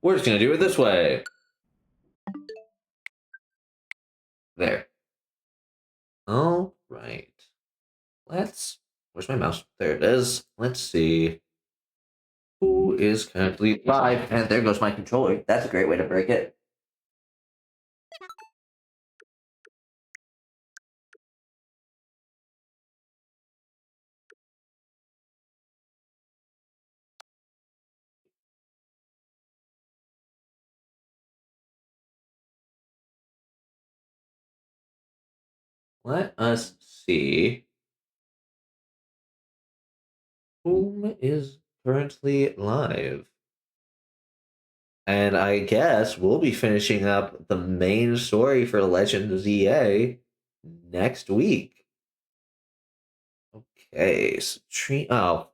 We're just gonna do it this way. There. All right. Let's. Where's my mouse? There it is. Let's see. Who is currently live? And there goes my controller. That's a great way to break it. Let us see whom is currently live. And I guess we'll be finishing up the main story for Legend of ZA next week. Okay, so oh,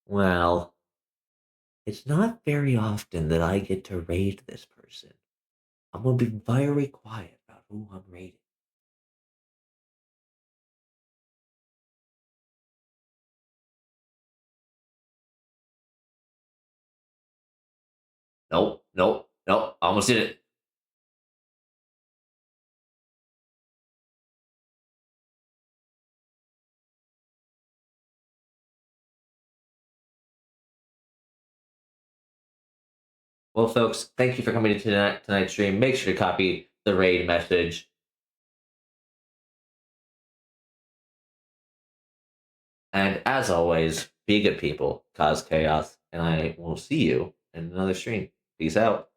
well, it's not very often that I get to raid this person. I'm gonna be very quiet about who I'm raiding. Nope, nope, nope. I almost did it. Well, folks, thank you for coming to tonight's stream. Make sure to copy the raid message. And as always, be good people, cause chaos, and I will see you in another stream. Peace out.